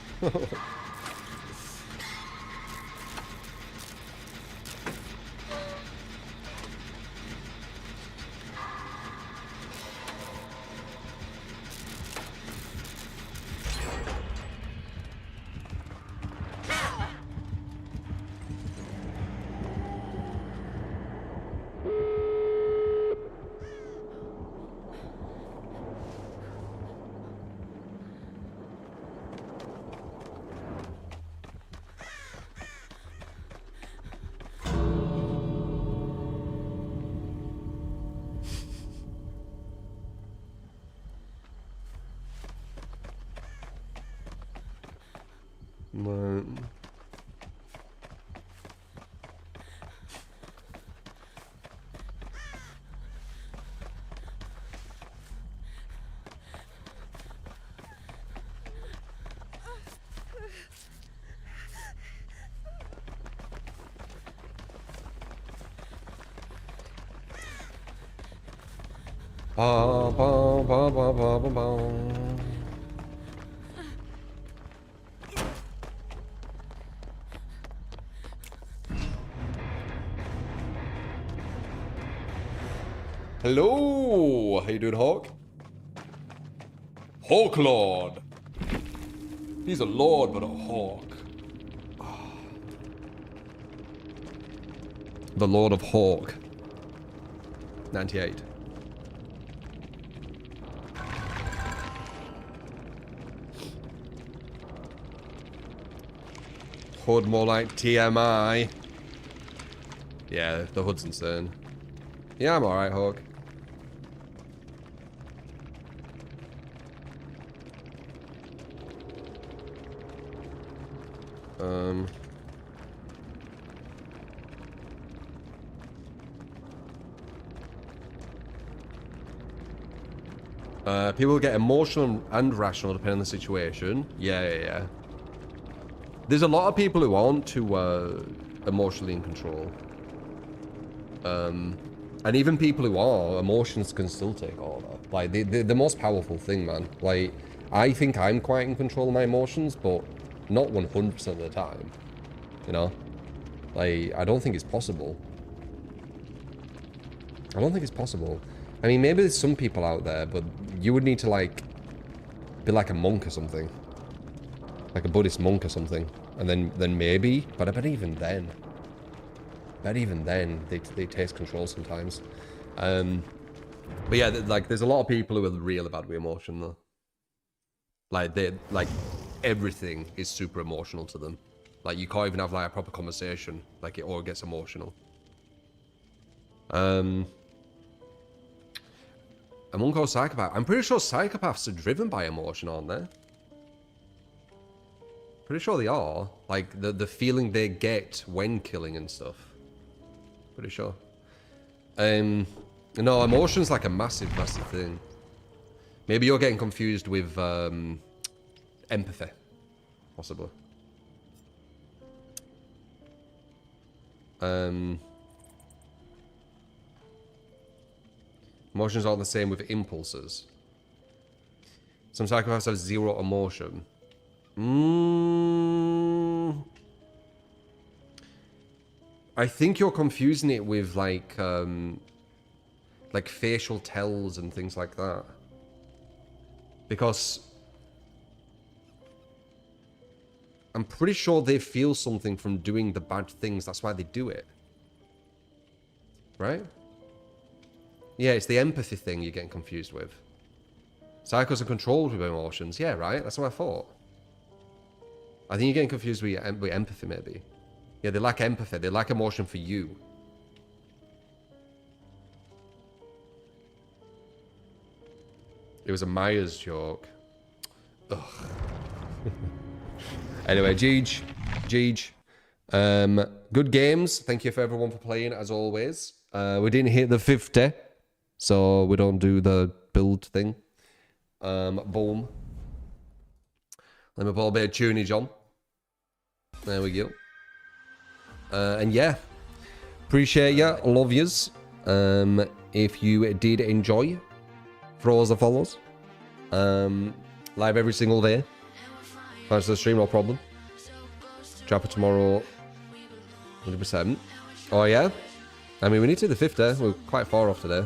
Ba, ba, ba, ba, ba, ba, ba. Hello, how you doing, Hawk? Hawk Lord. He's a lord, but a hawk. The Lord of Hawk. 98. Hood more like TMI. Yeah, the hood's insane. Yeah, I'm alright, Hawk. People get emotional and rational depending on the situation. Yeah. There's a lot of people who aren't too emotionally in control. And even people who are, emotions can still take over. Like, the most powerful thing, man. Like, I think I'm quite in control of my emotions, but not 100% of the time. You know? Like, I don't think it's possible. I don't think it's possible. I mean, maybe there's some people out there, but you would need to, like, be like a monk or something. Like a Buddhist monk or something. And then maybe, but I bet even then, they taste control sometimes. But yeah, like, there's a lot of people who are really bad with emotion, though. Like, everything is super emotional to them. Like, you can't even have, like, a proper conversation. Like, it all gets emotional. A monk or psychopath? I'm pretty sure psychopaths are driven by emotion, aren't they? Pretty sure they are. Like, the feeling they get when killing and stuff. Pretty sure. No, emotion's like a massive thing. Maybe you're getting confused with empathy. Possibly. Emotions aren't the same with impulses. Some psychopaths have zero emotion. I think you're confusing it with like facial tells and things like that. Because I'm pretty sure they feel something from doing the bad things. That's why they do it. Right? Yeah, it's the empathy thing you're getting confused with. Psychos are controlled with emotions. Yeah, right? That's what I thought. I think you're getting confused with empathy, maybe. Yeah, they lack empathy. They lack emotion for you. It was a Myers joke. Ugh. Anyway, Jeej. Good games. Thank you for everyone for playing, as always. We didn't hit the 50, so we don't do the build thing. Boom. Let me put a bit of tunage on. There we go. And yeah, appreciate ya, love yous. If you did enjoy, throw us a follows. Live every single day. Thanks to the stream, no problem. Drop it tomorrow, 100%. Oh yeah? I mean, we need to do the 50. We're quite far off today.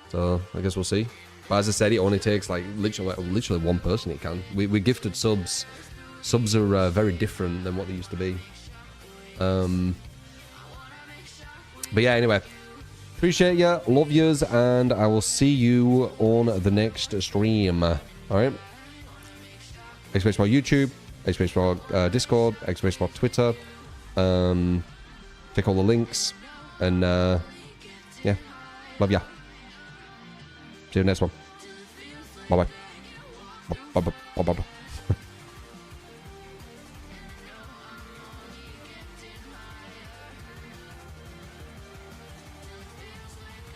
So, I guess we'll see. But as I said, it only takes like literally one person it can. We gifted subs. Subs are very different than what they used to be. But yeah, anyway. Appreciate ya, love yous, and I will see you on the next stream. Alright? X-Space for YouTube, X-Space for Discord, X-Space for Twitter. Click all the links. And yeah. Love ya. See you next one. Bye-bye. Bye-bye.